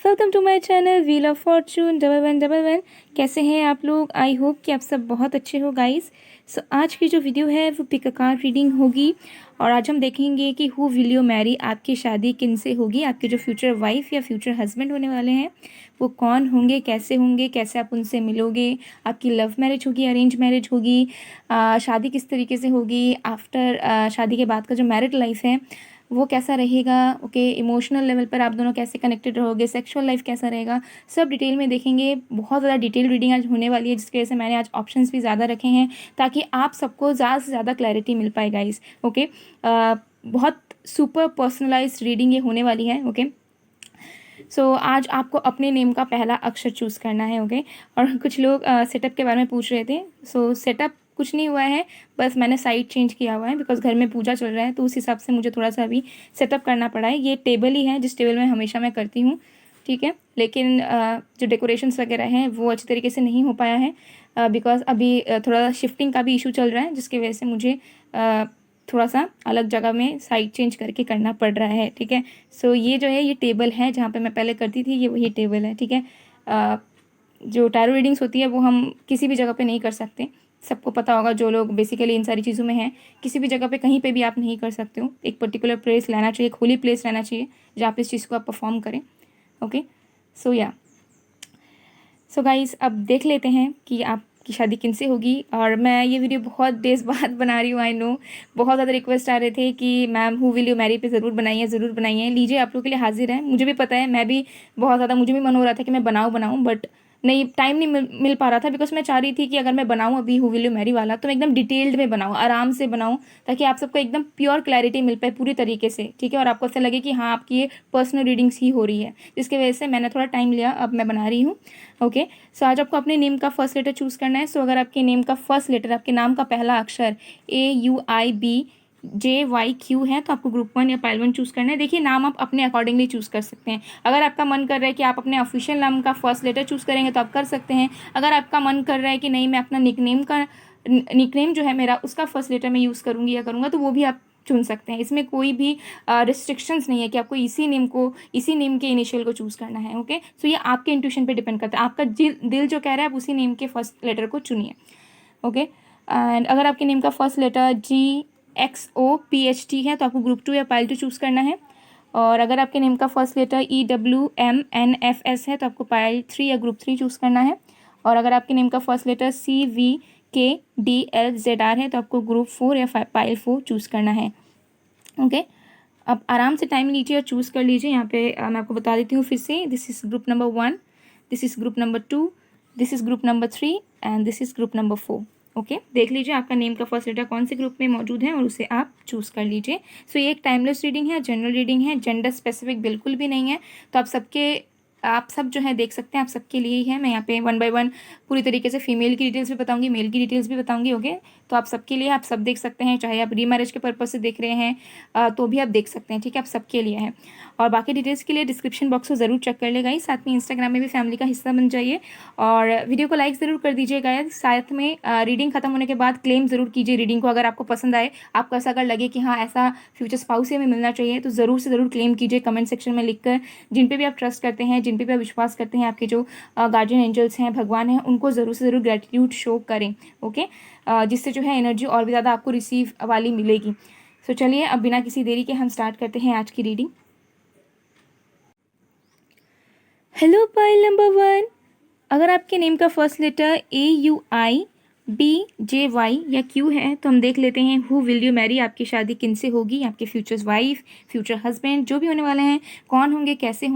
Welcome to my channel wheel of fortune 1111। कैसे हैं आप लोग? आई होप कि आप सब बहुत अच्छे हो गाइस। सो आज की जो वीडियो है वो पिक अ कार्ड रीडिंग होगी और आज हम देखेंगे कि हु विल यू मैरी, आपकी शादी किन से होगी। आपके जो फ्यूचर वाइफ या फ्यूचर हस्बैंड होने वाले हैं वो कौन होंगे, कैसे आप उनसे मिलोगे, आपकी लव मैरिज होगी, अरेंज मैरिज होगी, शादी किस तरीके से होगी, आफ्टर शादी के बाद का जो मैरिड लाइफ है वो कैसा रहेगा। ओके, इमोशनल लेवल पर आप दोनों कैसे कनेक्टेड रहोगे, सेक्सुअल लाइफ कैसा रहेगा, सब डिटेल में देखेंगे। बहुत ज़्यादा डिटेल रीडिंग आज होने वाली है, जिसकी वजह से मैंने आज ऑप्शंस भी ज़्यादा रखे हैं ताकि आप सबको ज़्यादा से ज़्यादा क्लैरिटी मिल पाए गाइस। ओके, बहुत सुपर पर्सनलाइज्ड रीडिंग ये होने वाली है। ओके, सो आज आपको अपने नेम का पहला अक्षर चूज़ करना है। ओके, और कुछ लोग सेटअप के बारे में पूछ रहे थे। सो सेटअप कुछ नहीं हुआ है, बस मैंने साइड चेंज किया हुआ है बिकॉज घर में पूजा चल रहा है, तो उस हिसाब से मुझे थोड़ा सा अभी सेटअप करना पड़ा है। ये टेबल ही है जिस टेबल में हमेशा मैं करती हूँ, ठीक है, लेकिन जो डेकोरेशंस वगैरह हैं वो अच्छी तरीके से नहीं हो पाया है बिकॉज अभी थोड़ा शिफ्टिंग का भी इशू चल रहा है, जिसकी वजह से मुझे थोड़ा सा अलग जगह में साइड चेंज करके करना पड़ रहा है। ठीक है, सो ये जो है ये टेबल है जहाँ पे मैं पहले करती थी, ये वही टेबल है। ठीक है, जो टैरो रीडिंग्स होती है वो हम किसी भी जगह पे नहीं कर सकते, सबको पता होगा जो लोग बेसिकली इन सारी चीज़ों में हैं। किसी भी जगह पे कहीं पे भी आप नहीं कर सकते हो, एक पर्टिकुलर प्लेस लेना चाहिए, होली प्लेस रहना चाहिए जहाँ पे इस चीज़ को आप परफॉर्म करें। ओके, सो या सो गाइस अब देख लेते हैं कि आपकी शादी किनसे होगी। और मैं ये वीडियो बहुत डेज बाद बना रही हूँ, आई नो बहुत ज़्यादा रिक्वेस्ट आ रहे थे कि ma'am who will you Mary पे ज़रूर बनाइए, ज़रूर बनाइए। लीजिए, आप लोगों के लिए हाजिर है। मुझे भी पता है, मैं भी बहुत ज़्यादा, मुझे भी मन हो रहा था कि मैं बनाऊँ बट नहीं, टाइम नहीं मिल पा रहा था बिकॉज मैं चाह रही थी कि अगर मैं बनाऊँ अभी हु विल यू मैरी वाला तो मैं एकदम डिटेल्ड में बनाऊँ, आराम से बनाऊँ, ताकि आप सबको एकदम प्योर क्लैरिटी मिल पाए पूरी तरीके से। ठीक है, और आपको ऐसा लगे कि हाँ आपकी ये पर्सनल रीडिंग्स ही हो रही है, जिसकी वजह से मैंने थोड़ा टाइम लिया, अब मैं बना रही हूँ। ओके, सो आज आपको अपने नेम का फर्स्ट लेटर चूज़ करना है। सो अगर आपके नेम का फर्स्ट लेटर, आपके नाम का पहला अक्षर AUIBJYQ है तो आपको ग्रुप 1 या पाइल 1 चूज़ करना है। देखिए, नाम आप अपने अकॉर्डिंगली चूज़ कर सकते हैं। अगर आपका मन कर रहा है कि आप अपने ऑफिशियल नाम का फर्स्ट लेटर चूज़ करेंगे तो आप कर सकते हैं। अगर आपका मन कर रहा है कि नहीं, मैं अपना निकनेम जो है मेरा, उसका फर्स्ट लेटर मैं यूज़ करूँगी या करूँगा, तो वो भी आप चुन सकते हैं। इसमें कोई भी रिस्ट्रिक्शंस नहीं है कि आपको इसी नेम के इनिशियल को चूज़ करना है। ओके, सो ये आपके इंट्यूशन पे डिपेंड करता है, आपका दिल जो कह रहा है आप उसी नेम के फर्स्ट लेटर को चुनिए। ओके, एंड अगर आपके नेम का फर्स्ट लेटर GXOPHT है तो आपको ग्रुप 2 या पाइल 2 चूज़ करना है। और अगर आपके नेम का फर्स्ट लेटर EWMNFS है तो आपको पाइल 3 या ग्रुप 3 चूज़ करना है। और अगर आपके नेम का फर्स्ट लेटर CVKDLZR है तो आपको ग्रुप 4 या पाइल 4 चूज़ करना है। ओके, अब आराम से टाइम लीजिए और चूज़ कर लीजिए। यहाँ पे मैं आपको बता देती हूँ फिर से, this is group number 1, this is group number 2, this is group number 3 and this is group number 4। Okay, देख लीजिए आपका नेम का फर्स्ट लेटर कौन से ग्रुप में मौजूद है और उसे आप चूज़ कर लीजिए। सो ये एक टाइमलेस रीडिंग है, जनरल रीडिंग है, जेंडर स्पेसिफिक बिल्कुल भी नहीं है। तो आप सब जो है देख सकते हैं, आप सबके लिए ही है। मैं यहाँ पे 1 बाय 1 पूरी तरीके से फीमेल की डिटेल्स भी बताऊंगी, मेल की डिटेल्स भी बताऊंगी। ओके, तो आप सबके लिए, आप सब देख सकते हैं, चाहे आप रीमैरिज के पर्पज से देख रहे हैं तो भी आप देख सकते हैं। ठीक है, आप सबके लिए है। और बाकी डिटेल्स के लिए डिस्क्रिप्शन बॉक्स को ज़रूर चेक कर लेगा। साथ में इंस्टाग्राम में भी फैमिली का हिस्सा बन जाइए और वीडियो को लाइक ज़रूर कर दीजिएगा। साथ में रीडिंग खत्म होने के बाद क्लेम ज़रूर कीजिए रीडिंग को, अगर आपको पसंद आए, आपको ऐसा अगर लगे कि हाँ ऐसा फ्यूचर स्पाउस से हमें मिलना चाहिए, तो ज़रूर से ज़रूर क्लेम कीजिए कमेंट सेक्शन में लिखकर। जिन पे भी आप ट्रस्ट करते हैं, जिन पे भी आप विश्वास करते हैं, आपके जो गार्जियन एंजल्स हैं, भगवान हैं, उनको ज़रूर से ज़रूर ग्रेटिट्यूड शो करें। ओके, जिससे जो है एनर्जी और भी ज़्यादा आपको रिसीव वाली मिलेगी। सो चलिए अब बिना किसी देरी के हम स्टार्ट करते हैं आज की रीडिंग। हेलो पाइल नंबर 1, अगर आपके नेम का फर्स्ट लेटर AUIBJY या Q है तो हम देख लेते हैं हु विल यू मैरी, आपकी शादी किनसे होगी, आपके फ्यूचर वाइफ, फ्यूचर हस्बैंड जो भी होने वाले हैं, कौन होंगे, कैसे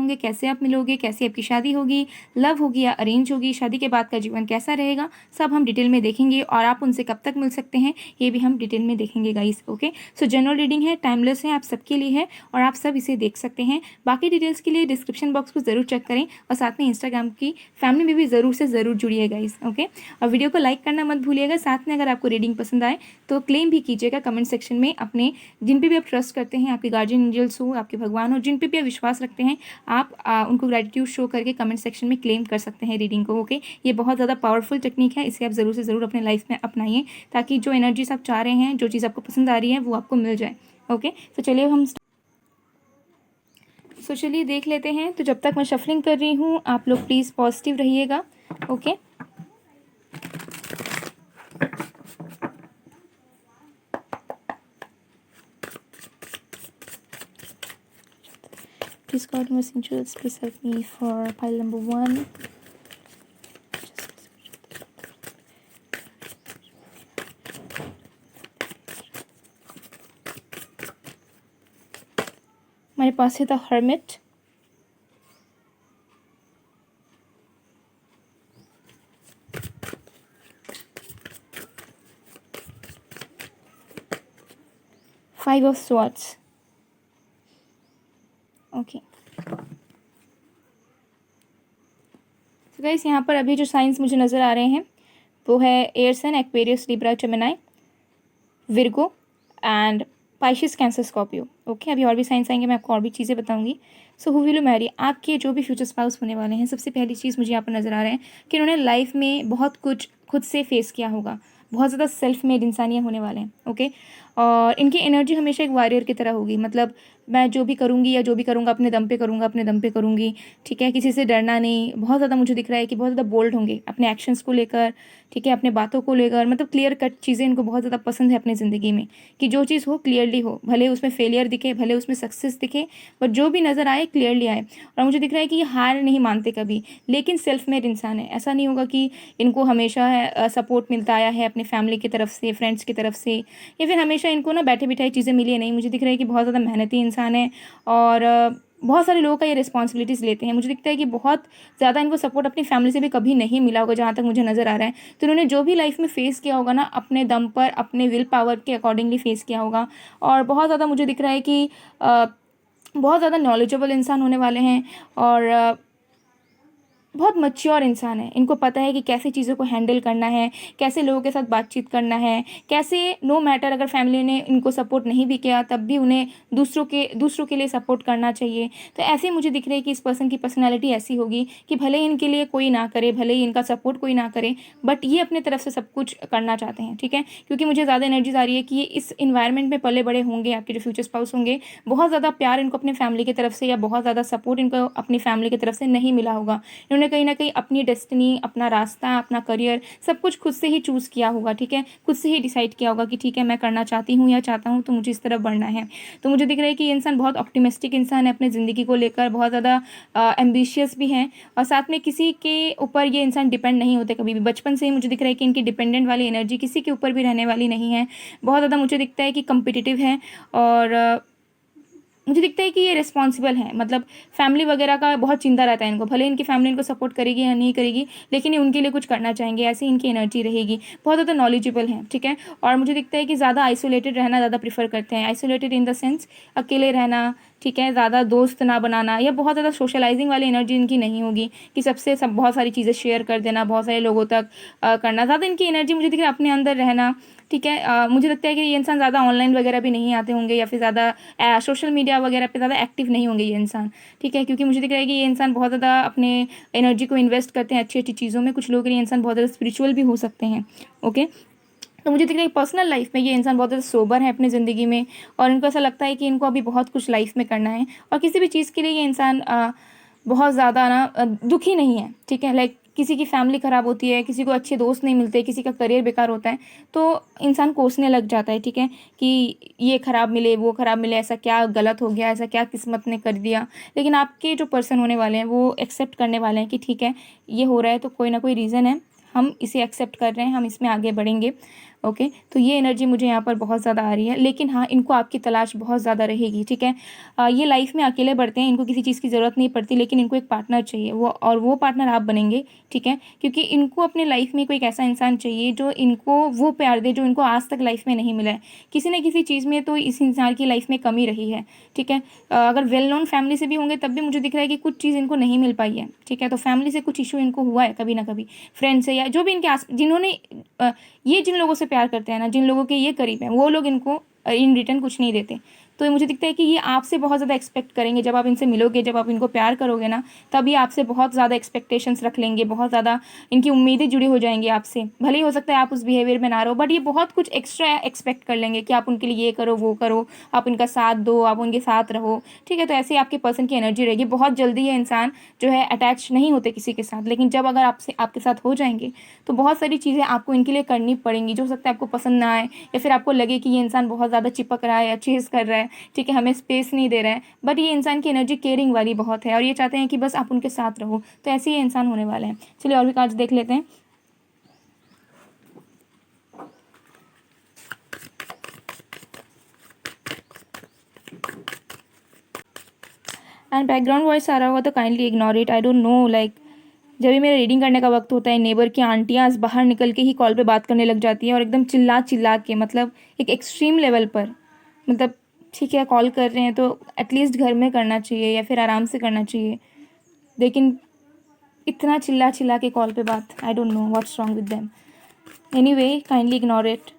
आप मिलोगे, कैसे आपकी शादी होगी, लव होगी या अरेंज होगी, शादी के बाद का जीवन कैसा रहेगा, सब हम डिटेल में देखेंगे। और आप उनसे कब तक मिल सकते हैं ये भी हम डिटेल में देखेंगे गाइस। ओके, सो जनरल रीडिंग है, टाइमलेस है, आप सबके लिए है और आप सब इसे देख सकते हैं। बाकी डिटेल्स के लिए डिस्क्रिप्शन बॉक्स को ज़रूर चेक करें और साथ में इंस्टाग्राम की फैमिली में भी ज़रूर से ज़रूर जुड़िए गाइस। ओके, और वीडियो को लाइक करना मत भूलिएगा। साथ में अगर आपको रीडिंग पसंद आए तो क्लेम भी कीजिएगा कमेंट सेक्शन में, अपने जिन पे भी आप ट्रस्ट करते हैं, आपके गार्जियन एंजल्स हो, आपके भगवान हो, जिन पे भी आप विश्वास रखते हैं, आप उनको ग्रेटिट्यूड शो करके कमेंट सेक्शन में क्लेम कर सकते हैं रीडिंग को। ओके, ये बहुत ज़्यादा पावरफुल टेक्निक है, इसे आप ज़रूर से ज़रूर अपने लाइफ में अपनाइए ताकि जो एनर्जीज आप चाह रहे हैं, जो चीज़ आपको पसंद आ रही है वो आपको मिल जाए। ओके, तो चलिए हम सो चलिए देख लेते हैं। तो जब तक मैं शफलिंग कर रही हूँ आप लोग प्लीज़ पॉजिटिव रहिएगा। Okay, please god mercy angels, please help me for pile number 1। हमारे पास है the hermit, five of swords. Okay, तो गाइस यहाँ पर अभी जो साइंस मुझे नज़र आ रहे हैं वो है air sign, Aquarius, Libra, Gemini, Virgo and Pisces, Cancer, Scorpio. Okay, अभी और भी साइंस आएंगे, मैं आपको और भी चीज़ें बताऊंगी। So who will you Mary, आपके जो भी फ्यूचर स्पाउस होने वाले हैं, सबसे पहली चीज़ मुझे यहाँ पर नज़र आ रहा है कि उन्होंने लाइफ में बहुत कुछ खुद से फेस किया होगा, बहुत ज़्यादा सेल्फ मेड इंसानियत होने वाले हैं। ओके, और इनकी एनर्जी हमेशा एक वॉरियर की तरह होगी, मतलब मैं जो भी करूँगी या जो भी करूँगा अपने दम पे करूँगा, अपने दम पे करूँगी, ठीक है, किसी से डरना नहीं। बहुत ज़्यादा मुझे दिख रहा है कि बहुत ज़्यादा बोल्ड होंगे अपने एक्शंस को लेकर, ठीक है, अपने बातों को लेकर, मतलब क्लियर कट चीज़ें इनको बहुत ज़्यादा पसंद है अपनी ज़िंदगी में, कि जो चीज़ हो क्लियरली हो, भले उसमें फेलियर दिखे, भले उसमें सक्सेस दिखे, बट जो भी नज़र आए क्लियरली आए। और मुझे दिख रहा है कि ये हार नहीं मानते कभी, लेकिन सेल्फ मेड इंसान है। ऐसा नहीं होगा कि इनको हमेशा है सपोर्ट मिलता आया है अपनी फैमिली की तरफ से, फ्रेंड्स की तरफ से, या फिर हमेशा इनको ना बैठे बिठाई चीज़ें मिली है। नहीं, मुझे दिख रहा है कि बहुत ज़्यादा मेहनती इंसान है और बहुत सारे लोगों का ये रिस्पॉन्सिबिलिटीज़ लेते हैं। मुझे दिखता है कि बहुत ज़्यादा इनको सपोर्ट अपनी फैमिली से भी कभी नहीं मिला होगा, जहाँ तक मुझे नज़र आ रहा है। तो इन्होंने जो भी लाइफ में फेस किया होगा ना, अपने दम पर, अपने विल पावर के अकॉर्डिंगली फेस किया होगा। और बहुत ज़्यादा मुझे दिख रहा है कि बहुत ज़्यादा नॉलेजेबल इंसान होने वाले हैं और बहुत मैच्योर इंसान है। इनको पता है कि कैसे चीज़ों को हैंडल करना है, कैसे लोगों के साथ बातचीत करना है, कैसे नो मैटर अगर फैमिली ने इनको सपोर्ट नहीं भी किया तब भी उन्हें दूसरों के लिए सपोर्ट करना चाहिए। तो ऐसे मुझे दिख रहा है कि इस पर्सन की पर्सनैलिटी ऐसी होगी कि भले ही इनके लिए कोई ना करे, भले ही इनका सपोर्ट कोई ना करे, बट ये अपने तरफ से सब कुछ करना चाहते हैं, ठीक है। क्योंकि मुझे ज़्यादा एनर्जीज आ रही है कि ये इस इन्वायरमेंट में पले बड़े होंगे, आपके जो फ्यूचर स्पाउस होंगे, बहुत ज़्यादा प्यार इनको अपने फैमिली की तरफ से या बहुत ज़्यादा सपोर्ट इनको अपनी फैमिली की तरफ से नहीं मिला होगा। इन्होंने कहीं ना कहीं अपनी डेस्टिनी, अपना रास्ता, अपना करियर सब कुछ खुद से ही चूज़ किया होगा, ठीक है, खुद से ही डिसाइड किया होगा कि ठीक है मैं करना चाहती हूँ या चाहता हूँ तो मुझे इस तरफ बढ़ना है। तो मुझे दिख रहा है कि ये इंसान बहुत ऑप्टिमिस्टिक इंसान है, अपनी ज़िंदगी को लेकर बहुत ज़्यादा एम्बिशियस भी हैं, और साथ में किसी के ऊपर ये इंसान डिपेंड नहीं होते कभी भी। बचपन से ही मुझे दिख रहा है कि इनकी डिपेंडेंट वाली एनर्जी किसी के ऊपर भी रहने वाली नहीं है। बहुत ज़्यादा मुझे दिखता है कि कम्पिटिटिव है और मुझे दिखता है कि ये रिस्पॉन्सिबल हैं, मतलब फैमिली वगैरह का बहुत चिंता रहता है इनको, भले इनकी फैमिली इनको सपोर्ट करेगी या नहीं करेगी, लेकिन ये उनके लिए कुछ करना चाहेंगे, ऐसी इनकी एनर्जी रहेगी। बहुत ज़्यादा नॉलेजेबल हैं, ठीक है। और मुझे दिखता है कि ज़्यादा आइसोलेटेड रहना ज़्यादा प्रीफर करते हैं, आइसोलेटेड इन द सेंस अकेले रहना, ठीक है, ज़्यादा दोस्त ना बनाना, या बहुत ज़्यादा सोशलाइजिंग वाली एनर्जी इनकी नहीं होगी कि सबसे सब बहुत सारी चीज़ें शेयर कर देना, बहुत सारे लोगों तक करना। ज़्यादा इनकी एनर्जी मुझे दिख रहा है अपने अंदर रहना, ठीक है। मुझे लगता है कि ये इंसान ज़्यादा ऑनलाइन वगैरह भी नहीं आते होंगे या फिर ज़्यादा सोशल मीडिया वगैरह पे ज़्यादा एक्टिव नहीं होंगे ये इंसान, ठीक है। क्योंकि मुझे दिख रहा है कि ये इंसान बहुत ज़्यादा अपने एनर्जी को इन्वेस्ट करते हैं अच्छी अच्छी चीज़ों में। कुछ लोग के लिए इंसान बहुत ज़्यादा स्पिरिचुअल भी हो सकते हैं, ओके। तो मुझे दिख रहा है पर्सनल लाइफ में ये इंसान बहुत ज़्यादा सोबर है अपनी ज़िंदगी में, और इनको ऐसा लगता है कि इनको अभी बहुत कुछ लाइफ में करना है, और किसी भी चीज़ के लिए ये इंसान बहुत ज़्यादा ना दुखी नहीं है, ठीक है। लाइक किसी की फैमिली ख़राब होती है, किसी को अच्छे दोस्त नहीं मिलते, किसी का करियर बेकार होता है, तो इंसान कोसने लग जाता है, ठीक है, कि ये ख़राब मिले, वो ख़राब मिले, ऐसा क्या गलत हो गया, ऐसा क्या किस्मत ने कर दिया। लेकिन आपके जो पर्सन होने वाले हैं वो एक्सेप्ट करने वाले हैं कि ठीक है ये हो रहा है तो कोई ना कोई रीज़न है, हम इसे एक्सेप्ट कर रहे हैं, हम इसमें आगे बढ़ेंगे, ओके। तो ये एनर्जी मुझे यहाँ पर बहुत ज़्यादा आ रही है। लेकिन हाँ, इनको आपकी तलाश बहुत ज़्यादा रहेगी, ठीक है। ये लाइफ में अकेले बढ़ते हैं, इनको किसी चीज़ की ज़रूरत नहीं पड़ती, लेकिन इनको एक पार्टनर चाहिए, वो पार्टनर आप बनेंगे, ठीक है। क्योंकि इनको अपने लाइफ में कोई एक ऐसा इंसान चाहिए जो इनको वो प्यार दे जो इनको आज तक लाइफ में नहीं मिला है। किसी न किसी चीज़ में तो इस इंसान की लाइफ में कमी रही है, ठीक है। अगर वेल नोन फैमिली से भी होंगे तब भी मुझे दिख रहा है कि कुछ चीज़ इनको नहीं मिल पाई है, ठीक है। तो फैमिली से कुछ इशू इनको हुआ है कभी ना कभी, फ्रेंड से, या जो भी इनके आस जिन्होंने ये जिन लोगों से प्यार करते हैं ना, जिन लोगों के ये करीब हैं, वो लोग इनको इन रिटर्न कुछ नहीं देते, तो मुझे दिखता है कि ये आपसे बहुत ज़्यादा एक्सपेक्ट करेंगे। जब आप इनसे मिलोगे, जब आप इनको प्यार करोगे ना, तब ये आपसे बहुत ज़्यादा एक्सपेक्टेशंस रख लेंगे, बहुत ज़्यादा इनकी उम्मीदें जुड़ी हो जाएंगी आपसे। भले ही हो सकता है आप उस बिहेवियर में ना रहो, बट ये बहुत कुछ एक्स्ट्रा एक्सपेक्ट कर लेंगे कि आप उनके लिए ये करो, वो करो, आप उनका साथ दो, आप उनके साथ रहो, ठीक है। तो ऐसे ही आपके पर्सन की एनर्जी रहेगी। बहुत जल्दी ये इंसान जो है अटैच नहीं होते किसी के साथ, लेकिन जब अगर आपसे आपके साथ हो जाएंगे तो बहुत सारी चीज़ें आपको इनके लिए करनी पड़ेंगी, जो हो सकता है आपको पसंद ना आए, या फिर आपको लगे कि ये इंसान बहुत ज़्यादा चिपक रहा है या चेज़ कर रहा है, ठीक है, हमें स्पेस नहीं दे रहा है। बट ये इंसान की एनर्जी केयरिंग वाली बहुत है और ये चाहते हैं कि बस आप उनके साथ रहो। तो ऐसे ही इंसान होने वाले हैं। चलिए और भी कार्ड्स देख लेते हैं। एंड बैकग्राउंड वॉइस आ रहा होगा तो kindly ignore it. I don't know, like जब भी मेरा रीडिंग करने का वक्त होता है, नेबर की आंटियाँ बाहर निकल के ही कॉल पे बात करने लग जाती हैं और एकदम चिल्ला चिल्ला के, मतलब एक एक्सट्रीम लेवल पर। मतलब ठीक है, कॉल कर रहे हैं तो एटलीस्ट घर में करना चाहिए या फिर आराम से करना चाहिए, लेकिन इतना चिल्ला चिल्ला के कॉल पे बात, I don't know what's wrong with them. Anyway, kindly ignore it.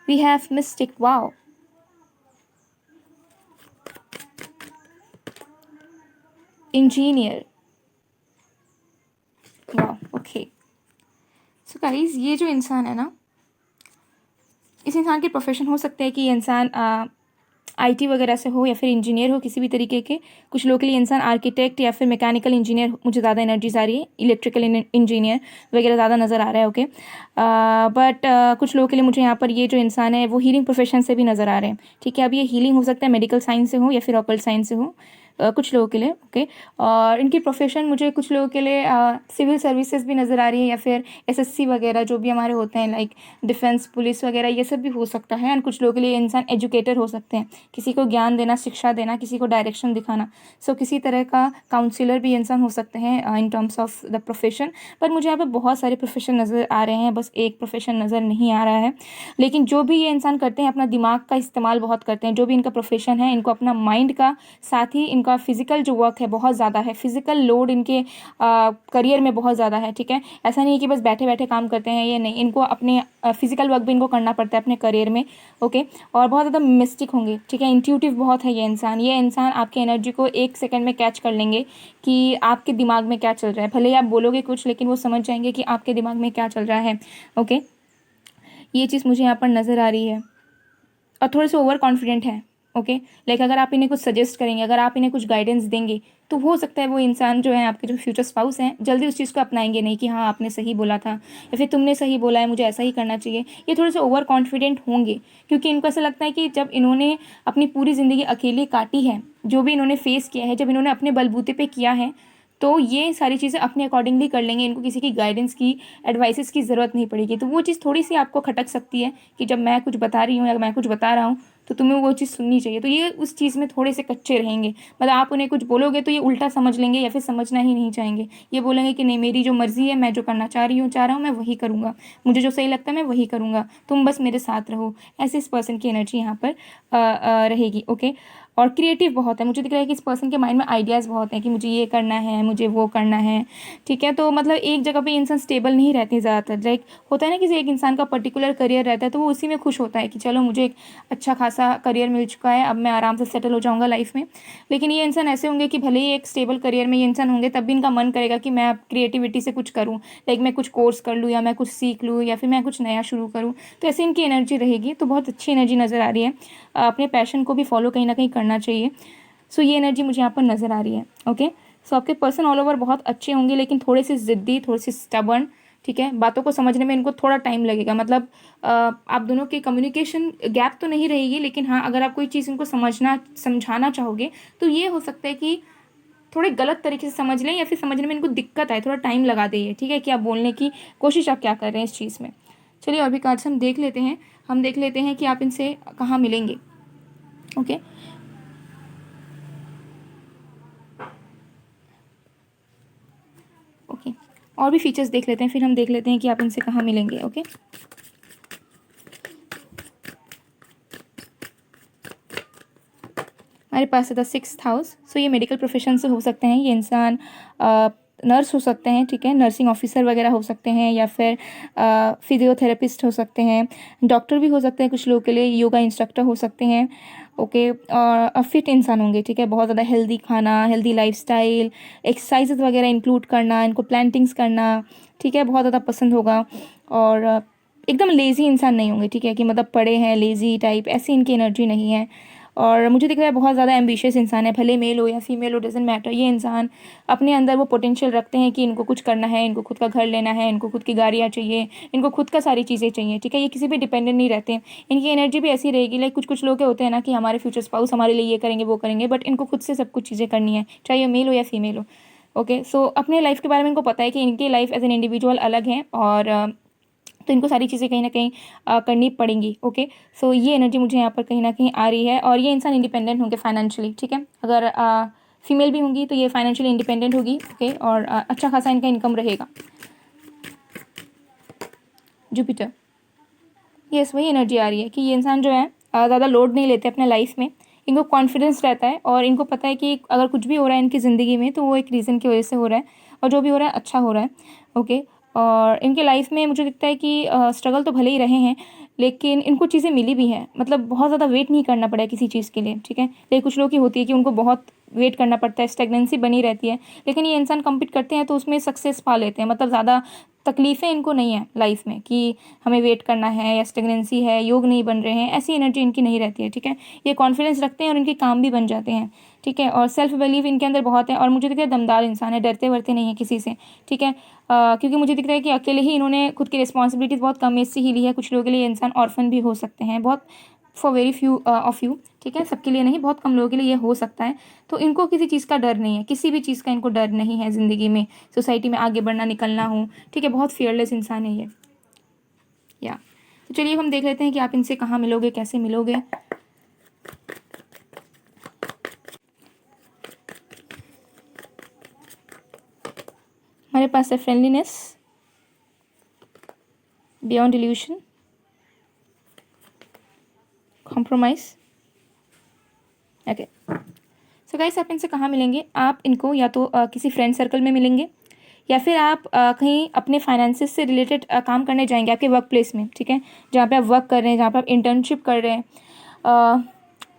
We have Mystic. Wow. Engineer. Wow. Okay. So guys, ये जो इंसान है ना, इस इंसान के प्रोफेशन हो सकते हैं कि ये इंसान आईटी वगैरह से हो या फिर इंजीनियर हो किसी भी तरीके के। कुछ लोगों के लिए इंसान आर्किटेक्ट या फिर मैकेनिकल इंजीनियर, मुझे ज़्यादा एनर्जीज आ रही है, इलेक्ट्रिकल इंजीनियर वगैरह ज़्यादा नज़र आ रहा है। ओके, बट कुछ लोगों के लिए मुझे यहाँ पर ये जो इंसान है वो हीलिंग प्रोफेशन से भी नज़र आ रहे हैं, ठीक है। अब ये हीलिंग हो सकता है मेडिकल साइंस से हो या फिर ऑकल्ट साइंस से हो, कुछ लोगों के लिए। ओके, और इनकी प्रोफेशन मुझे कुछ लोगों के लिए सिविल सर्विसेज भी नज़र आ रही है, या फिर एसएससी वगैरह जो भी हमारे होते हैं, लाइक डिफेंस, पुलिस वगैरह, ये सब भी हो सकता है। एंड कुछ लोगों के लिए इंसान एजुकेटर हो सकते हैं, किसी को ज्ञान देना, शिक्षा देना, किसी को डायरेक्शन दिखाना। सो किसी तरह का काउंसिलर भी इंसान हो सकते हैं in terms of the profession. पर मुझे यहाँ पर बहुत सारे प्रोफेशन नज़र आ रहे हैं, बस एक प्रोफेशन नज़र नहीं आ रहा है। लेकिन जो भी ये इंसान करते हैं, अपना दिमाग का इस्तेमाल बहुत करते हैं। जो भी इनका प्रोफेशन है, इनको अपना माइंड का साथ ही इनका फिजिकल जो वर्क है बहुत ज़्यादा है, फिजिकल लोड इनके करियर में बहुत ज़्यादा है, ठीक है। ऐसा नहीं है कि बस बैठे बैठे काम करते हैं, ये नहीं, इनको अपने फिजिकल वर्क भी इनको करना पड़ता है अपने करियर में। ओके, और बहुत ज़्यादा मिस्टिक होंगे, ठीक है, इंट्यूटिव बहुत है ये इंसान। ये इंसान आपकी एनर्जी को 1 सेकंड में कैच कर लेंगे कि आपके दिमाग में क्या चल रहा है। भले ही आप बोलोगे कुछ, लेकिन वो समझ जाएंगे कि आपके दिमाग में क्या चल रहा है। ओके, ये चीज़ मुझे यहाँ पर नज़र आ रही है। और थोड़े से ओवर कॉन्फिडेंट है। ओके, लाइक अगर आप इन्हें कुछ सजेस्ट करेंगे, अगर आप इन्हें कुछ गाइडेंस देंगे, तो हो सकता है वो इंसान जो है, आपके जो फ्यूचर स्पाउस हैं, जल्दी उस चीज़ को अपनाएंगे नहीं कि हाँ आपने सही बोला था या फिर तुमने सही बोला है, मुझे ऐसा ही करना चाहिए। ये थोड़े से ओवर कॉन्फिडेंट होंगे, क्योंकि इनको ऐसा लगता है कि जब इन्होंने अपनी पूरी ज़िंदगी अकेले काटी है, जो भी इन्होंने फेस किया है, जब इन्होंने अपने बलबूते पे किया है, तो ये सारी चीज़ें अपने अकॉर्डिंगली कर लेंगे। इनको किसी की गाइडेंस की, एडवाइसेस की ज़रूरत नहीं पड़ेगी। तो वो चीज़ थोड़ी सी आपको खटक सकती है कि जब मैं कुछ बता रही हूँ या मैं कुछ बता रहा हूँ तो तुम्हें वो चीज़ सुननी चाहिए। तो ये उस चीज़ में थोड़े से कच्चे रहेंगे। मतलब आप उन्हें कुछ बोलोगे तो ये उल्टा समझ लेंगे या फिर समझना ही नहीं चाहेंगे। ये बोलेंगे कि नहीं, मेरी जो मर्ज़ी है, मैं जो करना चाह रहा हूँ मैं वही करूँगा, मुझे जो सही लगता है मैं वही करूँगा, तुम बस मेरे साथ रहो। ऐसे इस पर्सन की एनर्जी यहाँ पर रहेगी। ओके, और क्रिएटिव बहुत है। मुझे दिख रहा है कि इस पर्सन के माइंड में आइडियाज़ बहुत हैं कि मुझे ये करना है, मुझे वो करना है, ठीक है। तो मतलब एक जगह पे इंसान स्टेबल नहीं रहते ज़्यादातर। लाइक होता है ना, किसी एक इंसान का पर्टिकुलर करियर रहता है तो वो उसी में खुश होता है कि चलो मुझे एक अच्छा खासा करियर मिल चुका है, अब मैं आराम से सेटल हो जाऊँगा लाइफ में। लेकिन ये इंसान ऐसे होंगे कि भले ही एक स्टेबल करियर में ये इंसान होंगे, तब भी इनका मन करेगा कि मैं अब क्रिएटिविटी से कुछ करूँ, लाइक मैं कुछ कोर्स कर लूँ या मैं कुछ सीख लूँ या फिर मैं कुछ नया शुरू करूँ। तो ऐसे इनकी एनर्जी रहेगी। तो बहुत अच्छी एनर्जी नज़र आ रही है। अपने पैशन को भी फॉलो कहीं ना कहीं करना चाहिए। सो ये एनर्जी मुझे यहाँ पर नज़र आ रही है। ओके, सो आपके पर्सन ऑल ओवर बहुत अच्छे होंगे, लेकिन थोड़े से ज़िद्दी, थोड़े से स्टबर्न, ठीक है। बातों को समझने में इनको थोड़ा टाइम लगेगा। मतलब आप दोनों के कम्युनिकेशन गैप तो नहीं रहेगी, लेकिन हाँ, अगर आप कोई चीज़ इनको समझाना चाहोगे तो ये हो सकता है कि थोड़े गलत तरीके से समझ लें या फिर समझने में इनको दिक्कत आए, थोड़ा टाइम लगा दें, ठीक है, कि आप बोलने की कोशिश आप क्या कर रहे हैं इस चीज़ में। चलिए और भी कार्ड्स हम देख लेते हैं। हम देख लेते हैं कि आप इनसे कहाँ मिलेंगे। ओके, ओके, और भी फीचर्स देख लेते हैं, फिर हम देख लेते हैं कि आप इनसे कहाँ मिलेंगे। ओके, हमारे पास है द 6th हाउस। सो ये मेडिकल प्रोफेशन से हो सकते हैं। ये इंसान नर्स हो सकते हैं, ठीक है, नर्सिंग ऑफिसर वगैरह हो सकते हैं, या फिर फिजियोथेरेपिस्ट हो सकते हैं, डॉक्टर भी हो सकते हैं कुछ लोगों के लिए, योगा इंस्ट्रक्टर हो सकते हैं। ओके, और फिट इंसान होंगे, ठीक है, बहुत ज़्यादा हेल्दी खाना, हेल्दी लाइफस्टाइल, एक्सरसाइजेज वगैरह इंक्लूड करना, इनको प्लांटिंग्स करना, ठीक है, बहुत ज़्यादा पसंद होगा। और एकदम लेज़ी इंसान नहीं होंगे, ठीक है, कि मतलब पड़े हैं लेज़ी टाइप, ऐसी इनकी एनर्जी नहीं है। और मुझे दिख रहा है बहुत ज़्यादा एम्बिशियस इंसान है, भले मेल हो या फीमेल हो, डजेंट मैटर। ये इंसान अपने अंदर वो पोटेंशियल रखते हैं कि इनको कुछ करना है, इनको खुद का घर लेना है, इनको खुद की गाड़ियाँ चाहिए, इनको खुद का सारी चीज़ें चाहिए, ठीक है। ये किसी पे डिपेंडेंट नहीं रहते हैं। इनकी एनर्जी भी ऐसी रहेगी, लाइक कुछ कुछ लोग के होते हैं ना कि हमारे फ्यूचर स्पाउस हमारे लिए ये करेंगे वो करेंगे, बट इनको खुद से सब कुछ चीज़ें करनी है, चाहे ये मेल हो या फीमेल हो। ओके, सो अपने लाइफ के बारे में इनको पता है कि इनकी लाइफ एज एन इंडिविजुअल अलग है, और तो इनको सारी चीज़ें कहीं ना कहीं करनी पड़ेंगी। ओके, सो ये एनर्जी मुझे यहाँ पर कहीं ना कहीं आ रही है। और ये इंसान इंडिपेंडेंट होंगे फाइनेंशियली, ठीक है, अगर फीमेल भी होंगी तो ये फाइनेंशियली इंडिपेंडेंट होगी। ओके, और अच्छा खासा इनका इनकम रहेगा। जुपिटर, यस, वही एनर्जी आ रही है कि ये इंसान जो है ज़्यादा लोड नहीं लेते अपने लाइफ में, इनको कॉन्फिडेंस रहता है, और इनको पता है कि अगर कुछ भी हो रहा है इनकी ज़िंदगी में तो वो एक रीज़न की वजह से हो रहा है, और जो भी हो रहा है अच्छा हो रहा है। ओके, और इनके लाइफ में मुझे दिखता है कि स्ट्रगल तो भले ही रहे हैं, लेकिन इनको चीज़ें मिली भी हैं, मतलब बहुत ज़्यादा वेट नहीं करना पड़ा किसी चीज़ के लिए, ठीक है। लेकिन कुछ लोग की होती है कि उनको बहुत वेट करना पड़ता है, स्टेगनेंसी बनी रहती है, लेकिन ये इंसान कम्पीट करते हैं तो उसमें सक्सेस पा लेते हैं। मतलब ज़्यादा तकलीफ़ें इनको नहीं है लाइफ में कि हमें वेट करना है या स्टेगनेंसी है, योग नहीं बन रहे हैं, ऐसी एनर्जी इनकी नहीं रहती है, ठीक है। ये कॉन्फिडेंस रखते हैं और इनके काम भी बन जाते हैं, ठीक है। और सेल्फ बिलीव इनके अंदर बहुत है, और मुझे दिख रहा है दमदार इंसान है, डरते वरते नहीं है किसी से, ठीक है। क्योंकि मुझे दिख रहा है कि अकेले ही इन्होंने खुद की रिस्पॉन्सिबिलिटीज़ बहुत कम एज से ही ली है। कुछ लोगों के लिए इंसान ऑर्फन भी हो सकते हैं, बहुत for very few of you, ठीक है, सबके लिए नहीं, बहुत कम लोगों के लिए ये हो सकता है। तो इनको किसी चीज़ का डर नहीं है, किसी भी चीज़ का इनको डर नहीं है ज़िंदगी में, सोसाइटी में आगे बढ़ना निकलना हो, ठीक है, बहुत फियरलेस इंसान है ये। या तो चलिए हम देख लेते हैं कि आप इनसे कहाँ मिलोगे, कैसे मिलोगे। हमारे पास है friendliness, beyond evolution, compromise. Okay, so guys, आप इनसे कहाँ मिलेंगे? आप इनको या तो किसी फ्रेंड सर्कल में मिलेंगे, या फिर आप कहीं अपने फाइनेंसिस से रिलेटेड काम करने जाएंगे आपके वर्क प्लेस में, ठीक है, जहाँ पे आप वर्क कर रहे हैं, जहाँ पे आप इंटर्नशिप कर रहे हैं,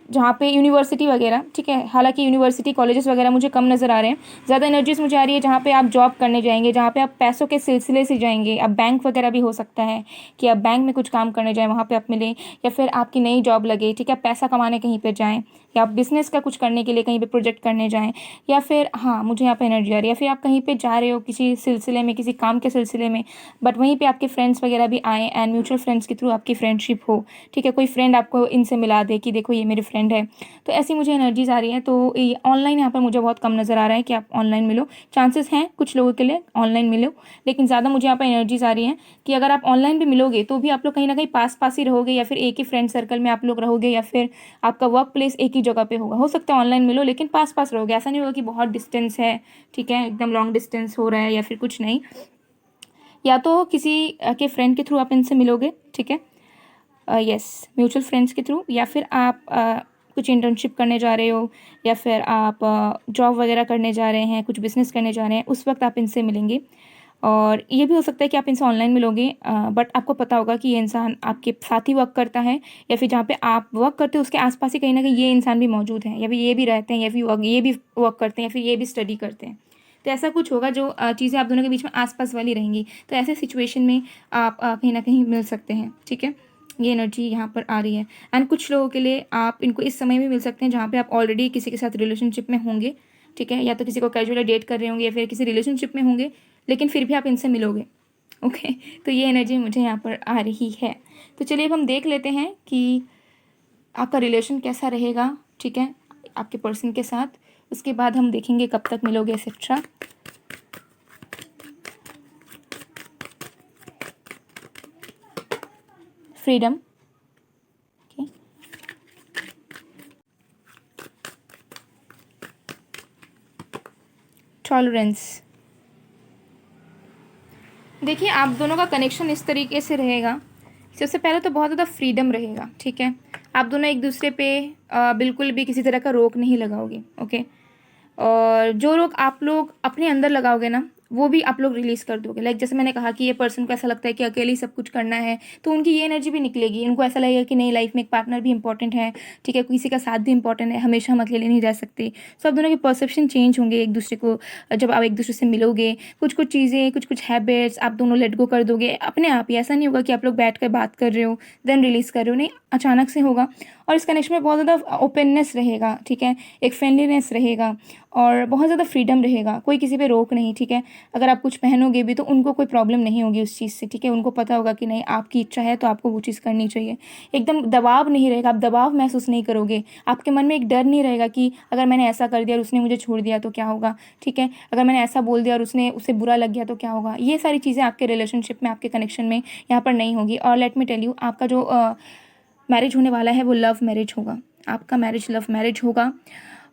जहाँ पे यूनिवर्सिटी वगैरह, ठीक है। हालांकि यूनिवर्सिटी कॉलेजेस वगैरह मुझे कम नज़र आ रहे हैं, ज़्यादा एनर्जीज मुझे आ रही है जहाँ पे आप जॉब करने जाएंगे, जहाँ पे आप पैसों के सिलसिले से जाएंगे। आप बैंक वगैरह भी हो सकता है कि आप बैंक में कुछ काम करने जाएँ, वहाँ पे आप मिलें, या फिर आपकी नई जॉब लगे, ठीक है, पैसा कमाने कहीं पर जाएँ, या आप बिज़नेस का कुछ करने के लिए कहीं पे प्रोजेक्ट करने जाएँ, या फिर हाँ, मुझे यहाँ पे एनर्जी आ रही है, या फिर आप कहीं पे जा रहे हो किसी सिलसिले में, किसी काम के सिलसिले में, बट वहीं पे आपके फ्रेंड्स वगैरह भी आएँ, एंड म्यूचुअल फ्रेंड्स के थ्रू आपकी फ्रेंडशिप हो, ठीक है, कोई फ्रेंड आपको इनसे मिला दे कि देखो ये मेरे फ्रेंड है। तो ऐसी मुझे एनर्जीज आ रही है। तो ये ऑनलाइन यहाँ पर मुझे बहुत कम नज़र आ रहा है कि आप ऑनलाइन मिलो, चांसेस हैं कुछ लोगों के लिए ऑनलाइन मिलो, लेकिन ज़्यादा मुझे यहाँ पर एनर्जीज आ रही हैं कि अगर आप ऑनलाइन भी मिलोगे तो भी आप लोग कहीं ना कहीं पास पास ही रहोगे, या फिर एक ही फ्रेंड सर्कल में आप लोग रहोगे, या फिर आपका वर्क प्लेस एक ही जगह पे होगा। हो सकता है ऑनलाइन मिलो लेकिन पास पास रहोगे, ऐसा नहीं होगा कि बहुत डिस्टेंस है, ठीक है, एकदम लॉन्ग डिस्टेंस हो रहा है या फिर कुछ नहीं। या तो किसी के फ्रेंड के थ्रू आप इनसे मिलोगे, ठीक है, यस, म्यूचुअल फ्रेंड्स के थ्रू, या फिर आप कुछ इंटर्नशिप करने जा रहे हो, या फिर आप जॉब वगैरह करने जा रहे हैं, कुछ बिजनेस करने जा रहे हैं, उस वक्त आप इनसे मिलेंगे। और ये भी हो सकता है कि आप इनसे ऑनलाइन मिलोगे, बट आपको पता होगा कि ये इंसान आपके साथ ही वर्क करता है, या फिर जहाँ पे आप वर्क करते हो उसके आसपास ही कहीं ना कहीं ये इंसान भी मौजूद है, या फिर ये भी रहते हैं, या फिर ये भी वर्क करते हैं, या फिर ये भी स्टडी करते हैं। तो ऐसा कुछ होगा जो चीज़ें आप दोनों के बीच में आसपास वाली रहेंगी। तो ऐसे सिचुएशन में आप कहीं ना कहीं मिल सकते हैं, ठीक है, ये एनर्जी यहाँ पर आ रही है। एंड कुछ लोगों के लिए आप इनको इस समय भी मिल सकते हैं जहाँ पे आप ऑलरेडी किसी के साथ रिलेशनशिप में होंगे, ठीक है, या तो किसी को कैजुअली डेट कर रहे होंगे, या फिर किसी रिलेशनशिप में होंगे, लेकिन फिर भी आप इनसे मिलोगे। ओके, तो ये एनर्जी मुझे यहाँ पर आ रही है। तो चलिए अब हम देख लेते हैं कि आपका रिलेशन कैसा रहेगा, ठीक है, आपके पर्सन के साथ। उसके बाद हम देखेंगे कब तक मिलोगे, एक्सेट्रा। Freedom, okay, tolerance. देखिए आप दोनों का कनेक्शन इस तरीके से रहेगा, सबसे पहले तो बहुत ज़्यादा फ्रीडम रहेगा, ठीक है, आप दोनों एक दूसरे पे बिल्कुल भी किसी तरह का रोक नहीं लगाओगे। ओके, और जो लोग आप लोग अपने अंदर लगाओगे ना, वो भी आप लोग रिलीज़ कर दोगे। लाइक जैसे मैंने कहा कि ये पर्सन को ऐसा लगता है कि अकेले ही सब कुछ करना है, तो उनकी ये एनर्जी भी निकलेगी। उनको ऐसा लगेगा कि नहीं, लाइफ में एक पार्टनर भी इंपॉर्टेंट है, ठीक है, किसी का साथ भी इंपॉर्टेंट है, हमेशा हम अकेले नहीं रह सकते। सो आप दोनों के परसेप्शन चेंज होंगे एक दूसरे को। जब आप एक दूसरे से मिलोगे, कुछ कुछ चीज़ें, कुछ कुछ हैबिट्स आप दोनों लेट गो कर दोगे अपने आप ही। ऐसा नहीं होगा कि आप लोग बैठ कर बात कर रहे हो देन रिलीज़ कर रहे हो, नहीं, अचानक से होगा। और इस कनेक्शन में बहुत ज़्यादा ओपननेस रहेगा, ठीक है, एक फ्रेंडलीनेस रहेगा और बहुत ज़्यादा फ्रीडम रहेगा। कोई किसी पे रोक नहीं, ठीक है। अगर आप कुछ पहनोगे भी तो उनको कोई प्रॉब्लम नहीं होगी उस चीज़ से, ठीक है। उनको पता होगा कि नहीं, आपकी इच्छा है तो आपको वो चीज़ करनी चाहिए। एकदम दबाव नहीं रहेगा, आप दबाव महसूस नहीं करोगे। आपके मन में एक डर नहीं रहेगा कि अगर मैंने ऐसा कर दिया और उसने मुझे छोड़ दिया तो क्या होगा, ठीक है। अगर मैंने ऐसा बोल दिया और उसे बुरा लग गया तो क्या होगा। ये सारी चीज़ें आपके रिलेशनशिप में, आपके कनेक्शन में यहाँ पर नहीं होगी। और लेट मी टेल यू, आपका जो मैरिज होने वाला है वो लव मैरिज होगा। आपका मैरिज लव मैरिज होगा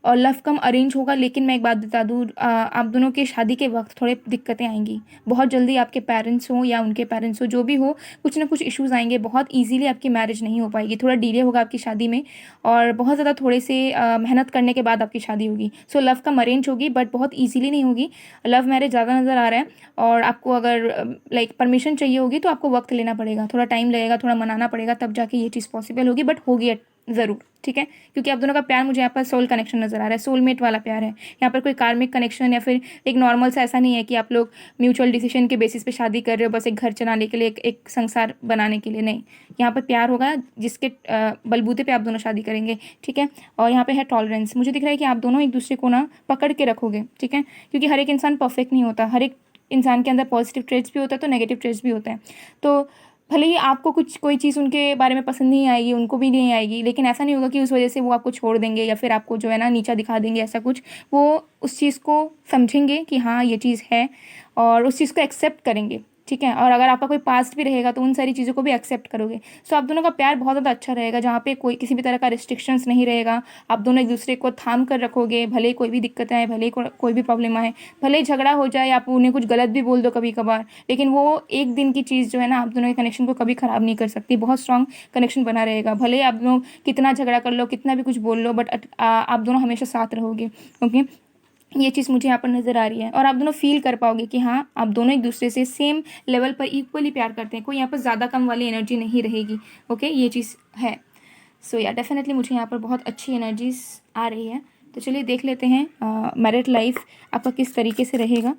और लव कम अरेंज होगा। लेकिन मैं एक बात बता दूँ, आप दोनों के शादी के वक्त थोड़े दिक्कतें आएंगी। बहुत जल्दी आपके पेरेंट्स हो या उनके पेरेंट्स हो, जो भी हो, कुछ ना कुछ इश्यूज़ आएंगे। बहुत इजीली आपकी मैरिज नहीं हो पाएगी, थोड़ा डिले होगा आपकी शादी में और बहुत ज़्यादा थोड़े से मेहनत करने के बाद आपकी शादी होगी। सो लव कम अरेंज होगी बट बहुत ईजीली नहीं होगी। लव मैरिज ज़्यादा नज़र आ रहा है और आपको अगर लाइक परमिशन चाहिए होगी तो आपको वक्त लेना पड़ेगा, थोड़ा टाइम लगेगा, थोड़ा मनाना पड़ेगा, तब जाके ये चीज़ पॉसिबल होगी, बट होगी ज़रूर, ठीक है। क्योंकि आप दोनों का प्यार मुझे यहाँ पर सोल कनेक्शन नज़र आ रहा है, सोलमेट वाला प्यार है यहाँ पर। कोई कार्मिक कनेक्शन या फिर एक नॉर्मल सा ऐसा नहीं है कि आप लोग म्यूचुअल डिसीजन के बेसिस पे शादी कर रहे हो बस एक घर चलाने के लिए, एक संसार बनाने के लिए, नहीं। यहाँ पर प्यार होगा जिसके बलबूते पे आप दोनों शादी करेंगे, ठीक है। और यहाँ पे है टॉलरेंस। मुझे दिख रहा है कि आप दोनों एक दूसरे को ना पकड़ के रखोगे, ठीक है। क्योंकि हर एक इंसान परफेक्ट नहीं होता, हर एक इंसान के अंदर पॉजिटिव ट्रेड्स भी होता है तो नेगेटिव ट्रेड्स भी होते हैं। तो भले ही आपको कुछ कोई चीज़ उनके बारे में पसंद नहीं आएगी, उनको भी नहीं आएगी, लेकिन ऐसा नहीं होगा कि उस वजह से वो आपको छोड़ देंगे या फिर आपको जो है ना नीचा दिखा देंगे, ऐसा कुछ। वो उस चीज़ को समझेंगे कि हाँ ये चीज़ है और उस चीज़ को एक्सेप्ट करेंगे, ठीक है। और अगर आपका कोई पास्ट भी रहेगा तो उन सारी चीज़ों को भी एक्सेप्ट करोगे। सो आप दोनों का प्यार बहुत ज़्यादा अच्छा रहेगा, जहाँ पे कोई किसी भी तरह का रिस्ट्रिक्शंस नहीं रहेगा। आप दोनों एक दूसरे को थाम कर रखोगे, भले ही कोई भी दिक्कत आए, भले ही कोई भी प्रॉब्लम आए, भले ही झगड़ा हो जाए, आप उन्हें कुछ गलत भी बोल दो कभी कभार, लेकिन वो एक दिन की चीज़ जो है ना आप दोनों के कनेक्शन को कभी ख़राब नहीं कर सकती। बहुत स्ट्रांग कनेक्शन बना रहेगा। भले ही आप दोनों कितना झगड़ा कर लो, कितना भी कुछ बोल लो, बट आप दोनों हमेशा साथ रहोगे, ओके। ये चीज़ मुझे यहाँ पर नज़र आ रही है और आप दोनों फील कर पाओगे कि हाँ आप दोनों एक दूसरे से सेम लेवल पर इक्वली प्यार करते हैं। कोई यहाँ पर ज़्यादा कम वाली एनर्जी नहीं रहेगी, ओके, ये चीज़ है। सो या डेफिनेटली मुझे यहाँ पर बहुत अच्छी एनर्जीज आ रही है। तो चलिए देख लेते हैं मैरिड लाइफ आपका किस तरीके से रहेगा।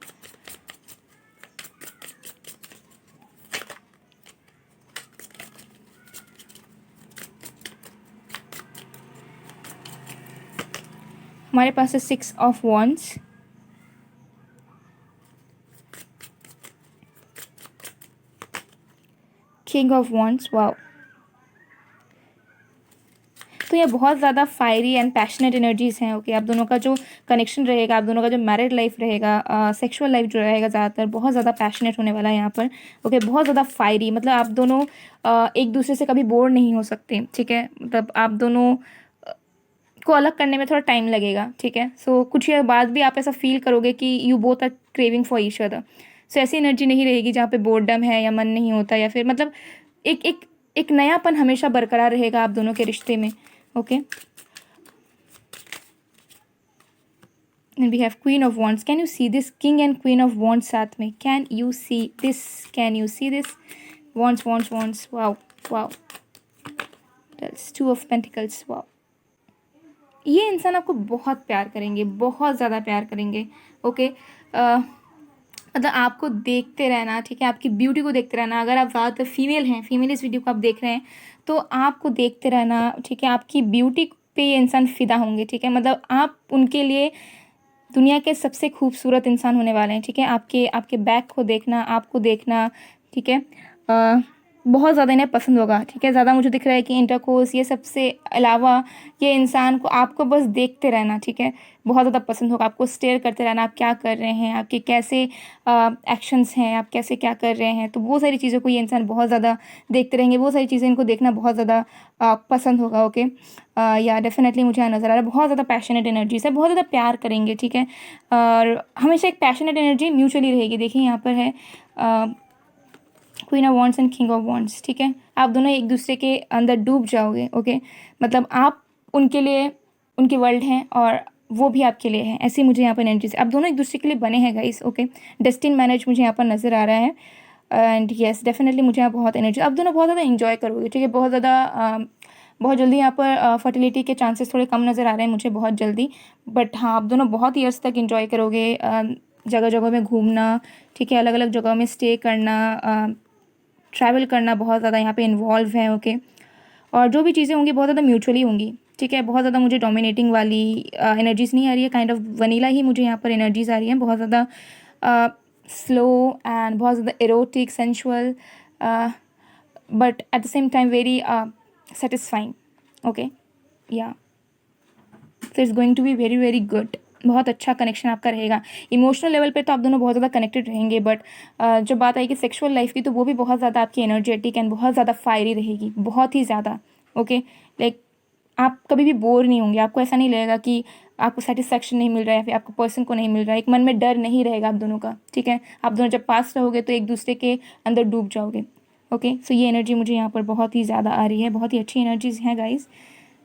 हमारे पास है 6 of wands, king of wands, wow. तो ये बहुत ज़्यादा फायरी एंड पैशनेट एनर्जीज हैं, ओके। आप दोनों का जो कनेक्शन रहेगा, आप दोनों का जो मैरिड लाइफ रहेगा, सेक्सुअल लाइफ जो रहेगा, ज़्यादातर बहुत ज़्यादा पैशनेट होने वाला है यहाँ पर, ओके। बहुत ज़्यादा फायरी, मतलब आप दोनों एक दूसरे से कभी बोर नहीं हो सकते, ठीक है। मतलब आप दोनों को अलग करने में थोड़ा टाइम लगेगा, ठीक है। सो कुछ ईयर बाद भी आप ऐसा फील करोगे कि you both are craving for each other. So ऐसी एनर्जी नहीं रहेगी जहाँ पे बोर्डम है या मन नहीं होता या फिर मतलब एक एक एक नयापन हमेशा बरकरार रहेगा आप दोनों के रिश्ते में, okay. And we have Queen of Wands. Can you see this King and Queen of Wands साथ में? Can you see this? Can you see this? Wands, Wands, Wands. Wow, wow. That's Two of Pentacles. Wow. ये इंसान आपको बहुत प्यार करेंगे, बहुत ज़्यादा प्यार करेंगे, ओके। मतलब आपको देखते रहना, ठीक है, आपकी ब्यूटी को देखते रहना। अगर आप ज़्यादातर फीमेल हैं, फीमेल इस वीडियो को आप देख रहे हैं तो आपको देखते रहना, ठीक है। आपकी ब्यूटी पे ये इंसान फिदा होंगे, ठीक है। मतलब आप उनके लिए दुनिया के सबसे खूबसूरत इंसान होने वाले हैं, ठीक है। आपके आपके बैक को देखना, आपको देखना, ठीक है, बहुत ज़्यादा इन्हें पसंद होगा, ठीक है। ज़्यादा मुझे दिख रहा है कि इंटरकोर्स ये सबसे अलावा ये इंसान को आपको बस देखते रहना, ठीक है, बहुत ज़्यादा पसंद होगा। आपको स्टेयर करते रहना, आप क्या कर रहे हैं, आपके कैसे एक्शंस हैं, आप कैसे क्या कर रहे हैं, तो वो सारी चीज़ों को ये इंसान बहुत ज़्यादा देखते रहेंगे। वो सारी चीज़ें इनको देखना बहुत ज़्यादा पसंद होगा, ओके। या डेफिनेटली मुझे यहाँ नज़र आ रहा है बहुत ज़्यादा पैशनेट एनर्जीज है, बहुत ज़्यादा प्यार करेंगे, ठीक है। और हमेशा एक पैशनेट एनर्जी म्यूचुअली रहेगी। देखिए यहाँ पर है queen of wands and king of wands, ठीक है। आप दोनों एक दूसरे के अंदर डूब जाओगे, ओके। मतलब आप उनके लिए उनके वर्ल्ड हैं और वो भी आपके लिए है। ऐसी मुझे यहाँ पर एनर्जीज, आप दोनों एक दूसरे के लिए बने हैं गाइस। ओके, डेस्टिन मैनेज मुझे यहाँ पर नज़र आ रहा है। एंड येस डेफिनेटली मुझे यहाँ बहुत एनर्जी, आप दोनों बहुत ज़्यादा इंजॉय करोगे, ठीक है। बहुत जल्दी यहाँ पर फर्टिलिटी के चांसेस थोड़े कम नज़र आ रहे हैं मुझे बहुत जल्दी, बट हाँ आप दोनों बहुत ईयर्स तक इंजॉय करोगे। जगह जगह में घूमना, ठीक है, अलग अलग जगह में स्टे करना, ट्रैवल करना, बहुत ज़्यादा यहाँ पे इन्वॉल्व है। ओके, और जो भी चीज़ें होंगी बहुत ज़्यादा म्यूचुअली होंगी, ठीक है। बहुत ज़्यादा मुझे डोमिनेटिंग वाली एनर्जीज़ नहीं आ रही है, काइंड ऑफ वनीला ही मुझे यहाँ पर एनर्जीज़ आ रही हैं, बहुत ज़्यादा स्लो एंड बहुत ज़्यादा erotic sensual, but at the same time very satisfying. Okay, yeah so it's going to be very very good. बहुत अच्छा कनेक्शन आपका रहेगा। इमोशनल लेवल पे तो आप दोनों बहुत ज़्यादा कनेक्टेड रहेंगे, बट जब बात आएगी सेक्सुअल लाइफ की तो वो भी बहुत ज़्यादा आपकी एनर्जेटिक एंड बहुत ज़्यादा फायरी रहेगी, बहुत ही ज़्यादा। ओके, लाइक आप कभी भी बोर नहीं होंगे, आपको ऐसा नहीं लगेगा कि आपको सेटिस्फैक्शन नहीं मिल रहा है या फिर आपको पर्सन को नहीं मिल रहा है। एक मन में डर नहीं रहेगा आप दोनों का, ठीक है। आप दोनों जब पास रहोगे तो एक दूसरे के अंदर डूब जाओगे। ओके, सो ये एनर्जी मुझे यहाँ पर बहुत ही ज़्यादा आ रही है, बहुत ही अच्छी एनर्जीज हैं गाइज।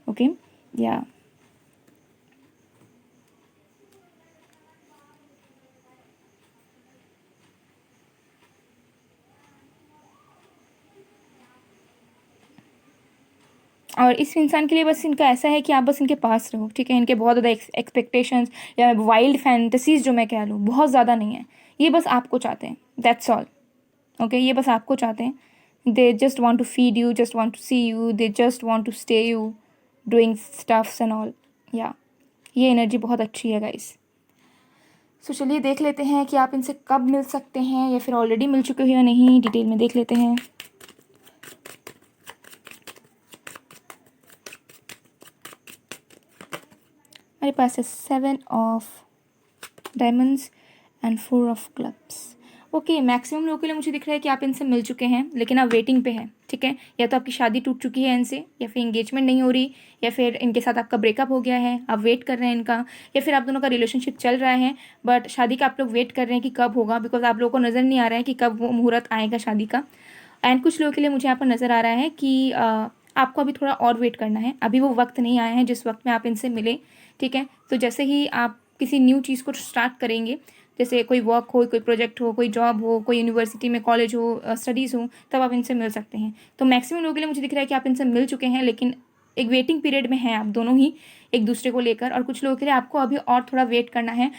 ओके, या और इस इंसान के लिए बस इनका ऐसा है कि आप बस इनके पास रहो, ठीक है। इनके बहुत ज़्यादा एक्सपेक्टेशंस या वाइल्ड फैंटेसीज जो मैं कह लूँ बहुत ज़्यादा नहीं है, ये बस आपको चाहते हैं, दैट्स ऑल। ओके, ये बस आपको चाहते हैं। They just want to feed you, just want to see you, they just want to stay you doing stuffs and all. या ये एनर्जी बहुत अच्छी है गाइस। सो चलिए देख लेते हैं कि आप इनसे कब मिल सकते हैं या फिर ऑलरेडी मिल चुके हो या नहीं, डिटेल में देख लेते हैं। हमारे पास है 7 of diamonds and 4 of clubs. Okay, maximum लोगों के लिए मुझे दिख रहा है कि आप इनसे मिल चुके हैं लेकिन आप वेटिंग पे हैं, ठीक है। या तो आपकी शादी टूट चुकी है इनसे, या फिर इंगेजमेंट नहीं हो रही, या फिर इनके साथ आपका ब्रेकअप हो गया है, आप वेट कर रहे हैं इनका, या फिर आप दोनों का रिलेशनशिप चल रहा है बट शादी का आप लोग वेट कर रहे हैं कि कब होगा, बिकॉज आप लोगों को नज़र नहीं आ रहा है कि कब वो मुहूर्त आएगा शादी का। एंड कुछ लोगों के लिए मुझे यहाँ पर नज़र आ रहा है कि आपको अभी थोड़ा और वेट करना है, अभी वो वक्त नहीं आया है जिस वक्त में आप इनसे मिले, ठीक है। तो जैसे ही आप किसी न्यू चीज़ को स्टार्ट करेंगे, जैसे कोई वर्क हो, कोई प्रोजेक्ट हो, कोई जॉब हो, कोई यूनिवर्सिटी में कॉलेज हो, स्टडीज़ हो, तब आप इनसे मिल सकते हैं। तो मैक्सिमम लोगों के लिए मुझे दिख रहा है कि आप इनसे मिल चुके हैं लेकिन एक वेटिंग पीरियड में हैं आप दोनों ही एक दूसरे को लेकर। और कुछ लोगों के लिए आपको अभी और थोड़ा वेट करना है,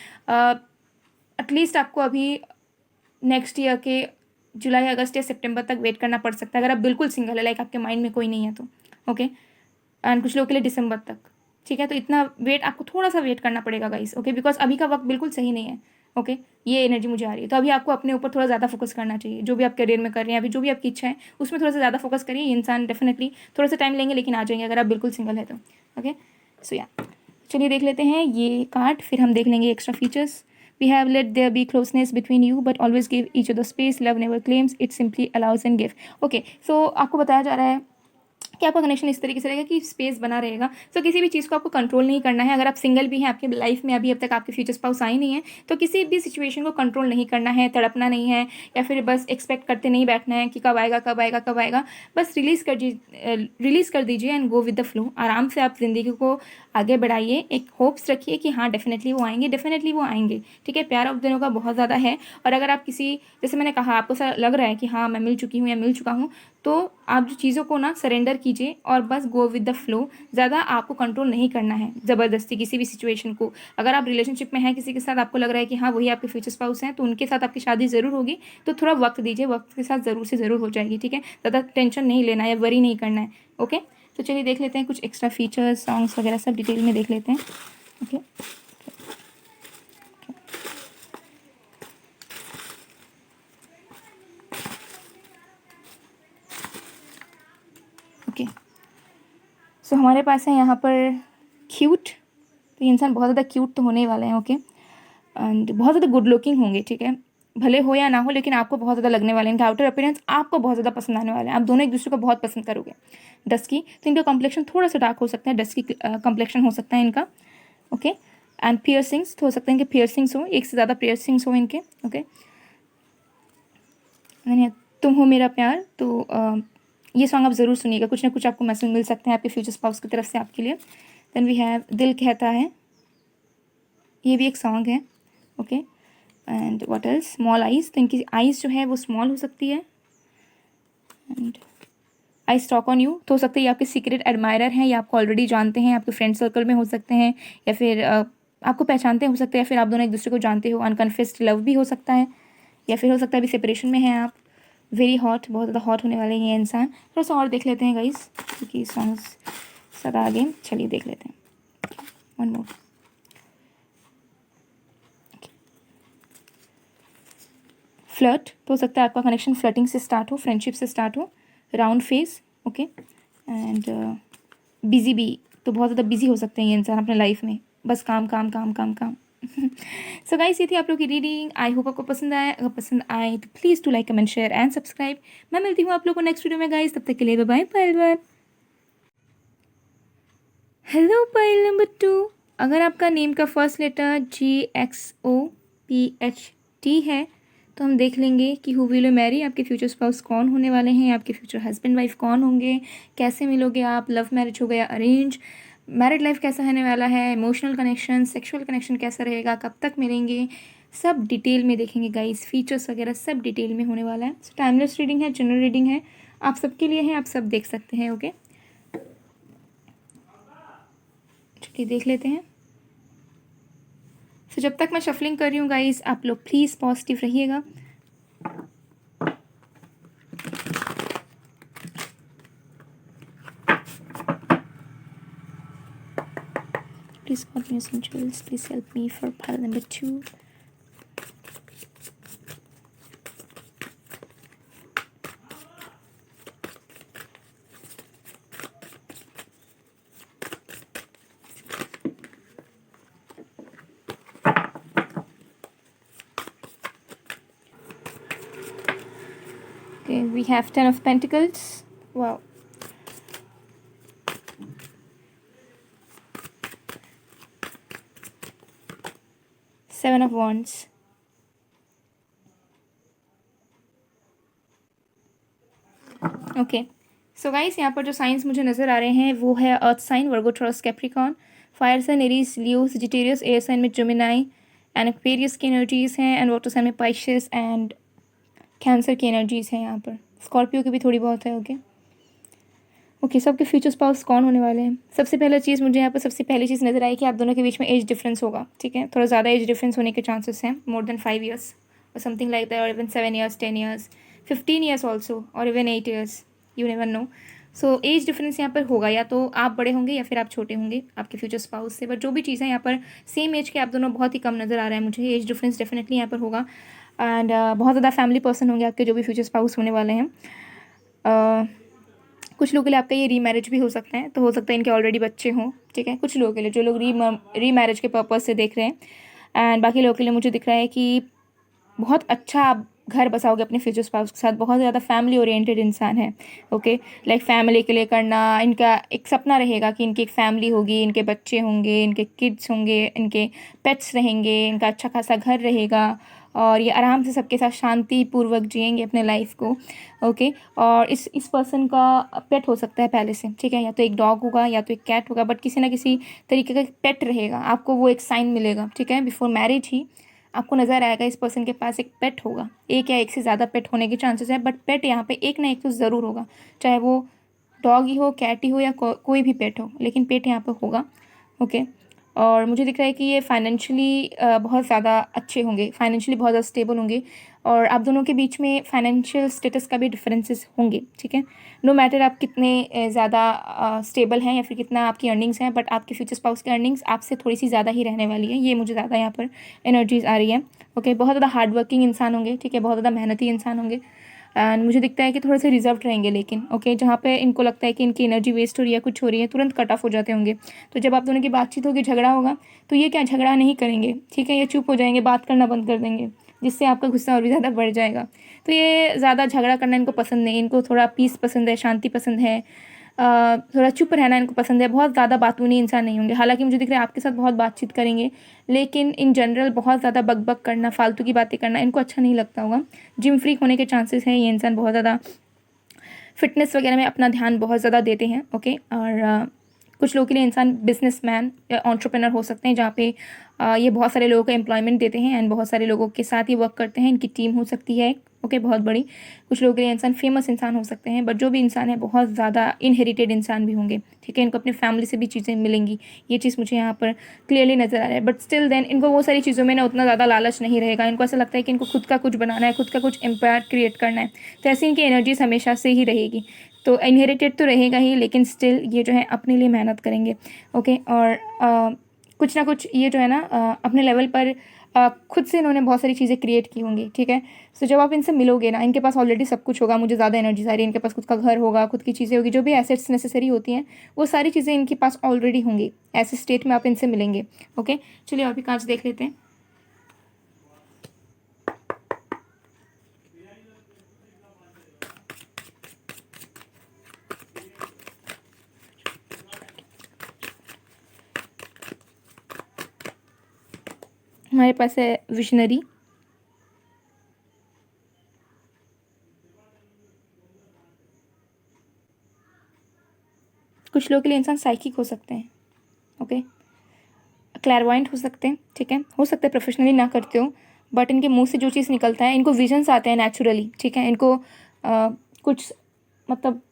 एटलीस्ट आपको अभी नेक्स्ट ईयर के जुलाई अगस्त या सितंबर तक वेट करना पड़ सकता है अगर आप बिल्कुल सिंगल है, लाइक आपके माइंड में कोई नहीं है तो। ओके, एंड कुछ लोगों के लिए दिसंबर तक, ठीक है। तो इतना वेट आपको थोड़ा सा वेट करना पड़ेगा गाइस। ओके, बिकॉज अभी का वक्त बिल्कुल सही नहीं है। ओके, ये एनर्जी मुझे आ रही है। तो अभी आपको अपने ऊपर थोड़ा ज़्यादा फोकस करना चाहिए, जो भी आप करियर में कर रहे हैं, अभी जो भी आपकी इच्छा है उसमें थोड़ा सा ज़्यादा फोकस करिए। ये इंसान डेफिनेटली थोड़ा सा टाइम लेंगे लेकिन आ जाएंगे अगर आप बिल्कुल सिंगल है तो। ओके, सो या चलिए देख लेते हैं ये कार्ड, फिर हम देख लेंगे extra features. We have let there be closeness between you, but always give each other space. Love never claims, it simply allows and give. Okay, so आपको बताया जा रहा है कि आपका कनेक्शन इस तरीके से रहेगा कि स्पेस बना रहेगा। तो किसी भी चीज़ को आपको कंट्रोल नहीं करना है। अगर आप सिंगल भी हैं, आपकी लाइफ में अभी अब तक आपके फ्यूचर स्पाउस आई नहीं है, तो किसी भी सिचुएशन को कंट्रोल नहीं करना है, तड़पना नहीं है, या फिर बस एक्सपेक्ट करते नहीं बैठना है कि कब आएगा कब आएगा कब आएगा। बस रिलीज़ कर दीजिए and go with the flow. आराम से आप ज़िंदगी को आगे बढ़ाइए, एक होप्स रखिए कि हाँ डेफिनेटली वो आएंगे, डेफिनेटली वो आएंगे, ठीक है। प्यार आप दोनों का बहुत ज़्यादा है। और अगर आप किसी, जैसे मैंने कहा, आपको ऐसा लग रहा है कि हाँ मैं मिल चुकी हूँ या मिल चुका हूँ, तो आप जो चीज़ों को ना सरेंडर कीजिए और बस गो विद द फ्लो। ज़्यादा आपको कंट्रोल नहीं करना है ज़बरदस्ती किसी भी सिचुएशन को। अगर आप रिलेशनशिप में हैं किसी के साथ, आपको लग रहा है कि हाँ वही आपके फ्यूचर स्पाउस हैं, तो उनके साथ आपकी शादी ज़रूर होगी, तो थोड़ा वक्त दीजिए, वक्त के साथ ज़रूर से ज़रूर हो जाएगी, ठीक है। ज़्यादा टेंशन नहीं लेना है, वरी नहीं करना है। ओके, तो चलिए देख लेते हैं कुछ एक्स्ट्रा फीचर्स, सॉन्ग्स वगैरह सब डिटेल में देख लेते हैं। ओके, ओके, सो हमारे पास है यहाँ पर क्यूट। तो ये इंसान बहुत ज़्यादा क्यूट तो होने वाले हैं। ओके, एंड बहुत ज़्यादा गुड लुकिंग होंगे, ठीक है। भले हो या ना हो लेकिन आपको बहुत ज़्यादा लगने वाले हैं। इनका आउटर अपीयरेंस आपको बहुत ज़्यादा पसंद आने वाले हैं। आप दोनों एक दूसरे को बहुत पसंद करोगे। डस्की, तो इनका कम्प्लेक्शन थोड़ा सा डार्क हो सकता है, डस्की कम्प्लेक्शन हो सकता है इनका। ओके, एंड पियर्सिंग्स तो हो सकते हैं इनके पियर्सिंग्स हो, एक से ज़्यादा पियर्सिंग्स हो इनके। ओके, तुम हो मेरा प्यार, तो ये सॉन्ग आप ज़रूर सुनिएगा, कुछ ना कुछ आपको मैसेज मिल सकते हैं आपके फ्यूचर स्पाउस की तरफ से आपके लिए। देन वी हैव दिल कहता है, ये भी एक सॉन्ग है। Okay, and what else, small eyes, तो इनकी आइज़ जो है वो स्मॉल हो सकती है। And I stock on you, तो हो सकता है ये आपके सीक्रेट एडमायरर हैं या आपको ऑलरेडी जानते हैं, आपके फ्रेंड सर्कल में हो सकते हैं, या फिर आपको पहचानते हो सकते हैं, या फिर आप दोनों एक दूसरे को जानते हो। अनकन्फेस्ड लव भी हो सकता है, या फिर हो सकता है अभी सेपरेशन में हैं आप। वेरी हॉट, बहुत ज़्यादा हॉट होने वाले हैं ये इंसान। थोड़ा सा और देख लेते हैं गाइस, क्योंकि सॉन्ग्स ज़्यादा आगे, चलिए देख लेते हैं। One more. फ्लर्ट, तो हो सकता है आपका कनेक्शन फ्लर्टिंग से स्टार्ट हो, फ्रेंडशिप से स्टार्ट हो। Round face, okay, and busy भी, तो बहुत ज़्यादा बिजी हो सकते हैं ये इंसान अपने लाइफ में, बस काम काम काम काम काम। सो गाइस, ये थी आप लोग की रीडिंग। आई होप आपको पसंद आए। अगर पसंद आए तो please to like, comment, share and subscribe. मैं मिलती हूँ आप लोग को नेक्स्ट वीडियो में गाइस, तब तक के लिए bye bye. Hello pile number 2, अगर आपका नेम का फर्स्ट लेटर GXOPHT है तो हम देख लेंगे कि हु विल यू मैरी, आपके फ्यूचर स्पाउस कौन होने वाले हैं, आपके फ्यूचर हस्बैंड वाइफ कौन होंगे, कैसे मिलोगे आप, लव मैरिज हो गया, अरेंज मैरिड लाइफ कैसा होने वाला है, इमोशनल कनेक्शन, सेक्सुअल कनेक्शन कैसा रहेगा, कब तक मिलेंगे, सब डिटेल में देखेंगे गाइस। फीचर्स वगैरह सब डिटेल में होने वाला है। टाइमलेस रीडिंग है, जनरल रीडिंग है, आप सबके लिए है, आप सब देख सकते हैं। ओके, चलिए देख लेते हैं। तो जब तक मैं शफलिंग कर रही हूँ गाइस, आप लोग प्लीज़ पॉजिटिव रहिएगा। Please God me some jewels. Please help me for pile number 2. Okay, we have 10 of Pentacles. Wow. Seven of Wands. Okay, so guys, यहाँ पर जो साइंस मुझे नज़र आ रहे हैं वो है earth sign, Virgo, Taurus, Capricorn, fire sign Aries, Leo, Sagittarius, air sign में जेमिनाई एंड एक्वेरियस की एनर्जीज़ हैं, एंड वाटर साइन में पाइसेस एंड कैंसर की एनर्जीज़ हैं। यहाँ पर स्कॉर्पियो की भी थोड़ी बहुत है। ओके, सबके फ्यूचर स्पाउस कौन होने वाले हैं। सबसे पहला चीज़ मुझे यहाँ पर सबसे पहली चीज़ नज़र आई कि आप दोनों के बीच में एज डिफरेंस होगा। ठीक है, थोड़ा ज़्यादा एज डिफरेंस होने के चांसेस हैं, मोर देन 5 years और समथिंग लाइक दैट, और even 7 years, 10 years, 15 years also, और even 8 years, you never know. So age difference यहाँ पर होगा, या तो आप बड़े होंगे या फिर आप छोटे होंगे आपके फ्यूचर स्पाउस से, बट जो भी चीज़ है यहाँ पर सेम एज के आप दोनों बहुत ही कम नज़र आ रहा है मुझे। एज डिफरेंस डेफिनेटली यहाँ पर होगा, एंड बहुत ज़्यादा फैमिली पर्सन होंगे आपके जो भी फ्यूचर स्पाउस होने वाले हैं। कुछ लोगों के लिए आपका ये रीमैरिज भी हो सकता है, तो हो सकता है इनके ऑलरेडी बच्चे हों। ठीक है, कुछ लोगों के लिए जो लोग रीमैरिज के पर्पज़ से देख रहे हैं, एंड बाकी लोगों के लिए मुझे दिख रहा है कि बहुत अच्छा आप घर बसाओगे अपने फ्यूचर स्पाउस के साथ। बहुत ज़्यादा फैमिली ओरिएंटेड इंसान है। ओके, लाइक फैमिली के लिए करना, इनका एक सपना रहेगा कि इनकी एक फैमिली होगी, इनके बच्चे होंगे, इनके किड्स होंगे, इनके पेट्स रहेंगे, इनका अच्छा खासा घर रहेगा, और ये आराम से सबके साथ शांतिपूर्वक जिएंगे अपने लाइफ को। ओके, और इस पर्सन का पेट हो सकता है पहले से। ठीक है, या तो एक डॉग होगा या तो एक कैट होगा, बट किसी ना किसी तरीके का पेट रहेगा। आपको वो एक साइन मिलेगा। ठीक है, बिफोर मैरिज ही आपको नज़र आएगा इस पर्सन के पास एक पेट होगा। एक या एक से ज़्यादा पेट होने के चांसेस है, बट पेट यहाँ पे एक ना एक तो ज़रूर होगा, चाहे वो डॉग ही हो, कैट ही हो, या कोई भी पेट हो, लेकिन पेट यहाँ पे होगा। ओके, और मुझे दिख रहा है कि ये फाइनेंशियली बहुत ज़्यादा अच्छे होंगे, फाइनेंशियली बहुत ज़्यादा स्टेबल होंगे, और आप दोनों के बीच में फाइनेंशियल स्टेटस का भी डिफरेंसेस होंगे। ठीक है, नो मैटर आप कितने ज़्यादा स्टेबल हैं या फिर कितना आपकी अर्निंग्स हैं, बट आपके फ्यूचर स्पाउस की अर्निंग्स आपसे थोड़ी सी ज़्यादा ही रहने वाली है। ये मुझे ज़्यादा यहाँ पर एनर्जीज आ रही है। ओके, बहुत ज़्यादा हार्ड वर्किंग इंसान होंगे। ठीक है, बहुत ज़्यादा मेहनती इंसान होंगे, एंड मुझे दिखता है कि थोड़े से रिजर्व रहेंगे, लेकिन ओके, जहाँ पे इनको लगता है कि इनकी एनर्जी वेस्ट हो रही है, कुछ हो रही है, तुरंत कट ऑफ हो जाते होंगे। तो जब आप दोनों की बातचीत होगी, झगड़ा होगा, तो ये क्या झगड़ा नहीं करेंगे। ठीक है, ये चुप हो जाएंगे, बात करना बंद कर देंगे, जिससे आपका गुस्सा और भी ज़्यादा बढ़ जाएगा। तो ये ज़्यादा झगड़ा करना इनको पसंद नहीं, इनको थोड़ा पीस पसंद है, शांति पसंद है, थोड़ा चुप रहना इनको पसंद है। बहुत ज़्यादा बातूनी इंसान नहीं होंगे। हालांकि मुझे दिख रहा है आपके साथ बहुत बातचीत करेंगे, लेकिन इन जनरल बहुत ज़्यादा बक करना, फालतू की बातें करना इनको अच्छा नहीं लगता होगा। जिम फ्रीक होने के चांसेस हैं। ये इंसान बहुत ज़्यादा फिटनेस वगैरह में अपना ध्यान बहुत ज़्यादा देते हैं। ओके, और कुछ लोगों के लिए इंसान बिजनेसमैन या एंटरप्रेन्योर हो सकते हैं, जहाँ पे ये बहुत सारे लोगों को एम्प्लॉयमेंट देते हैं एंड बहुत सारे लोगों के साथ ये वर्क करते हैं, इनकी टीम हो सकती है ओके बहुत बड़ी। कुछ लोगों के लिए इंसान फेमस इंसान हो सकते हैं, बट जो भी इंसान है बहुत ज़्यादा इनहेरिटेड इंसान भी होंगे, ठीक है। इनको अपनी फैमिली से भी चीज़ें मिलेंगी, ये चीज़ मुझे यहाँ पर क्लियरली नज़र आ रहा है। बट स्टिल देन इनको वो सारी चीज़ों में ना उतना ज़्यादा लालच नहीं रहेगा। इनको ऐसा लगता है कि इनको खुद का कुछ बनाना है, खुद का कुछ एम्पायर क्रिएट करना है, तो ऐसी इनकी एनर्जीज हमेशा से ही रहेगी। तो इनहेरिटेड तो रहेगा ही, लेकिन स्टिल ये जो है अपने लिए मेहनत करेंगे ओके। और कुछ ना कुछ ये जो है ना अपने लेवल पर खुद से इन्होंने बहुत सारी चीज़ें क्रिएट की होंगी, ठीक है। सो जब आप इनसे मिलोगे ना, इनके पास ऑलरेडी सब कुछ होगा, मुझे ज़्यादा एनर्जी आ रही है, इनके पास खुद का घर होगा, खुद की चीज़ें होगी, जो भी एसेट्स नेसेसरी होती हैं वो सारी चीज़ें इनके पास ऑलरेडी होंगी। ऐसे स्टेट में आप इनसे मिलेंगे ओके। चलिए और भी कांच देख लेते हैं। हमारे पास है विजनरी, कुछ लोगों के लिए इंसान साइकिक हो सकते हैं ओके, क्लैरवॉयंट हो सकते हैं, ठीक है। हो सकता है प्रोफेशनली ना करते हो, बट इनके मुंह से जो चीज़ निकलता है, इनको विजन्स आते हैं नेचुरली, ठीक है। इनको कुछ मतलब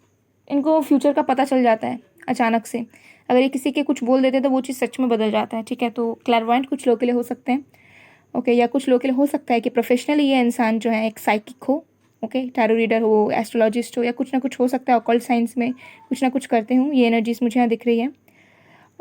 इनको फ्यूचर का पता चल जाता है अचानक से। अगर ये किसी के कुछ बोल देते हैं तो वो चीज़ सच में बदल जाता है, ठीक है। तो क्लैरवॉयंट कुछ लोगों के लिए हो सकते हैं ओके। या कुछ लोगों के लिए हो सकता है कि प्रोफेशनली ये इंसान जो है एक साइकिक हो ओके, टैरो रीडर हो, एस्ट्रोलॉजिस्ट हो, या कुछ ना कुछ हो सकता है ऑकल्ट साइंस में कुछ ना कुछ करते हूँ। ये एनर्जीज मुझे यहाँ दिख रही है।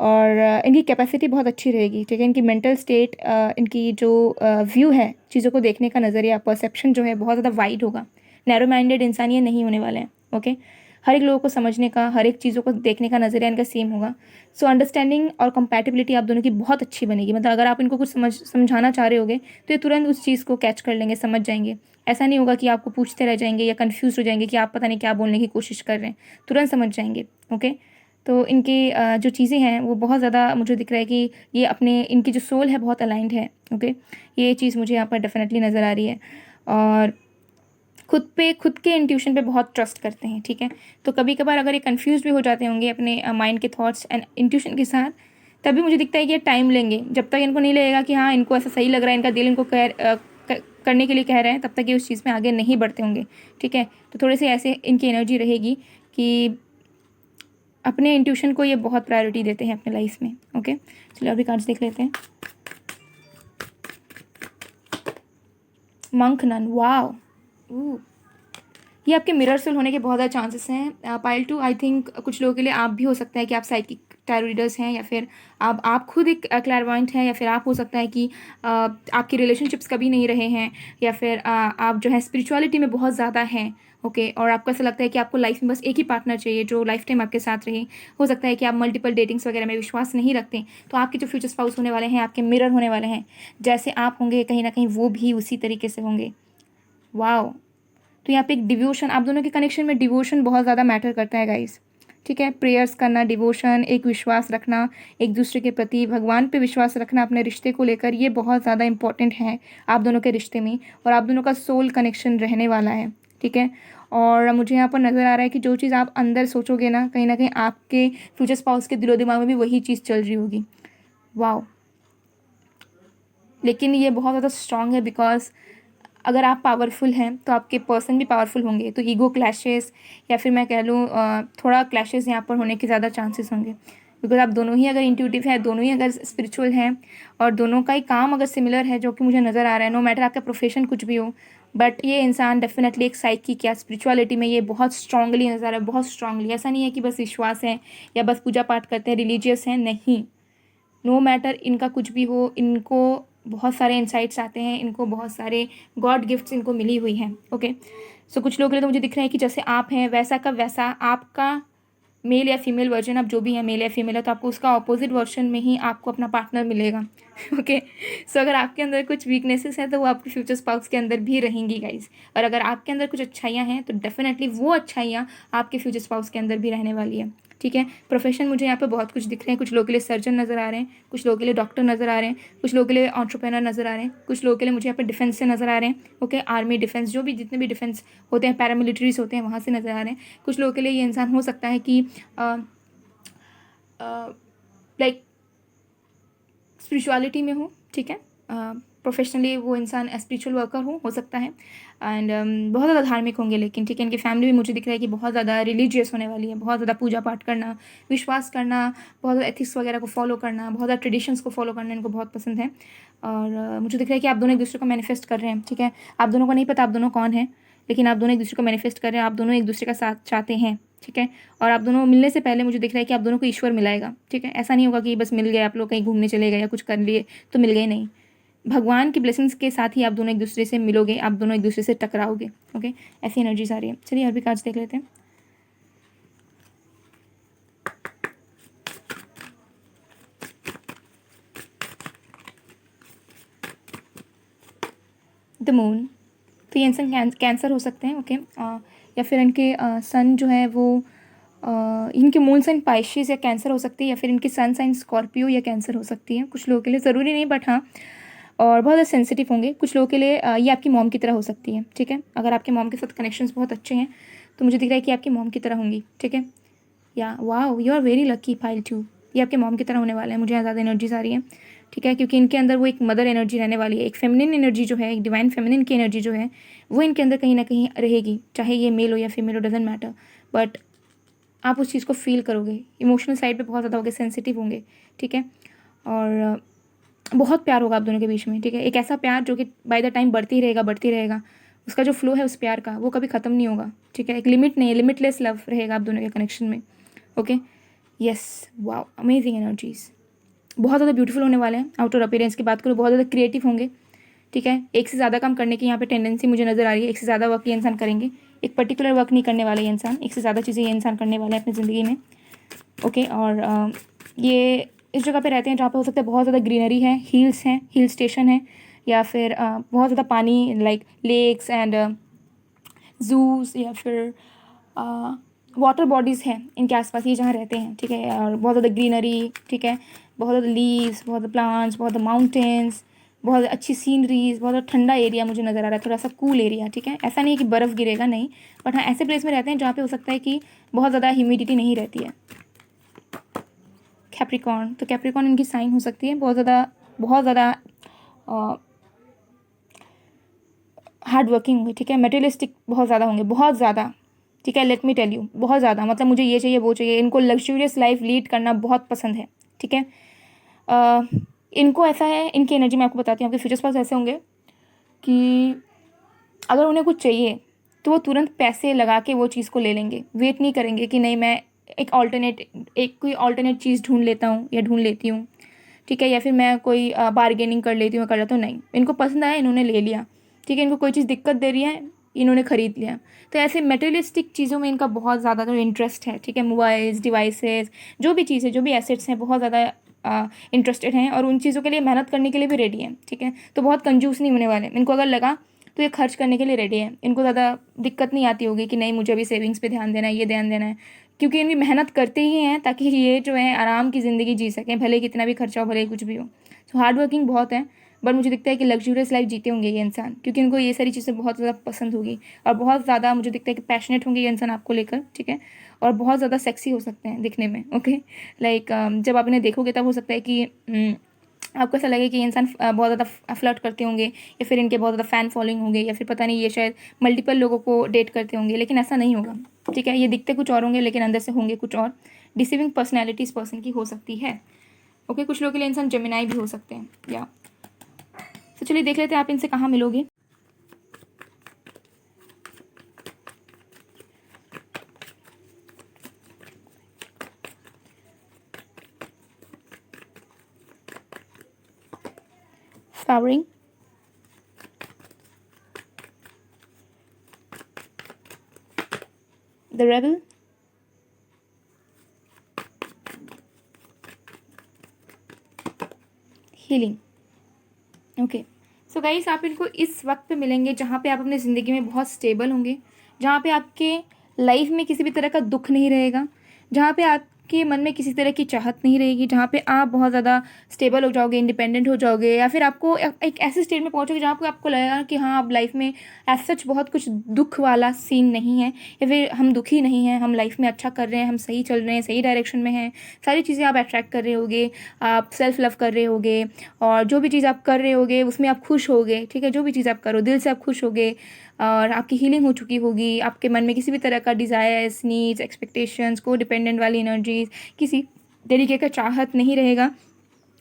और इनकी कैपेसिटी बहुत अच्छी रहेगी, ठीक है। इनकी मेंटल स्टेट, इनकी जो व्यू है चीज़ों को देखने का नज़रिया, परसेप्शन जो है बहुत ज़्यादा वाइड होगा। नैरो माइंडेड इंसान ये नहीं होने वाले हैं ओके। हर एक लोगों को समझने का, हर एक चीज़ों को देखने का नज़रिया इनका सेम होगा। सो अंडरस्टैंडिंग और कंपैटिबिलिटी आप दोनों की बहुत अच्छी बनेगी। मतलब अगर आप इनको कुछ समझाना चाह रहे होगे तो ये तुरंत उस चीज़ को कैच कर लेंगे, समझ जाएंगे। ऐसा नहीं होगा कि आपको पूछते रह जाएंगे या कन्फ्यूज हो जाएंगे कि आप पता नहीं क्या बोलने की कोशिश कर रहे हैं, तुरंत समझ जाएंगे ओके। तो इनकी जो चीज़ें हैं वो बहुत ज़्यादा मुझे दिख रहा है कि ये अपने, इनकी जो सोल है बहुत अलाइंड है ओके। ये चीज़ मुझे यहाँ पर डेफिनेटली नज़र आ रही है। और खुद के इंट्यूशन पे बहुत ट्रस्ट करते हैं, ठीक है। तो कभी कभार अगर ये कंफ्यूज भी हो जाते होंगे अपने माइंड के थॉट्स एंड इंट्यूशन के साथ, तभी मुझे दिखता है कि ये टाइम लेंगे। जब तक इनको नहीं लगेगा कि हाँ इनको ऐसा सही लग रहा है, इनका दिल इनको करने के लिए कह रहे हैं, तब तक ये उस चीज़ में आगे नहीं बढ़ते होंगे, ठीक है। तो थोड़े से ऐसे इनकी एनर्जी रहेगी कि अपने इंट्यूशन को ये बहुत प्रायोरिटी देते हैं अपने लाइफ में ओके। चलिए अभी कार्ड्स देख लेते हैं। मंक नन, वाव, ये आपके मिरर सोल होने के बहुत ज़्यादा चांसेस हैं। पाइल टू, आई थिंक कुछ लोगों के लिए आप भी हो सकता है कि आप साइकिक टैरो रीडर्स हैं, या फिर आप खुद एक क्लैरवॉयंट हैं, या फिर आप हो सकता है कि आपकी रिलेशनशिप्स कभी नहीं रहे हैं, या फिर आप जो है स्पिरिचुअलिटी में बहुत ज़्यादा हैं ओके। और आपको ऐसा लगता है कि आपको लाइफ में बस एक ही पार्टनर चाहिए जो लाइफ टाइम आपके साथ रहे। हो सकता है कि आप मल्टीपल डेटिंग्स वगैरह में विश्वास नहीं रखते, तो आपके जो फ्यूचर स्पाउस होने वाले हैं, आपके मिरर होने वाले हैं, जैसे आप होंगे कहीं ना कहीं वो भी उसी तरीके से होंगे। वाओ। तो यहाँ पे एक डिवोशन, आप दोनों के कनेक्शन में डिवोशन बहुत ज़्यादा मैटर करता है गाइस, ठीक है। प्रेयर्स करना, डिवोशन, एक विश्वास रखना एक दूसरे के प्रति, भगवान पे विश्वास रखना अपने रिश्ते को लेकर, ये बहुत ज़्यादा इंपॉर्टेंट है आप दोनों के रिश्ते में। और आप दोनों का सोल कनेक्शन रहने वाला है, ठीक है। और मुझे यहाँ पर नज़र आ रहा है कि जो चीज़ आप अंदर सोचोगे ना, कहीं ना कहीं आपके फ्यूचर स्पाउस के दिलो दिमाग में भी वही चीज़ चल रही होगी। वाओ। लेकिन ये बहुत ज़्यादा स्ट्रांग है, बिकॉज अगर आप पावरफुल हैं तो आपके पर्सन भी पावरफुल होंगे। तो ईगो क्लैशेस, या फिर मैं कह लूँ थोड़ा क्लैशेस यहाँ पर होने के ज़्यादा चांसेस होंगे, बिकॉज आप दोनों ही अगर इंट्यूटिव हैं, दोनों ही अगर स्पिरिचुअल हैं, और दोनों का ही काम अगर सिमिलर है, जो कि मुझे नज़र आ रहा है, नो मैटर आपका प्रोफेशन कुछ भी हो, बट ये इंसान डेफिनेटली एक साइकिक या स्पिरिचुअलिटी में ये बहुत स्ट्रांगली नज़र आ रहा है, बहुत स्ट्रांगली। ऐसा नहीं है कि बस विश्वास है या बस पूजा पाठ करते हैं, रिलीजियस हैं, नहीं। नो मैटर इनका कुछ भी हो, इनको बहुत सारे इंसाइट्स आते हैं, इनको बहुत सारे गॉड गिफ्ट्स इनको मिली हुई हैं ओके। सो कुछ लोगों के लिए तो मुझे दिख रहा है कि जैसे आप हैं वैसा का वैसा आपका मेल या फीमेल वर्जन, आप जो भी है मेल या फीमेल है, तो आपको उसका ऑपोजिट वर्जन में ही आपको अपना पार्टनर मिलेगा ओके। सो अगर आपके अंदर कुछ वीकनेसेस हैं तो वो आपके फ्यूचर स्पाउस के अंदर भी रहेंगी गाइज, और अगर आपके अंदर कुछ अच्छाइयाँ हैं तो डेफिनेटली वो अच्छाइयाँ आपके फ्यूचर स्पाउस के अंदर भी रहने वाली है, ठीक है। प्रोफेशन मुझे यहाँ पे बहुत कुछ दिख रहे हैं। कुछ लोगों के लिए सर्जन नज़र आ रहे हैं, कुछ लोगों के लिए डॉक्टर नज़र आ रहे हैं, कुछ लोगों के लिए एंटरप्रेन्योर नज़र आ रहे हैं, कुछ लोगों के लिए मुझे यहाँ पे डिफेंस से नज़र आ रहे हैं ओके। आर्मी, डिफेंस, जो भी जितने भी डिफेंस होते हैं, पैरामिलिट्रीज होते हैं, वहाँ से नज़र आ रहे हैं। कुछ लोगों के लिए ये इंसान हो सकता है कि लाइक स्पिरिचुअलिटी में हो, ठीक है, प्रोफेशनली वो इंसान स्पिरिचुअल वर्कर हो सकता है, एंड बहुत ज़्यादा धार्मिक होंगे, लेकिन ठीक है, इनकी फैमिली भी मुझे दिख रहा है कि बहुत ज़्यादा रिलीजियस होने वाली है, बहुत ज़्यादा पूजा पाठ करना, विश्वास करना, बहुत ज़्यादा एथिक्स वगैरह को फॉलो करना, बहुत ज़्यादा ट्रेडिशंस को फॉलो करना इनको बहुत पसंद है। और मुझे दिख रहा है कि आप दोनों एक दूसरे को मैनिफेस्ट कर रहे हैं, ठीक है, आप दोनों को नहीं पता आप दोनों कौन हैं, लेकिन आप दोनों एक दूसरे को मैनिफेस्ट कर रहे हैं, आप दोनों एक दूसरे का साथ चाहते हैं, ठीक है। और आप दोनों मिलने से पहले मुझे दिख रहा है कि आप दोनों को ईश्वर मिलाएगा, ठीक है। ऐसा नहीं होगा कि बस मिल गए, आप लोग कहीं घूमने चले गए या कुछ कर लिए तो मिल गए, नहीं, भगवान की ब्लेसिंग्स के साथ ही आप दोनों एक दूसरे से मिलोगे, आप दोनों एक दूसरे से टकराओगे, ओके, ऐसी एनर्जीज आ रही है। चलिए और भी कार्ड्स देख लेते हैं। द मून, तो ये इंसान कैंसर हो सकते हैं, ओके, या फिर इनके सन जो है वो इनके मून साइन पाइशिस या कैंसर हो सकती है, या फिर इनकी सन साइन स्कॉर्पियो या कैंसर हो सकती है कुछ लोगों के लिए, ज़रूरी नहीं बट हाँ, और बहुत ज़्यादा सेंसिटिव होंगे कुछ लोगों के लिए। ये आपकी मॉम की तरह हो सकती है, ठीक है, अगर आपके मॉम के साथ कनेक्शंस बहुत अच्छे हैं तो मुझे दिख रहा है कि आपकी मॉम की तरह होंगी, ठीक है। या wow, you are very lucky pile 2, ये आपके मॉम की तरह होने वाले हैं, मुझे यहाँ ज़्यादा एनर्जीज आ रही है, ठीक है, क्योंकि इनके अंदर वो एक मदर एनर्जी रहने वाली है, एक फेमिनिन एनर्जी जो है, एक डिवाइन फेमिनिन की एनर्जी जो है वो इनके अंदर कहीं ना कहीं रहेगी, चाहे ये मेल हो या फीमेल हो, डजेंट मैटर, बट आप उस चीज़ को फील करोगे, इमोशनल साइड पे बहुत ज़्यादा होगे, सेंसिटिव होंगे, ठीक है, और बहुत प्यार होगा आप दोनों के बीच में, ठीक है, एक ऐसा प्यार जो कि बाय द टाइम बढ़ती रहेगा, उसका जो फ्लो है उस प्यार का वो कभी ख़त्म नहीं होगा, ठीक है, एक लिमिट नहीं है, लिमिटलेस लव रहेगा आप दोनों के कनेक्शन में, okay. Yes, wow, amazing energies, बहुत ज़्यादा ब्यूटीफुल होने वाले हैं। आउटर अपीयरेंस की बात करूँ, बहुत ज़्यादा क्रिएटिव होंगे, ठीक है, एक से ज़्यादा काम करने की यहाँ पे टेंडेंसी मुझे नज़र आ रही है, एक से ज़्यादा वर्क ये इंसान करेंगे, एक पर्टिकुलर वर्क नहीं करने वाला ये इंसान, एक से ज़्यादा चीज़ें ये इंसान करने वाले हैं अपनी ज़िंदगी में, ओके। और ये इस जगह पे रहते हैं जहाँ पे हो सकता है बहुत ज़्यादा ग्रीनरी है, हिल्स हैं, हिल स्टेशन है, या फिर बहुत ज़्यादा पानी, लाइक लेक्स एंड जूस, या फिर वाटर बॉडीज़ हैं इनके आसपास, ये जहाँ रहते हैं, ठीक है, और बहुत ज़्यादा ग्रीनरी, ठीक है, बहुत ज़्यादा लीव्स, बहुत ज़्यादा प्लांट्स, बहुत ज़्यादा माउंटेन्स, बहुत अच्छी सीनरीज, बहुत ज़्यादा ठंडा एरिया मुझे नज़र आ रहा है, थोड़ा सा कूल एरिया, ठीक है, ऐसा नहीं है कि बर्फ़ गिरेगा, नहीं, बट हाँ ऐसे प्लेस में रहते हैं जहाँ पे हो सकता है कि बहुत ज़्यादा ह्यूमिडिटी नहीं रहती है। कैप्रिकॉर्न, तो कैप्रिकॉर्न इनकी साइन हो सकती है, बहुत ज़्यादा हार्ड वर्किंग होंगे, ठीक है, मटेरियलिस्टिक बहुत ज़्यादा होंगे, बहुत ज़्यादा, ठीक है, लेट मी टेल यू, बहुत ज़्यादा, मतलब मुझे ये चाहिए वो चाहिए, इनको लग्जूरियस लाइफ लीड करना बहुत पसंद है, ठीक है। इनको ऐसा है, इनकी एनर्जी मैं आपको बताती हूँ, आपके फ्यूचर्स पास ऐसे होंगे कि अगर उन्हें कुछ चाहिए तो वो तुरंत पैसे लगा के वो चीज़ को ले लेंगे, वेट नहीं करेंगे कि नहीं मैं एक कोई ऑल्टरनेट चीज़ ढूंढ लेता हूँ या ढूंढ लेती हूँ, ठीक है, या फिर मैं कोई बार्गेनिंग कर लेती हूँ, कर लेता हूँ, नहीं, इनको पसंद आया इन्होंने ले लिया, ठीक है, इनको कोई चीज़ दिक्कत दे रही है इन्होंने ख़रीद लिया। तो ऐसे मटेरियलिस्टिक चीज़ों में इनका बहुत ज़्यादा तो इंटरेस्ट है, ठीक है, मोबाइल्स, डिवाइसेस, जो भी चीज़ है, जो भी एसेट्स हैं, बहुत ज़्यादा इंटरेस्टेड हैं और उन चीज़ों के लिए मेहनत करने के लिए भी रेडी हैं, ठीक है, तो बहुत कंजूस नहीं होने वाले, इनको अगर लगा तो ये खर्च करने के लिए रेडी है, इनको ज़्यादा दिक्कत नहीं आती होगी कि नहीं मुझे अभी सेविंग्स पे ध्यान देना है, ये ध्यान देना है, क्योंकि इनकी मेहनत करते ही हैं ताकि ये जो है आराम की ज़िंदगी जी सकें, भले कितना भी खर्चा हो, भले कुछ भी हो। सो हार्ड वर्किंग बहुत है, बट मुझे दिखता है कि लग्जूरियस लाइफ जीते होंगे ये इंसान, क्योंकि इनको ये सारी चीज़ें बहुत ज़्यादा पसंद होगी और बहुत ज़्यादा मुझे दिखता है कि पैशनेट होंगे ये इंसान आपको लेकर, ठीक है, और बहुत ज़्यादा सेक्सी हो सकते हैं दिखने में, ओके, लाइक जब आप इन्हें देखोगे तब हो सकता है कि आपको ऐसा लगे कि ये इंसान बहुत ज़्यादा फ्लर्ट करते होंगे, या फिर इनके बहुत ज़्यादा फ़ैन फॉलोइंग होंगे, या फिर पता नहीं ये शायद मल्टीपल लोगों को डेट करते होंगे, लेकिन ऐसा नहीं होगा, ठीक है, ये दिखते कुछ और होंगे लेकिन अंदर से होंगे कुछ और। डिसीविंग पर्सनैलिटी इस पर्सन की हो सकती है, ओके, कुछ लोगों के लिए इंसान जेमिनाई भी हो सकते हैं, या तो चलिए देख लेते हैं आप इनसे कहाँ मिलोगे। Flowering, the rebel, healing, okay. So guys आप इनको इस वक्त पे मिलेंगे जहाँ पे आप अपनी ज़िंदगी में बहुत स्टेबल होंगे, जहाँ पे आपके लाइफ में किसी भी तरह का दुख नहीं रहेगा, जहाँ पे आप आपके मन में किसी तरह की चाहत नहीं रहेगी, जहाँ पे आप बहुत ज़्यादा स्टेबल हो जाओगे, इंडिपेंडेंट हो जाओगे, या फिर आपको एक ऐसे स्टेट में पहुँचोगे जहाँ पे आपको लगेगा कि हाँ, अब लाइफ में एज सच बहुत कुछ दुख वाला सीन नहीं है, या फिर हम दुखी नहीं हैं, हम लाइफ में अच्छा कर रहे हैं, हम सही चल रहे हैं, सही डायरेक्शन में हैं, सारी चीज़ें आप अट्रैक्ट कर रहे होगे, आप सेल्फ लव कर रहे होगे, और जो भी चीज़ आप कर रहे होगे उसमें आप खुश होगे, ठीक है, जो भी चीज़ आप करो दिल से आप खुश होगे, और आपकी हीलिंग हो चुकी होगी, आपके मन में किसी भी तरह का डिज़ायर्स, नीड्स, एक्सपेक्टेशंस, को डिपेंडेंट वाली एनर्जीज, किसी तरीके का चाहत नहीं रहेगा।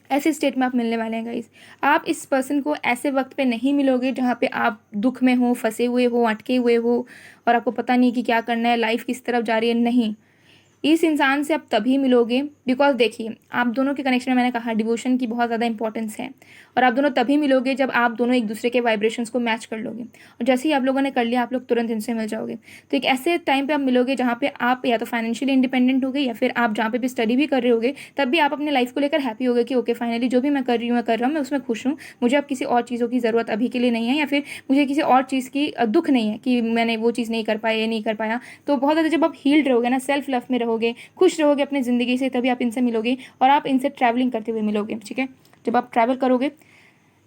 ऐसे स्टेट में आप मिलने वाले हैं गाइस। आप इस पर्सन को ऐसे वक्त पे नहीं मिलोगे जहाँ पे आप दुख में हो, फंसे हुए हो, अटके हुए हो, और आपको पता नहीं कि क्या करना है, लाइफ किस तरफ जा रही है। नहीं, इस इंसान से आप तभी मिलोगे बिकॉज देखिए, आप दोनों के कनेक्शन में मैंने कहा डिवोशन की बहुत ज़्यादा इंपॉर्टेंस है, और आप दोनों तभी मिलोगे जब आप दोनों एक दूसरे के वाइब्रेशंस को मैच कर लोगे, और जैसे ही आप लोगों ने कर लिया, आप लोग तुरंत इनसे मिल जाओगे। तो एक ऐसे टाइम पे आप मिलोगे जहाँ पे आप या तो फाइनेंशियली इंडिपेंडेंट होगे, या फिर आप जहाँ पे भी स्टडी भी कर रहे होगे, तब भी आप अपने लाइफ को लेकर हैप्पी होगे कि ओके, फाइनली जो भी मैं कर रही हूँ, मैं उसमें खुश हूँ, मुझे अब किसी और चीज़ों की ज़रूरत अभी के लिए नहीं है, या फिर मुझे किसी और चीज़ की दुख नहीं है कि मैंने वो चीज़ नहीं कर पाया, ये नहीं कर पाया। तो बहुत ज़्यादा जब आप हील्ड रहोगे ना, सेल्फ लव में रहोगे, खुश रहोगे अपनी ज़िंदगी से, तभी आप इनसे मिलोगे, और आप इनसे ट्रैवलिंग करते हुए मिलोगे, ठीक है। जब आप ट्रैवल करोगे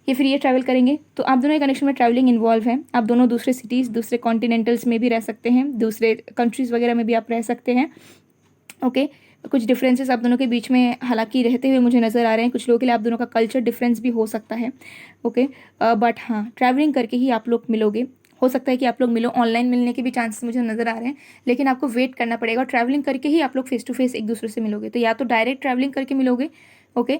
या फिर ये ट्रैवल करेंगे, तो आप दोनों के कनेक्शन में ट्रैवलिंग इन्वॉल्व है। आप दोनों दूसरे सिटीज़, दूसरे कॉन्टिनेंटल्स में भी रह सकते हैं, दूसरे कंट्रीज़ वगैरह में भी आप रह सकते हैं, ओके। कुछ डिफरेंसेस आप दोनों के बीच में हालांकि रहते हुए मुझे नज़र आ रहे हैं। कुछ लोगों के लिए आप दोनों का कल्चर डिफरेंस भी हो सकता है, ओके। बट हाँ, ट्रैवलिंग करके ही आप लोग मिलोगे। हो सकता है कि आप लोग मिलो, ऑनलाइन मिलने के भी चांसेस मुझे नज़र आ रहे हैं, लेकिन आपको वेट करना पड़ेगा, और ट्रैवलिंग करके ही आप लोग फेस टू फेस एक दूसरे से मिलोगे। तो या तो डायरेक्ट ट्रैवलिंग करके मिलोगे, ओके,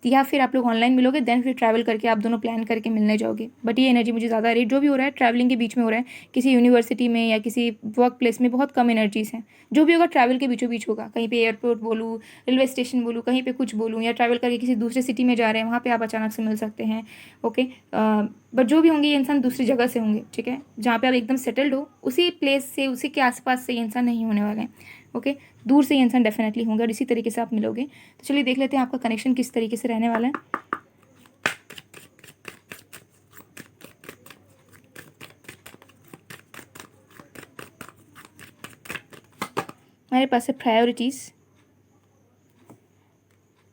या फिर आप लोग ऑनलाइन मिलोगे, देन फिर ट्रैवल करके आप दोनों प्लान करके मिलने जाओगे। बट ये एनर्जी मुझे ज़्यादा आ रही है, जो भी हो रहा है ट्रैवलिंग के बीच में हो रहा है, किसी यूनिवर्सिटी में या किसी वर्क प्लेस में बहुत कम एनर्जीज हैं। जो भी होगा ट्रैवल के बीचों बीच होगा, कहीं पे एयरपोर्ट बोलूँ, रेलवे स्टेशन बोलूँ, कहीं पे कुछ बोलूँ, या ट्रैवल करके किसी दूसरे सिटी में जा रहे हैं, वहाँ पे आप अचानक से मिल सकते हैं, ओके। बट जो भी होंगे ये इंसान दूसरी जगह से होंगे, ठीक है, जहाँ पे आप एकदम सेटल्ड हो उसी प्लेस से, उसी के आसपास से ये इंसान नहीं होने वाले हैं, ओके। दूर से ये इंसान डेफिनेटली होंगे, और इसी तरीके से आप मिलोगे। तो चलिए देख लेते हैं आपका कनेक्शन किस तरीके से रहने वाला है। हमारे पास है प्रायोरिटीज़।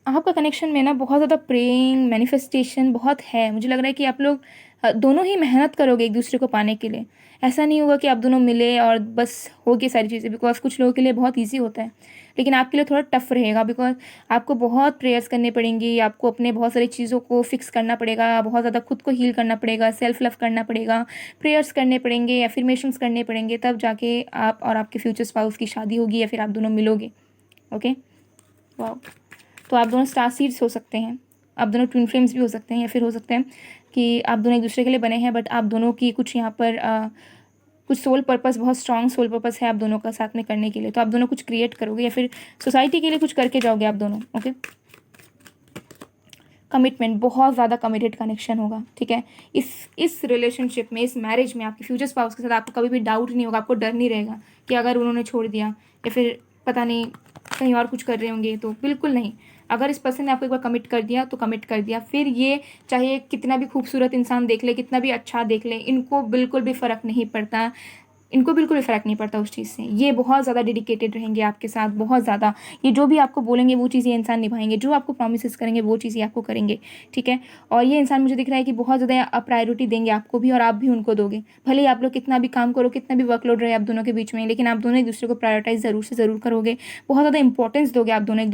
आपका कनेक्शन में ना बहुत ज़्यादा प्रेइंग, मैनिफेस्टेशन बहुत है। मुझे लग रहा है कि आप लोग दोनों ही मेहनत करोगे एक दूसरे को पाने के लिए। ऐसा नहीं होगा कि आप दोनों मिले और बस हो गई सारी चीज़ें, बिकॉज कुछ लोगों के लिए बहुत ईजी होता है, लेकिन आपके लिए थोड़ा टफ रहेगा, बिकॉज आपको बहुत प्रेयर्स करनी पड़ेंगी, आपको अपने बहुत सारी चीज़ों को फिक्स करना पड़ेगा, बहुत ज़्यादा खुद को हील करना पड़ेगा, सेल्फ लव करना पड़ेगा, प्रेयर्स करने पड़ेंगे, एफर्मेशंस करने पड़ेंगे, तब जाके आप और आपके फ्यूचर स्पाउस की शादी होगी, या फिर आप दोनों मिलोगे, ओके। वाह। तो आप दोनों स्टार सीड्स हो सकते हैं, आप दोनों ट्विन फ्लेम्स भी हो सकते हैं, या फिर हो सकते हैं कि आप दोनों एक दूसरे के लिए बने हैं, बट आप दोनों की कुछ यहाँ पर कुछ सोल पर्पस, बहुत स्ट्रॉन्ग सोल पर्पस है आप दोनों का साथ में करने के लिए। तो आप दोनों कुछ क्रिएट करोगे, या फिर सोसाइटी के लिए कुछ करके जाओगे आप दोनों, ओके। कमिटमेंट, बहुत ज़्यादा कमिटेड कनेक्शन होगा, ठीक है। इस रिलेशनशिप में, इस मैरिज में आपके फ्यूचर स्पाउस के साथ आपको कभी भी डाउट नहीं होगा, आपको डर नहीं रहेगा कि अगर उन्होंने छोड़ दिया या फिर पता नहीं कहीं और कुछ कर रहे होंगे, तो बिल्कुल नहीं। अगर इस पर्सन ने आपको एक बार कमिट कर दिया तो कमिट कर दिया, फिर ये चाहे कितना भी खूबसूरत इंसान देख ले, कितना भी अच्छा देख ले, इनको बिल्कुल भी फ़र्क नहीं पड़ता, इनको बिल्कुल भी फ़र्क नहीं पड़ता उस चीज़ से। ये बहुत ज़्यादा डेडिकेटेड रहेंगे आपके साथ, बहुत ज़्यादा। ये जो भी आपको बोलेंगे वो चीज़ ये इंसान निभाएंगे, जो आपको प्रॉमिसेस करेंगे वो चीज़ ये आपको करेंगे, ठीक है। और ये इंसान मुझे दिख रहा है कि बहुत ज़्यादा प्रायोरिटी देंगे आपको भी, और आप भी उनको दोगे। भले ही आप लोग कितना भी काम करो, कितना भी वर्कलोड रहे आप दोनों के बीच में, लेकिन आप दोनों एक दूसरे को प्रायोरिटाइज ज़रूर से ज़रूर करोगे। बहुत ज़्यादा इंपॉर्टेंस दोगे आप दोनों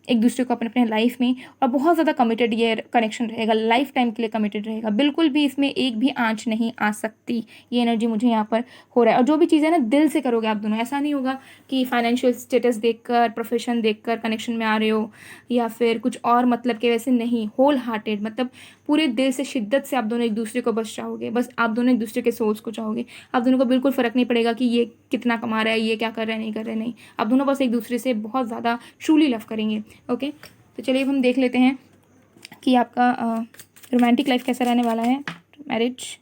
एक दूसरे को अपने अपने लाइफ में, और बहुत ज़्यादा कमिटेड ये कनेक्शन रहेगा, लाइफ टाइम के लिए कमिटेड रहेगा। बिल्कुल भी इसमें एक भी आंच नहीं आ सकती। ये एनर्जी मुझे यहाँ पर हो रहा है। और जो भी चीज़ें ना दिल से करोगे आप दोनों, ऐसा नहीं होगा कि फाइनेंशियल स्टेटस देखकर, प्रोफेशन देखकर कनेक्शन में आ रहे हो, या फिर कुछ और मतलब के, वैसे नहीं। होल हार्टेड, मतलब पूरे दिल से, शिद्दत से आप दोनों एक दूसरे को बस चाहोगे, बस आप दोनों एक दूसरे के सोल्स को चाहोगे। आप दोनों को बिल्कुल फ़र्क नहीं पड़ेगा कि ये कितना कमा रहा है, ये क्या कर रहा है, नहीं कर रहा है, नहीं। आप दोनों बस एक दूसरे से बहुत ज़्यादा ट्रूली लव करेंगे, ओके। तो चलिए अब हम देख लेते हैं कि आपका रोमांटिक लाइफ कैसा रहने वाला है, मैरिज।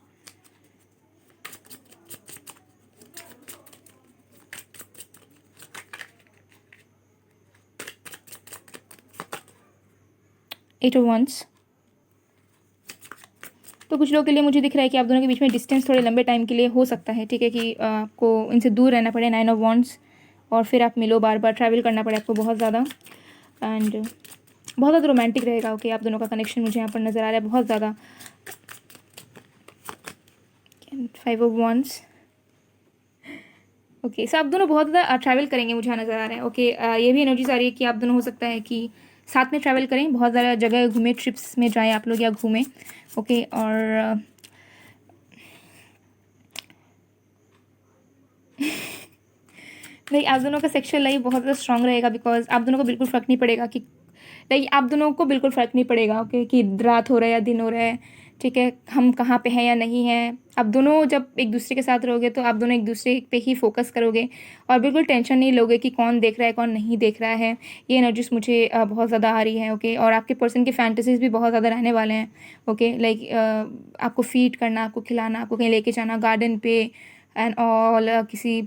Eight of once. तो कुछ लोगों के लिए मुझे दिख रहा है कि आप दोनों के बीच में डिस्टेंस थोड़े लंबे टाइम के लिए हो सकता है, ठीक है, कि आपको इनसे दूर रहना पड़े, 9 ऑफ वंड्स। और फिर आप मिलो, बार बार ट्रैवल करना पड़े आपको बहुत ज़्यादा, एंड बहुत ज़्यादा रोमांटिक रहेगा। ओके, आप दोनों का कनेक्शन मुझे यहाँ पर नज़र आ रहा है बहुत ज़्यादा। 5 ऑफ wands। ओके, सो आप दोनों बहुत ज़्यादा ट्रैवल करेंगे मुझे यहाँ नज़र आ रहा है। ओके, ये भी एनर्जीज आ रही है कि आप दोनों हो सकता है कि साथ में ट्रैवल करें, बहुत ज़्यादा जगह घूमें, ट्रिप्स में जाएं आप लोग या घूमें। ओके, और लाइक आप दोनों का सेक्सुअल लाइफ बहुत ज़्यादा स्ट्रांग रहेगा, बिकॉज आप दोनों को बिल्कुल फ़र्क नहीं पड़ेगा कि लाइक आप दोनों को बिल्कुल फ़र्क नहीं पड़ेगा। ओके, कि रात हो रहा है या दिन हो रहा है, ठीक है, हम कहाँ पे हैं या नहीं हैं। आप दोनों जब एक दूसरे के साथ रहोगे तो आप दोनों एक दूसरे पे ही फोकस करोगे और बिल्कुल टेंशन नहीं लोगे कि कौन देख रहा है कौन नहीं देख रहा है। ये एनर्जीज मुझे बहुत ज़्यादा आ रही है। ओके, और आपके पर्सन की फैंटेसीज भी बहुत ज़्यादा रहने वाले हैं। ओके, लाइक आपको फीड करना, आपको खिलाना, आपको कहीं लेके जाना, गार्डन पे एंड ऑल, किसी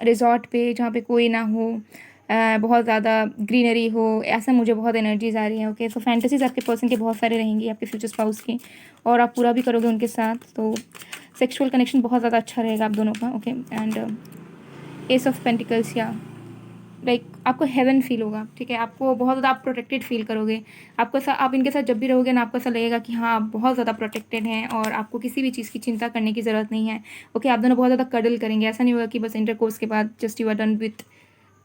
रिजॉर्ट पे जहाँ पे कोई ना हो, बहुत ज़्यादा ग्रीनरी हो, ऐसा मुझे बहुत एनर्जीज आ रही हैं। ओके, सो फैंटेसीज आपके पर्सन के बहुत सारे रहेंगी, आपके फ्यूचर स्पाउस की, और आप पूरा भी करोगे उनके साथ। तो सेक्सुअल कनेक्शन बहुत ज़्यादा अच्छा रहेगा आप दोनों का। Okay, and S of pentacles, या लाइक आपको हेवन फील होगा, ठीक है, आपको बहुत ज़्यादा आप प्रोटेक्टेड फील करोगे। आपको ऐसा, आप इनके साथ जब भी रहोगे ना, आपको ऐसा लगेगा कि हाँ आप बहुत ज़्यादा प्रोटेक्टेड हैं और आपको किसी भी चीज़ की चिंता करने की ज़रूरत नहीं है। ओके, आप दोनों बहुत ज़्यादा कडल करेंगे, ऐसा नहीं होगा कि बस इंटरकोर्स के बाद just you are done with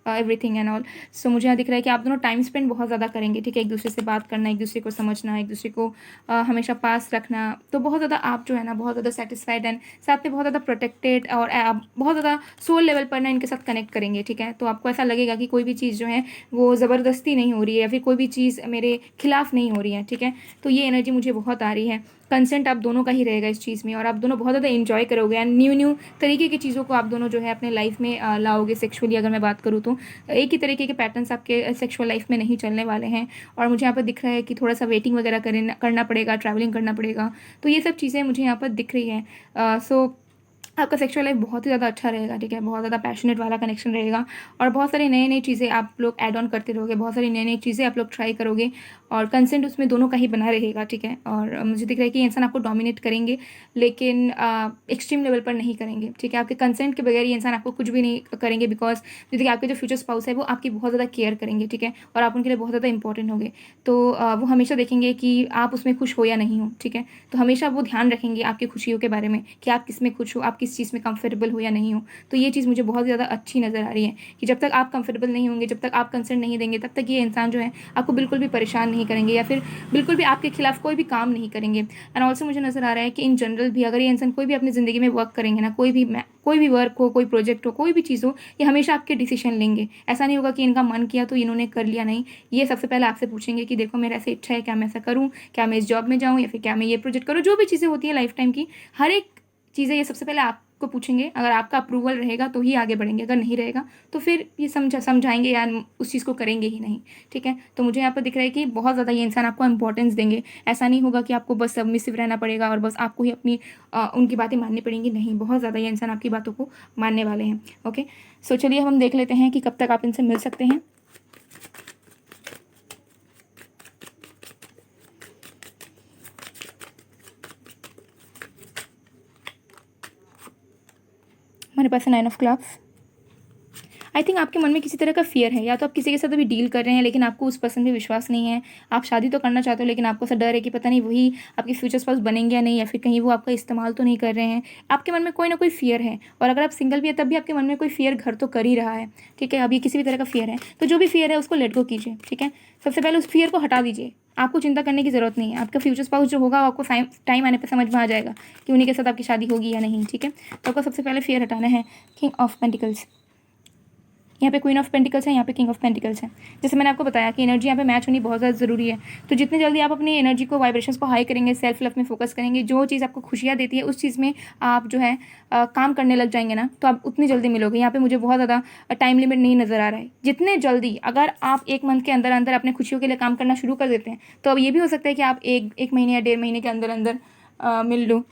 everything and all. So मुझे यहाँ दिख रहा है कि आप दोनों टाइम स्पेंड बहुत ज़्यादा करेंगे, ठीक है, एक दूसरे से बात करना, एक दूसरे को समझना, एक दूसरे को हमेशा पास रखना। तो बहुत ज़्यादा आप जो है ना बहुत ज़्यादा सेटिस्फाइड एंड साथ में बहुत ज़्यादा प्रोटेक्टेड, और आप बहुत ज़्यादा सोल लेवल पर ना इनके साथ कनेक्ट करेंगे, ठीक है। तो आपको ऐसा लगेगा कि कोई भी चीज़ जो है वो ज़बरदस्ती नहीं हो रही है या फिर कोई भी चीज़ मेरे खिलाफ नहीं हो रही है, ठीक है। तो ये एनर्जी मुझे बहुत आ रही है। कंसेंट आप दोनों का ही रहेगा इस चीज़ में, और आप दोनों बहुत ज़्यादा इन्जॉय करोगे एंड न्यू न्यू तरीके की चीज़ों को आप दोनों जो है अपने लाइफ में लाओगे। सेक्सुअली अगर मैं बात करूँ तो एक ही तरीके के पैटर्न्स आपके सेक्सुअल लाइफ में नहीं चलने वाले हैं। और मुझे यहाँ पर दिख रहा है कि थोड़ा सा वेटिंग वगैरह करना पड़ेगा, ट्रैवलिंग करना पड़ेगा। तो ये सब चीज़ें मुझे यहाँ पर दिख रही हैं। सो आपका सेक्सुअल लाइफ बहुत ही ज़्यादा अच्छा रहेगा, ठीक है, बहुत ज़्यादा पैशनेट वाला कनेक्शन रहेगा, और बहुत सारी नई नई चीज़ें आप लोग ऐड ऑन करते रहोगे, बहुत सारी नई नई चीज़ें आप लोग ट्राई करोगे, और कंसेंट उसमें दोनों का ही बना रहेगा, ठीक है। और मुझे दिख रहा है कि इंसान आपको डोमिनेट करेंगे, लेकिन एक्सट्रीम लेवल पर नहीं करेंगे, ठीक है। आपके कंसेंट के बगैर ये इंसान आपको कुछ भी नहीं करेंगे, बिकॉज देखिए आपके जो फ्यूचर स्पाउस है वो आपकी बहुत ज़्यादा केयर करेंगे, ठीक है, और आप उनके लिए बहुत ज़्यादा इंपॉर्टेंट होंगे। तो वो हमेशा देखेंगे कि आप उसमें खुश हो या नहीं हो, ठीक है। तो हमेशा वो ध्यान रखेंगे आपकी खुशियों के बारे में कि आप किस में खुश हो, आप किस चीज़ में कंफर्टेबल हो या नहीं हो। तो ये चीज़ मुझे बहुत ज़्यादा अच्छी नज़र आ रही है कि जब तक आप कंफर्टेबल नहीं होंगे, जब तक आप कंसर्न नहीं देंगे, तब तक ये इंसान जो है आपको बिल्कुल भी परेशान नहीं करेंगे या फिर बिल्कुल भी आपके खिलाफ कोई भी काम नहीं करेंगे। एंड ऑल्सो मुझे नज़र आ रहा है कि इन जनरल भी अगर ये इंसान कोई भी अपनी ज़िंदगी में वर्क करेंगे ना, कोई भी वर्क हो, कोई प्रोजेक्ट हो, कोई भी चीज़ हो, ये हमेशा आपके डिसीजन लेंगे। ऐसा नहीं होगा कि इनका मन किया तो इन्होंने कर लिया, नहीं, ये सबसे पहले आपसे पूछेंगे कि देखो मेरा ऐसे इच्छा है, क्या मैं ऐसा करूँ, क्या मैं इस जॉब में जाऊँ या फिर क्या मैं ये प्रोजेक्ट करूँ। जो भी चीज़ें होती है लाइफ टाइम की, हर एक चीज़ें ये सबसे पहले आपको पूछेंगे। अगर आपका अप्रूवल रहेगा तो ही आगे बढ़ेंगे, अगर नहीं रहेगा तो फिर ये समझाएंगे या उस चीज़ को करेंगे ही नहीं, ठीक है। तो मुझे यहाँ पर दिख रहा है कि बहुत ज़्यादा ये इंसान आपको इंपॉर्टेंस देंगे। ऐसा नहीं होगा कि आपको बस सबमिसिव रहना पड़ेगा और बस आपको ही अपनी उनकी बातें माननी पड़ेंगी, नहीं, बहुत ज़्यादा ये इंसान आपकी बातों को मानने वाले हैं। ओके, सो चलिए हम देख लेते हैं कि कब तक आप इनसे मिल सकते हैं। हमारे पास है 9 ऑफ क्लब्स। आई थिंक आपके मन में किसी तरह का फियर है, या तो आप किसी के साथ अभी डील कर रहे हैं लेकिन आपको उस पर्सन पे विश्वास नहीं है। आप शादी तो करना चाहते हो लेकिन आपको ऐसा डर है कि पता नहीं वही आपके फ्यूचर स्पाउस बनेंगे या नहीं, या फिर कहीं वो आपका इस्तेमाल तो नहीं कर रहे हैं। आपके मन में कोई ना कोई फियर है, और अगर आप सिंगल भी है तब भी आपके मन में कोई फियर घर तो कर ही रहा है, ठीक है। अभी किसी भी तरह का फियर है तो जो भी फियर है उसको लेट गो कीजिए, ठीक है। सबसे पहले उस फियर को हटा दीजिए। आपको चिंता करने की ज़रूरत नहीं है। आपका फ्यूचर स्पाउस जो होगा आपको टाइम आने पर समझ में आ जाएगा कि उन्हीं के साथ आपकी शादी होगी या नहीं, ठीक है। तो आपको सबसे पहले फियर हटाना है। किंग ऑफ पेंटिकल्स, यहाँ पे क्वीन ऑफ पेंटिकल्स है, यहाँ पे किंग ऑफ पेंटिकल्स है। जैसे मैंने आपको बताया कि एनर्जी यहाँ पे मैच होनी बहुत ज़्यादा ज़रूरी है। तो जितने जल्दी आप अपनी एनर्जी को, वाइब्रेशंस को हाई करेंगे, सेल्फ लव में फोकस करेंगे, जो चीज़ आपको खुशियाँ देती है उस चीज़ में आप जो है काम करने लग जाएंगे ना, तो आप उतनी जल्दी मिलोगे। यहाँ पे मुझे बहुत ज़्यादा टाइम लिमिट नहीं नज़र आ रहा है। जितने जल्दी अगर आप 1 मंथ के अंदर अंदर अपने खुशियों के लिए काम करना शुरू कर देते हैं, तो अब ये भी हो सकता है कि आप एक महीने या 1.5 महीने के अंदर अंदर मिल लो,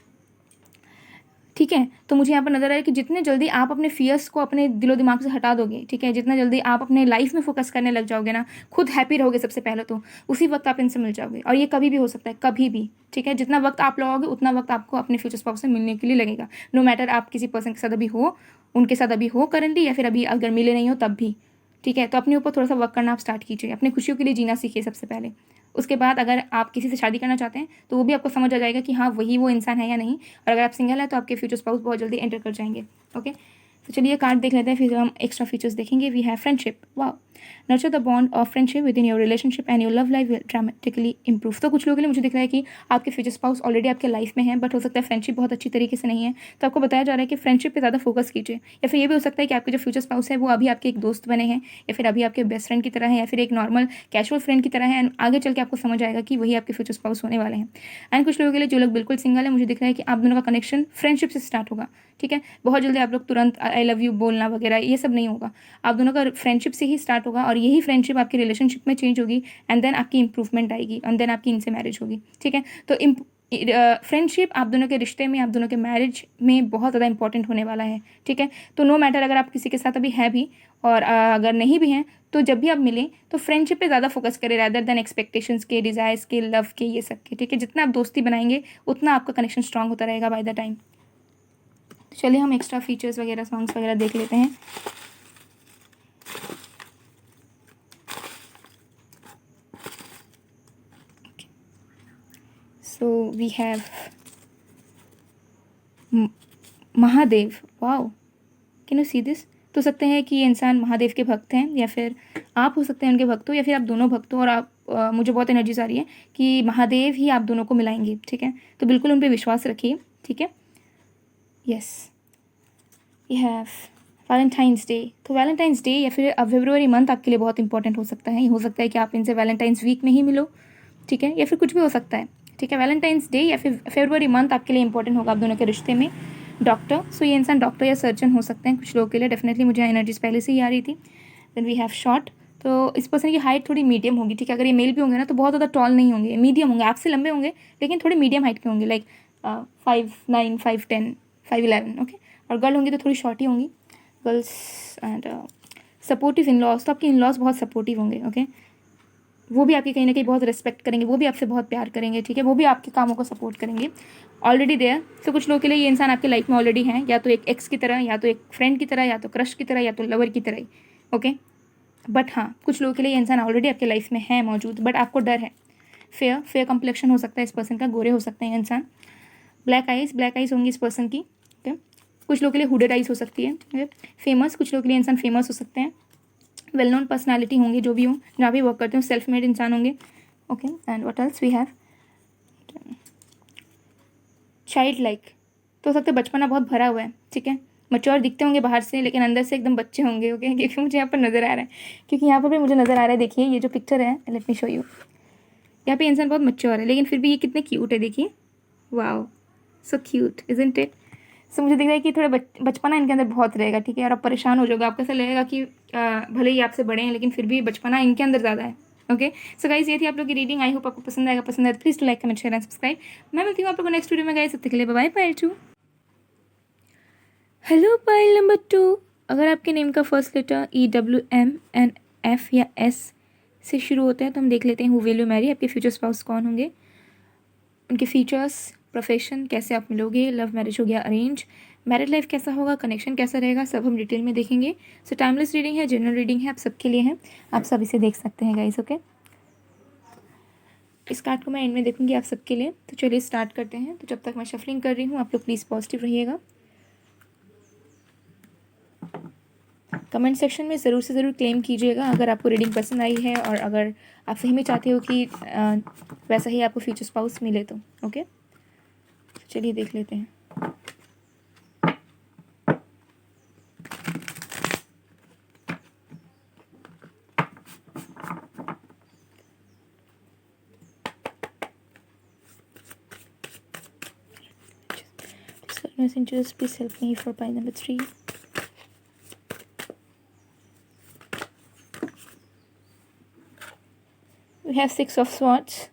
ठीक है। तो मुझे यहाँ पर नज़र आ रहा है कि जितने जल्दी आप अपने फियर्स को अपने दिलो दिमाग से हटा दोगे, ठीक है, जितना जल्दी आप अपने लाइफ में फोकस करने लग जाओगे ना, खुद हैप्पी रहोगे सबसे पहले तो, उसी वक्त आप इनसे मिल जाओगे। और ये कभी भी हो सकता है, कभी भी, ठीक है। जितना वक्त आप लगाओगे उतना वक्त आपको अपने फ्यूचर स्पाउस से मिलने के लिए लगेगा। नो मैटर आप किसी पर्सन के साथ अभी हो, उनके साथ अभी हो करंटली, या फिर अभी अगर मिले नहीं हो तब भी, ठीक है। तो अपने ऊपर थोड़ा सा वर्क करना आप स्टार्ट कीजिए, अपनी खुशियों के लिए जीना सीखिए सबसे पहले। उसके बाद अगर आप किसी से शादी करना चाहते हैं तो वो भी आपको समझ आ जाएगा कि हाँ वही वो इंसान है या नहीं। और अगर आप सिंगल है तो आपके फ्यूचर स्पाउस बहुत जल्दी एंटर कर जाएंगे। ओके, तो चलिए कार्ड देख लेते हैं, फिर हम एक्स्ट्रा फीचर्स देखेंगे। We have friendship, wow, nurture the bond of friendship within your relationship and your love life will dramatically improve. तो कुछ लोगों के लिए मुझे दिख रहा है कि आपके फ्यूचर स्पाउस ऑलरेडी आपके लाइफ में है, बट हो सकता है फ्रेंडशिप बहुत अच्छी तरीके से नहीं है। तो आपको बताया जा रहा है कि फ्रेंडशिप पे ज़्यादा फोकस कीजिए। या फिर ये भी हो सकता है कि आपके जो फ्यूचर स्पाउस है वो अभी आपके एक दोस्त बने हैं, या फिर अभी आपके बेस्ट फ्रेंड की तरह है, या फिर एक नॉर्मल कैजुअल फ्रेंड की तरह है। एंड आगे चल के आपको समझ आएगा कि वही आपके फ्यूचर स्पाउस होने वाले हैं। एंड कुछ लोगों के लिए जो लोग बिल्कुल सिंगल है, मुझे दिख रहा है कि आप दोनों का कनेक्शन फ्रेंडशिप से स्टार्ट होगा, ठीक है। बहुत जल्दी आप लोग तुरंत आई लव यू बोलना वगैरह ये सब नहीं होगा, आप दोनों का फ्रेंडशिप से ही स्टार्ट होगा। और यही फ्रेंडशिप आपकी रिलेशनशिप में चेंज होगी, एंड देन आपकी इंप्रूवमेंट आएगी, एंड देन आपकी इनसे मैरिज होगी, ठीक है। तो फ्रेंडशिप आप दोनों के रिश्ते में, आप दोनों के मैरिज में बहुत ज़्यादा इंपॉर्टेंट होने वाला है, ठीक है। तो नो मैटर अगर आप किसी के साथ अभी हैं भी, और अगर नहीं भी हैं, तो जब भी आप मिलें तो फ्रेंडशिप पे ज़्यादा फोकस करें रैदर देन एक्सपेक्टेशंस के, डिज़ायर्स के, लव के, ये सब के, ठीक है। जितना आप दोस्ती बनाएंगे उतना आपका कनेक्शन स्ट्रांग होता रहेगा बाय द टाइम। चलिए हम एक्स्ट्रा फीचर्स वगैरह, सॉन्ग्स वगैरह देख लेते हैं। So we have Mahadev, wow, can you see this. तो सकते हैं कि ये इंसान महादेव के भक्त हैं, या फिर आप हो सकते हैं उनके भक्त हो, या फिर आप दोनों भक्त हो। और आप मुझे बहुत एनर्जीज आ रही है कि महादेव ही आप दोनों को मिलाएंगे, ठीक है। तो बिल्कुल उन पर विश्वास रखिए, ठीक है। Yes, we have valentines day. तो वैलेंटाइंस डे या फिर फरवरी मंथ आपके लिए बहुत इंपॉर्टेंट हो सकता है। हो सकता है कि आप इनसे वैलेंटाइंस वीक में ही मिलो, ठीक है, या फिर कुछ भी हो सकता है, ठीक है। वैलेंटाइंस डे या फिर फरवरी मंथ आपके लिए इंपॉर्टेंट होगा आप दोनों के रिश्ते में। डॉक्टर, सो ये इंसान डॉक्टर या सर्जन हो सकते हैं कुछ लोगों के लिए, डेफिनेटली मुझे एनर्जीज पहले से ही आ रही थी। देन वी हैव शॉर्ट, तो इस पर्सन की हाइट थोड़ी मीडियम होगी, ठीक है। अगर ये मेल भी होंगे ना तो बहुत ज़्यादा टॉल नहीं होंगे, मीडियम होंगे, आपसे लंबे होंगे लेकिन थोड़े मीडियम हाइट के होंगे, लाइक 5'9", 5'10", 5'11", ओके। और गर्ल होंगी तो थोड़ी शॉर्ट ही होंगी girls. And supportive in laws, तो आपके इन लॉज बहुत सपोर्टिव होंगे, ओके। वो भी आपकी कहीं ना कहीं बहुत रिस्पेक्ट करेंगे, वो भी आपसे बहुत प्यार करेंगे, ठीक है। वो भी आपके कामों को सपोर्ट करेंगे, ऑलरेडी देयर। तो कुछ लोगों के लिए ये इंसान आपके लाइफ में ऑलरेडी है, या तो एक एक्स की तरह, या तो एक फ्रेंड की तरह, या तो क्रश की तरह, या तो लवर की तरह ही, ओके। बट हाँ, कुछ लोगों के लिए ये इंसान ऑलरेडी आपके लाइफ में है मौजूद, बट आपको डर है। फेयर कम्प्लेक्शन हो सकता है इस पर्सन का, गोरे हो सकते हैं इंसान। ब्लैक आइज होंगी इस पर्सन की, ओके। कुछ लोगों के लिए हुडेड आइज हो सकती है। फेमस, कुछ लोगों के लिए इंसान फेमस हो सकते हैं। वेल नोन पर्सनालिटी होंगी, जो भी हो, जहाँ भी वर्क करते हो, सेल्फ मेड इंसान होंगे, okay. And what else we have, childlike, तो हो सकता है बचपना बहुत भरा हुआ है, ठीक है। मच्योर दिखते होंगे बाहर से लेकिन अंदर से एकदम बच्चे होंगे, ओके। क्योंकि मुझे यहाँ पर नज़र आ रहा है, क्योंकि यहाँ पर भी मुझे नज़र आ रहा है, देखिए ये जो पिक्चर है, लेट मी शो यू। यहाँ पे इंसान बहुत मच्योर है लेकिन फिर भी ये कितने क्यूट है, देखिए, wow, so cute, isn't it. So मुझे दिख रहा है कि थोड़ा बचपना इनके अंदर बहुत रहेगा, ठीक है। और आप परेशान हो जाओगे, आपको ऐसा लगेगा कि भले ही आपसे बड़े हैं लेकिन फिर भी बचपना इनके अंदर ज़्यादा है, ओके। सो गाइस, ये थी आप लोग की रीडिंग। आई होप आपको पसंद आएगा, पसंद आए तो please to like, comment, share and subscribe. मैं मिलती हूँ आप लोगों को नेक्स्ट वीडियो में गाइस, तब तक के लिए bye bye, too. Hello pile number 2, अगर आपके नेम का फर्स्ट लेटर EWMNF या S से शुरू होता है तो हम देख लेते हैं हु विल यू मैरी, आपके फ्यूचर स्पाउस कौन होंगे, उनके फीचर्स, प्रोफेशन, कैसे आप मिलोगे, लव मैरिज हो गया अरेंज, मैरिड लाइफ कैसा होगा, कनेक्शन कैसा रहेगा, सब हम डिटेल में देखेंगे। सो टाइमलेस रीडिंग है, जनरल रीडिंग है, आप सबके लिए है, आप सब इसे देख सकते हैं गाइस, ओके। इस कार्ड को मैं एंड में देखूंगी आप सबके लिए। तो चलिए स्टार्ट करते हैं। तो जब तक मैं शफलिंग कर रही हूँ आप लोग प्लीज़ पॉजिटिव रहिएगा। कमेंट सेक्शन में ज़रूर से ज़रूर क्लेम कीजिएगा अगर आपको रीडिंग पसंद आई है, और अगर आप सही में चाहते हो कि वैसा ही आपको फ्यूचर स्पाउस मिले तो, ओके। चलिए देख लेते हैं। Messengers, please help me for pile number 3. We have 6 of Swords.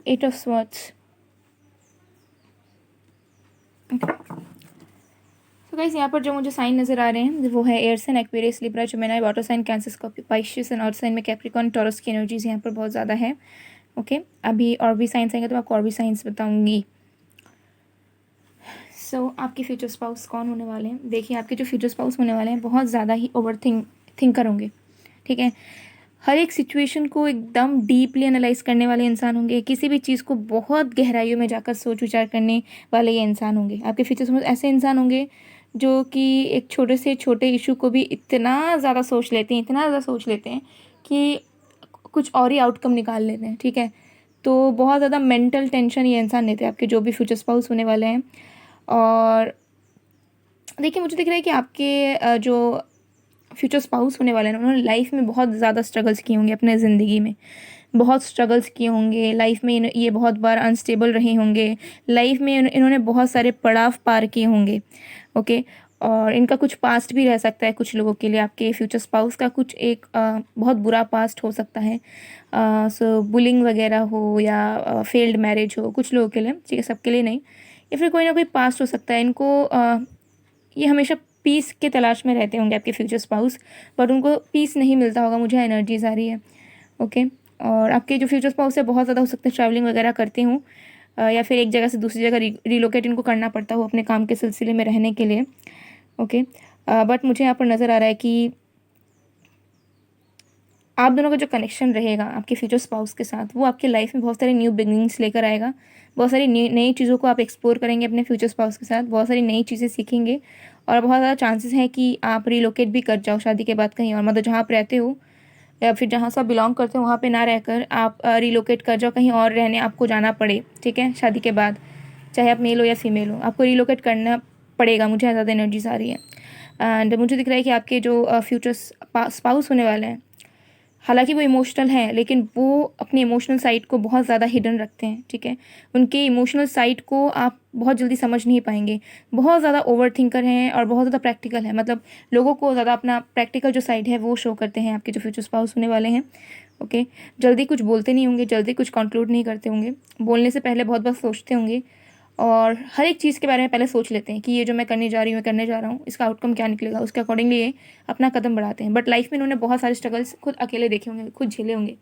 8 of swords. तो गाइस यहाँ पर जो मुझे साइन नज़र आ रहे हैं वो है air sign, Aquarius, Libra, Gemini, water sign, Cancer, Scorpio, Pisces and earth sign में कैप्रिकॉर्न, टॉरस की एनर्जीज यहाँ पर बहुत ज़्यादा है। ओके, अभी और भी साइंस आएंगे तो मैं आपको और भी साइंस बताऊंगी। सो आपके फ्यूचर स्पाउस कौन होने वाले हैं? देखिए, आपके जो फ्यूचर स्पाउस होने वाले हैं बहुत ज़्यादा ही थिंकर होंगे, ठीक है। हर एक सिचुएशन को एकदम डीपली एनालाइज करने वाले इंसान होंगे। किसी भी चीज़ को बहुत गहराइयों में जाकर सोच विचार करने वाले ये इंसान होंगे। आपके फ्यूचर स्पाउस ऐसे इंसान होंगे जो कि एक छोटे से छोटे इशू को भी इतना ज़्यादा सोच लेते हैं, इतना ज़्यादा सोच लेते हैं कि कुछ और ही आउटकम निकाल लेते हैं, ठीक है। तो बहुत ज़्यादा मेंटल टेंशन ये इंसान लेते हैं, आपके जो भी फ्यूचर स्पाउस होने वाले हैं। और देखिए, मुझे दिख रहा है कि आपके जो फ्यूचर स्पाउस होने वाले हैं उन्होंने लाइफ में बहुत ज़्यादा स्ट्रगल्स किए होंगे, अपने ज़िंदगी में बहुत स्ट्रगल्स किए होंगे। लाइफ में ये बहुत बार अनस्टेबल रहे होंगे। लाइफ में इन्होंने बहुत सारे पड़ाव पार किए होंगे, ओके। और इनका कुछ पास्ट भी रह सकता है कुछ लोगों के लिए। आपके फ्यूचर स्पाउस का कुछ एक बहुत बुरा पास्ट हो सकता है। सो बुलिंग वगैरह हो या फेल्ड मैरिज हो कुछ लोगों के लिए, ठीक है, सबके लिए नहीं। या फिर कोई ना कोई पास्ट हो सकता है। इनको ये हमेशा पीस के तलाश में रहते होंगे आपके फ्यूचर स्पाउस, बट उनको पीस नहीं मिलता होगा, मुझे एनर्जीज आ रही है, ओके। और आपके जो फ्यूचर स्पाउस है बहुत ज़्यादा हो सकता है ट्रैवलिंग वगैरह करते हूँ, या फिर एक जगह से दूसरी जगह रिलोकेट इनको करना पड़ता हो अपने काम के सिलसिले में रहने के लिए, ओके। बट मुझे यहाँ पर नज़र आ रहा है कि आप दोनों का जो कनेक्शन रहेगा आपके फ्यूचर स्पाउस के साथ वो आपके लाइफ में बहुत सारी न्यू बिगनिंग्स लेकर आएगा। बहुत सारी नई चीज़ों को आप एक्सप्लोर करेंगे अपने फ्यूचर स्पाउस के साथ, बहुत सारी नई चीज़ें सीखेंगे। और बहुत ज़्यादा चांसेस हैं कि आप रिलोकेट भी कर जाओ शादी के बाद कहीं और, मतलब जहाँ आप रहते हो या फिर जहाँ से आप बिलोंग करते हो वहाँ पे ना रहकर आप रिलोकेट कर जाओ, कहीं और रहने आपको जाना पड़े, ठीक है, शादी के बाद। चाहे आप मेल हो या फीमेल हो, आपको रिलोकेट करना पड़ेगा। मुझे ज़्यादा एनर्जीज आ रही है। एंड मुझे दिख रहा है कि आपके जो फ्यूचर स्पाउस होने वाले हैं, हालांकि वो इमोशनल हैं लेकिन वो अपने इमोशनल साइड को बहुत ज़्यादा हिडन रखते हैं, ठीक है। उनके इमोशनल साइड को आप बहुत जल्दी समझ नहीं पाएंगे। बहुत ज़्यादा ओवर थिंकर हैं और बहुत ज़्यादा प्रैक्टिकल है, मतलब लोगों को ज़्यादा अपना प्रैक्टिकल जो साइड है वो शो करते हैं आपके जो फ्यूचर स्पाउस होने वाले हैं, ओके। जल्दी कुछ बोलते नहीं होंगे, जल्दी कुछ कंक्लूड नहीं करते होंगे, बोलने से पहले बहुत बार सोचते होंगे और हर एक चीज़ के बारे में पहले सोच लेते हैं कि ये जो मैं करने जा रही हूँ, मैं करने जा रहा हूँ, इसका आउटकम क्या निकलेगा, उसके अकॉर्डिंगली ये अपना कदम बढ़ाते हैं। बट लाइफ में इन्होंने बहुत सारे स्ट्रगल्स खुद अकेले देखे होंगे, खुद झेले होंगे।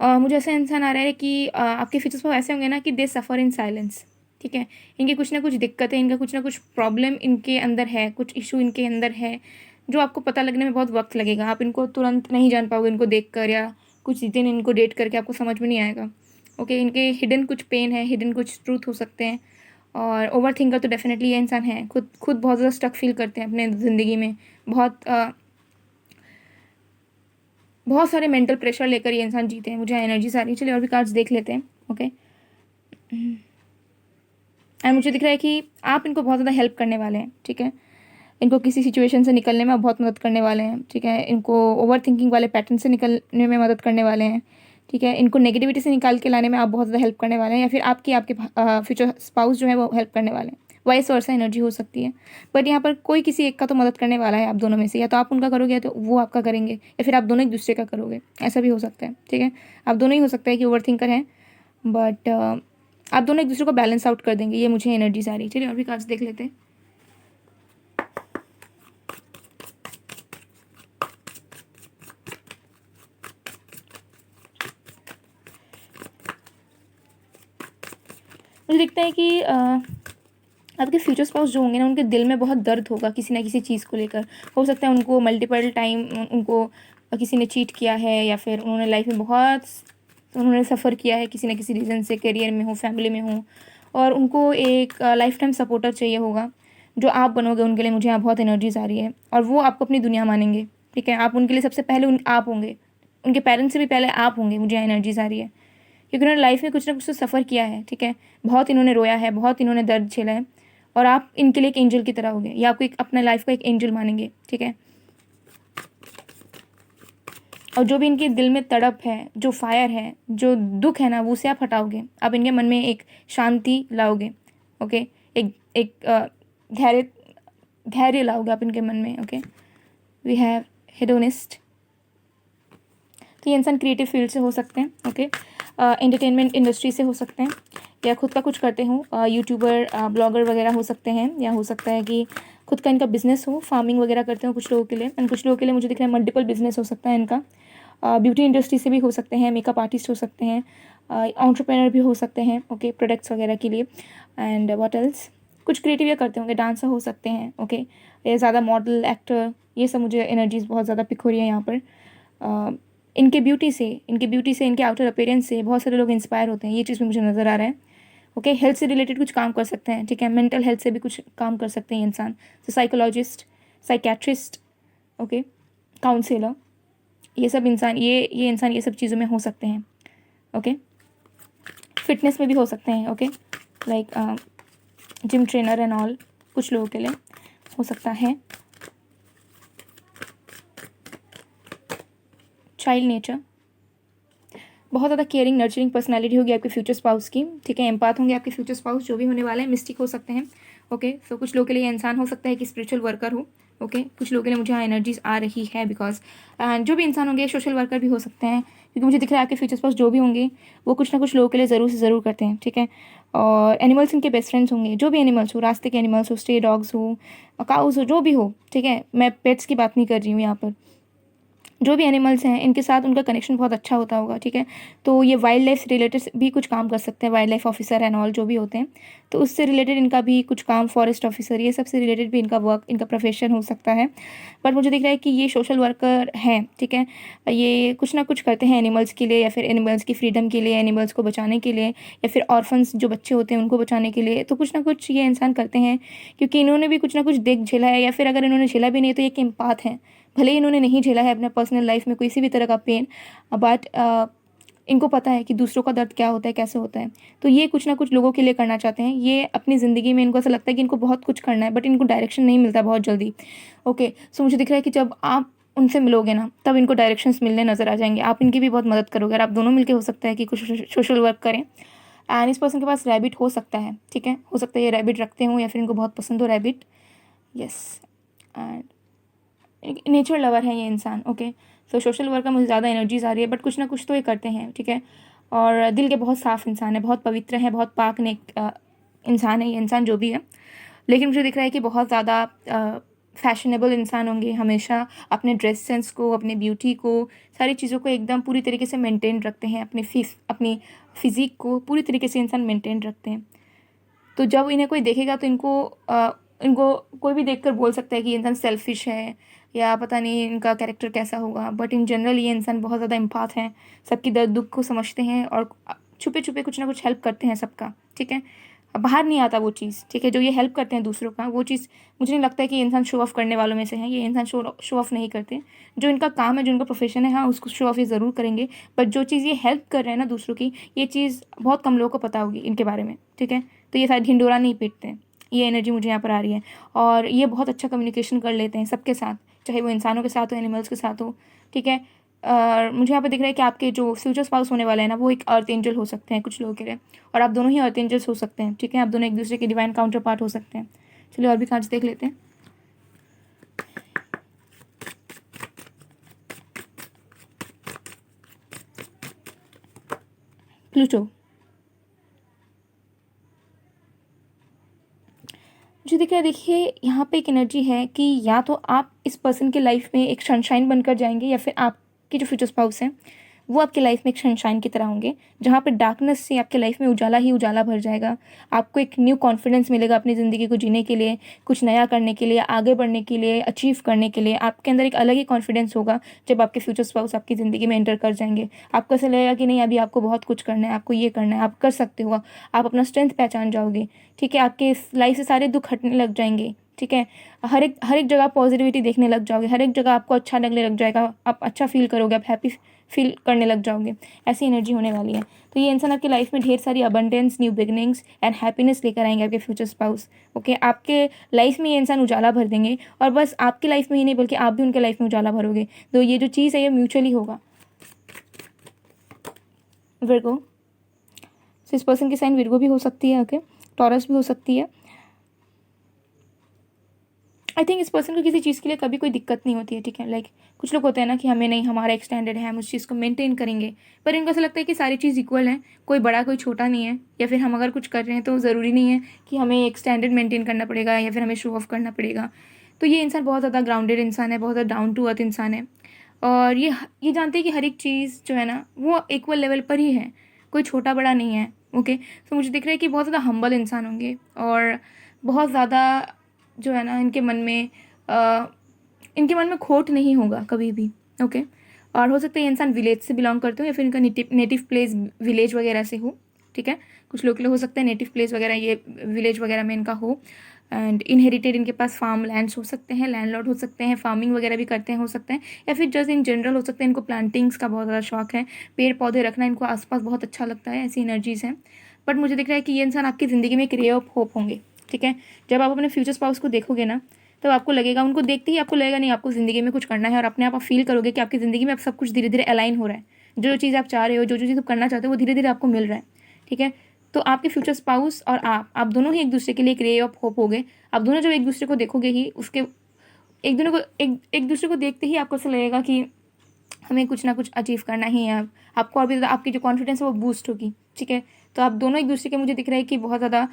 मुझे ऐसा इंसान आ रहा है कि आपके फ्यूचर्स में ऐसे होंगे ना कि दे सफ़र इन साइलेंस, ठीक है। इनकी कुछ ना कुछ दिक्कतें, इनका कुछ ना कुछ प्रॉब्लम इनके अंदर है, कुछ इशू इनके अंदर है जो आपको पता लगने में बहुत वक्त लगेगा। आप इनको तुरंत नहीं जान पाओगे, इनको देख कर या कुछ दिन इनको डेट करके आपको समझ में नहीं आएगा, ओके। इनके हिडन कुछ पेन है, हिडन कुछ ट्रूथ हो सकते हैं। और ओवर थिंकर तो डेफिनेटली ये इंसान है, खुद बहुत ज़्यादा स्टक फील करते हैं अपने ज़िंदगी में। बहुत सारे मेंटल प्रेशर लेकर ये इंसान जीते हैं। मुझे एनर्जी सारी, चलिए और भी कार्ड्स देख लेते हैं, ओके। एंड मुझे दिख रहा है कि आप इनको बहुत ज़्यादा हेल्प करने वाले हैं, ठीक है। इनको किसी सिचुएशन से निकलने में आप बहुत मदद करने वाले हैं, ठीक है। इनको ओवर थिंकिंग वाले पैटर्न से निकलने में मदद करने वाले हैं, ठीक है। इनको नेगेटिविटी से निकाल के लाने में आप बहुत ज़्यादा हेल्प करने वाले हैं, या फिर आपके फ्यूचर स्पाउस जो है वो हेल्प करने वाले हैं। वाइस वर्सा एनर्जी हो सकती है, बट यहाँ पर कोई किसी एक का तो मदद करने वाला है आप दोनों में से। या तो आप उनका करोगे या तो वो आपका करेंगे, या फिर आप दोनों एक दूसरे का करोगे, ऐसा भी हो सकता है, ठीक है। आप दोनों ही हो सकता है कि ओवर थिंकर हैं, बट आप दोनों एक दूसरे को बैलेंस आउट कर देंगे, ये मुझे एनर्जी आ रही है। चलिए और भी कार्ड्स देख लेते हैं। मुझे दिखता है कि आपके फ्यूचर स्पाउस जो होंगे ना उनके दिल में बहुत दर्द होगा किसी ना किसी चीज़ को लेकर। हो सकता है उनको मल्टीपल टाइम उनको किसी ने चीट किया है, या फिर उन्होंने लाइफ में बहुत उन्होंने सफ़र किया है किसी ना किसी रीज़न से, करियर में हो, फैमिली में हो, और उनको एक लाइफ टाइम सपोर्टर चाहिए होगा जो आप बनोगे उनके लिए। मुझे यहाँ बहुत एनर्जीज आ रही है और वो आपको अपनी दुनिया मानेंगे, ठीक है। आप उनके लिए सबसे पहले आप होंगे, उनके पेरेंट्स से भी पहले आप होंगे, मुझे एनर्जीज आ रही है। क्योंकि उन्होंने लाइफ में कुछ ना कुछ तो सफ़र किया है, ठीक है। बहुत इन्होंने रोया है, बहुत इन्होंने दर्द झेला है, और आप इनके लिए एक एंजल की तरह होंगे, या आपको एक अपने लाइफ को एक एंजल मानेंगे, ठीक है। और जो भी इनके दिल में तड़प है, जो फायर है, जो दुख है ना, वो से आप हटाओगे। आप इनके मन में एक शांति लाओगे, ओके। एक एक धैर्य धैर्य लाओगे आप इनके मन में, ओके। We have hedonist. तो ये इंसान क्रिएटिव फील्ड से हो सकते हैं, ओके। एंटरटेनमेंट इंडस्ट्री से हो सकते हैं, या खुद का कुछ करते हो, यूट्यूबर ब्लॉगर वगैरह हो सकते हैं, या हो सकता है कि खुद का इनका बिजनेस हो, फार्मिंग वगैरह करते हो कुछ लोगों के लिए, एंड कुछ लोगों के लिए मुझे दिख रहा है मल्टीपल बिजनेस हो सकता है इनका। ब्यूटी इंडस्ट्री से भी हो सकते हैं, मेकअप आर्टिस्ट हो सकते हैं, एंटरप्रेन्योर भी हो सकते हैं, ओके, प्रोडक्ट्स वगैरह के लिए। एंड व्हाट एल्स, कुछ क्रिएटिव या करते होंगे, डांसर हो सकते हैं, ओके, ये ज़्यादा मॉडल, एक्टर, ये सब मुझे एनर्जीज बहुत ज़्यादा पिक हो रही है यहाँ पर। इनके ब्यूटी से, इनके आउटर अपीयरेंस से बहुत सारे लोग इंस्पायर होते हैं, ये चीज़ भी मुझे नज़र आ रहा है। ओके, हेल्थ से रिलेटेड कुछ काम कर सकते हैं, ठीक है, मेंटल हेल्थ से भी कुछ काम कर सकते हैं इंसान, तो साइकोलॉजिस्ट, साइकेट्रिस्ट, ओके, काउंसलर, ये सब इंसान, ये इंसान ये सब चीज़ों में हो सकते हैं, ओके। फिटनेस में भी हो सकते हैं, okay, like gym trainer and all, कुछ लोगों के लिए हो सकता है। चाइल्ड नेचर, बहुत ज़्यादा केयरिंग नर्चरिंग पर्सनालिटी होगी आपके फ्यूचर स्पाउस की, ठीक है, एम्पाथ होंगे आपके फ्यूचर स्पाउस, जो भी होने वाला है, मिस्टिक हो सकते हैं, ओके। सो कुछ लोगों के लिए इंसान हो सकता है कि स्पिरिचुअल वर्कर हो, ओके, कुछ लोगों के लिए मुझे यहाँ एनर्जीज आ रही है, बिकॉज जो भी इंसान होंगे सोशल वर्कर भी हो सकते हैं, क्योंकि मुझे दिख रहा है आपके फ्यूचर स्पाउस जो भी होंगे वो कुछ ना कुछ लोगों के लिए ज़रूर से ज़रूर करते हैं, ठीक है। और एनिमल्स इनके बेस्ट फ्रेंड्स होंगे, जो भी एनिमल्स हो, रास्ते के एनिमल्स हो, स्टे डॉग्स हो, काउस हो, जो भी हो, ठीक है, मैं पेट्स की बात नहीं कर रही हूँ यहाँ पर, जो भी एनिमल्स हैं इनके साथ उनका कनेक्शन बहुत अच्छा होता होगा, ठीक है। तो ये वाइल्ड लाइफ से रिलेटेड भी कुछ काम कर सकते हैं, wild life officer and all जो भी होते हैं, तो उससे रिलेटेड इनका भी कुछ काम, फॉरेस्ट ऑफिसर, ये सब से रिलेटेड भी इनका वर्क, इनका प्रोफेशन हो सकता है। बट मुझे दिख रहा है कि ये सोशल वर्कर हैं, ठीक है, ये कुछ ना कुछ करते हैं एनिमल्स के लिए, या फिर एनिमल्स की फ्रीडम के लिए, एनिमल्स को बचाने के लिए, या फिर ऑर्फन्स जो बच्चे होते हैं उनको बचाने के लिए, तो कुछ ना कुछ ये इंसान करते हैं, क्योंकि इन्होंने भी कुछ ना कुछ देख झेला है, या फिर अगर इन्होंने झेला भी नहीं तो ये एक एम्पाथ हैं, भले ही इन्होंने नहीं झेला है अपने पर्सनल लाइफ में किसी भी तरह का पेन, बट इनको पता है कि दूसरों का दर्द क्या होता है, कैसे होता है, तो ये कुछ ना कुछ लोगों के लिए करना चाहते हैं। ये अपनी ज़िंदगी में इनको ऐसा लगता है कि इनको बहुत कुछ करना है, बट इनको डायरेक्शन नहीं मिलता बहुत जल्दी, ओके। सो मुझे दिख रहा है कि जब आप उनसे मिलोगे ना तब इनको डायरेक्शंस मिलने नज़र आ जाएंगे, आप इनकी भी बहुत मदद करोगे, और आप दोनों मिलकर हो सकता है कि कुछ सोशल वर्क करें। एंड इस पर्सन के पास रैबिट हो सकता है, ठीक है, हो सकता है ये रैबिट रखते हो, या फिर इनको बहुत पसंद हो rabbit, yes. And nature lover है ये इंसान, ओके। सो सोशल वर्क का मुझे ज़्यादा एनर्जीज आ रही है, बट कुछ ना कुछ तो ये करते हैं, ठीक है। और दिल के बहुत साफ़ इंसान है, बहुत पवित्र है, बहुत पाक नेक इंसान है ये इंसान, जो भी है। लेकिन मुझे दिख रहा है कि बहुत ज़्यादा फैशनेबल इंसान होंगे, हमेशा अपने ड्रेस सेंस को, अपने ब्यूटी को, सारी चीज़ों को एकदम पूरी तरीके से मेंटेन रखते हैं, अपनी फिज़िक को पूरी तरीके से इंसान मेंटेन रखते हैं। तो जब इन्हें कोई देखेगा तो इनको कोई भी देखकर बोल सकता है कि ये इंसान सेल्फिश है, या पता नहीं इनका कैरेक्टर कैसा होगा, बट इन जनरल ये इंसान बहुत ज़्यादा एम्पाथ हैं, सबकी दर्द दुख को समझते हैं, और छुपे छुपे कुछ ना कुछ हेल्प करते हैं सबका, ठीक है। अब बाहर नहीं आता वो चीज़, ठीक है, जो ये हेल्प करते हैं दूसरों का, वो चीज़ मुझे नहीं लगता है कि ये इंसान शो ऑफ करने वालों में से है, ये इंसान शो ऑफ नहीं करते। जो इनका काम है, जो इनका प्रोफेशन है, हाँ उसको शो ऑफ ये ज़रूर करेंगे, बट जो चीज़ ये हेल्प कर रहे हैं ना दूसरों की, ये चीज़ बहुत कम लोगों को पता होगी इनके बारे में, ठीक है। तो ये शायद ढिंडोरा नहीं पीटते, ये एनर्जी मुझे यहाँ पर आ रही है। और ये बहुत अच्छा कम्युनिकेशन कर लेते हैं सबके साथ, चाहे वो इंसानों के साथ हो, एनिमल्स के साथ हो, ठीक है। और मुझे यहाँ पे दिख रहा है कि आपके जो फ्यूचर स्पाउस होने वाले हैं ना, वो एक अर्थ एंजल हो सकते हैं कुछ लोगों के लिए, और आप दोनों ही अर्थ एंजल्स हो सकते हैं, ठीक है, आप दोनों एक दूसरे के डिवाइन काउंटर पार्ट हो सकते हैं। चलिए और भी कार्ड्स देख लेते हैं। प्लूटो, मुझे दिख रहा है, देखिए यहाँ पे एक एनर्जी है कि या तो आप इस पर्सन के लाइफ में एक सनशाइन बनकर जाएंगे, या फिर आपके जो फ्यूचर स्पाउस हैं वो आपके लाइफ में एक सनशाइन की तरह होंगे, जहाँ पे डार्कनेस से आपके लाइफ में उजाला ही उजाला भर जाएगा। आपको एक न्यू कॉन्फिडेंस मिलेगा अपनी ज़िंदगी को जीने के लिए, कुछ नया करने के लिए, आगे बढ़ने के लिए, अचीव करने के लिए। आपके अंदर एक अलग ही कॉन्फिडेंस होगा जब आपके फ्यूचर स्पाउस आपकी ज़िंदगी में एंटर कर जाएंगे। आपको ऐसा लगेगा कि नहीं, अभी आपको बहुत कुछ करना है, आपको ये करना है, आप कर सकते हो, आप अपना स्ट्रेंथ पहचान जाओगे, ठीक है। आपके लाइफ से सारे दुख हटने लग जाएंगे, ठीक है। हर एक जगह पॉजिटिविटी देखने लग जाओगे, हर एक जगह आपको अच्छा लगने लग जाएगा, आप अच्छा फील करोगे, आप हैप्पी फील करने लग जाओगे, ऐसी एनर्जी होने वाली है। तो ये इंसान आपकी लाइफ में ढेर सारी abundance, new beginnings and happiness लेकर आएंगे आपके फ्यूचर स्पाउस, ओके। आपके लाइफ में ये इंसान उजाला भर देंगे, और बस आपकी लाइफ में ही नहीं बल्कि आप भी उनके लाइफ में उजाला भरोगे। तो ये जो चीज़ है ये म्यूचुअली होगा। विर्गो, तो इस पर्सन की साइन विर्गो भी हो सकती है, ओके, टॉरस भी हो सकती है। आई थिंक इस पर्सन को किसी चीज़ के लिए कभी कोई दिक्कत नहीं होती है, ठीक है। लाइक कुछ लोग होते हैं ना कि हमें नहीं, हमारा एक स्टैंडर्ड है, हम उस चीज़ को मेंटेन करेंगे, पर इनको ऐसा लगता है कि सारी चीज़ इक्वल है, कोई बड़ा कोई छोटा नहीं है, या फिर हम अगर कुछ कर रहे हैं तो ज़रूरी नहीं है कि हमें एक स्टैंडर्ड मेंटेन करना पड़ेगा या फिर हमें शो ऑफ करना पड़ेगा। तो ये इंसान बहुत ज़्यादा ग्राउंडेड इंसान है, बहुत ज़्यादा डाउन टू अर्थ इंसान है, और ये जानते हैं कि हर एक चीज़ जो है ना वो इक्वल लेवल पर ही है, कोई छोटा बड़ा नहीं है। ओके, तो मुझे दिख रहा है कि बहुत ज़्यादा हम्बल इंसान होंगे, और बहुत ज़्यादा जो है ना इनके मन में खोट नहीं होगा कभी भी। ओके, और हो सकता है ये इंसान विलेज से बिलोंग करते हो या फिर इनका नेटिव प्लेस विलेज वगैरह से हो, ठीक है। कुछ लोग के लिए हो सकता है नेटिव प्लेस वगैरह ये विलेज वगैरह में इनका हो, एंड इनहेरिटेड इनके पास फार्म लैंड्स हो सकते हैं, लैंडलॉर्ड हो सकते हैं, फार्मिंग वगैरह भी करते हैं हो सकते हैं, या फिर जस्ट इन जनरल हो सकता है इनको प्लांटिंग्स का बहुत ज़्यादा शौक है, पेड़ पौधे रखना इनको आसपास बहुत अच्छा लगता है, ऐसी एनर्जीज़ हैं। बट मुझे दिख रहा है कि ये इंसान आपकी ज़िंदगी में एक रे ऑफ होप होंगे, ठीक है। जब आप अपने फ्यूचर स्पाउस को देखोगे ना, तो आपको लगेगा, उनको देखते ही आपको लगेगा नहीं, आपको ज़िंदगी में कुछ करना है, और अपने आप फील करोगे कि आपकी ज़िंदगी में अब सब कुछ धीरे धीरे अलाइन हो रहा है, जो चीज़ आप चाह रहे हो, जो चीज़ आप करना चाहते हो, वो धीरे धीरे आपको मिल रहा है, ठीक है। तो आपके फ्यूचर स्पाउस और आप दोनों ही एक दूसरे के लिए एक रे ऑफ होप हो गए। आप दोनों जब एक दूसरे को देखोगे ही, उसके एक दूसरे को देखते ही आपको ऐसा लगेगा कि हमें कुछ ना कुछ अचीव करना ही है। आपको और भी ज़्यादा आपकी जो कॉन्फिडेंस है वो बूस्ट होगी, ठीक है। तो आप दोनों एक दूसरे के, मुझे दिख रहा है कि बहुत ज़्यादा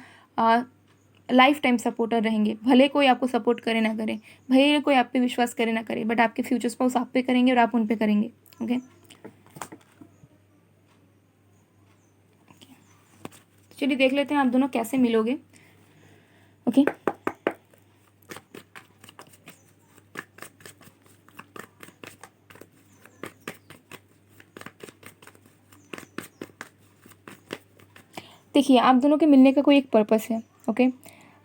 लाइफ टाइम सपोर्टर रहेंगे। भले कोई आपको सपोर्ट करे ना करे, भले कोई आप पे विश्वास करे ना करे, बट आपके फ्यूचर स्पाउस आप पे करेंगे और आप उन पे करेंगे। ओके, चलिए देख लेते हैं आप दोनों कैसे मिलोगे। ओके, देखिए आप दोनों के मिलने का कोई एक पर्पस है। ओके,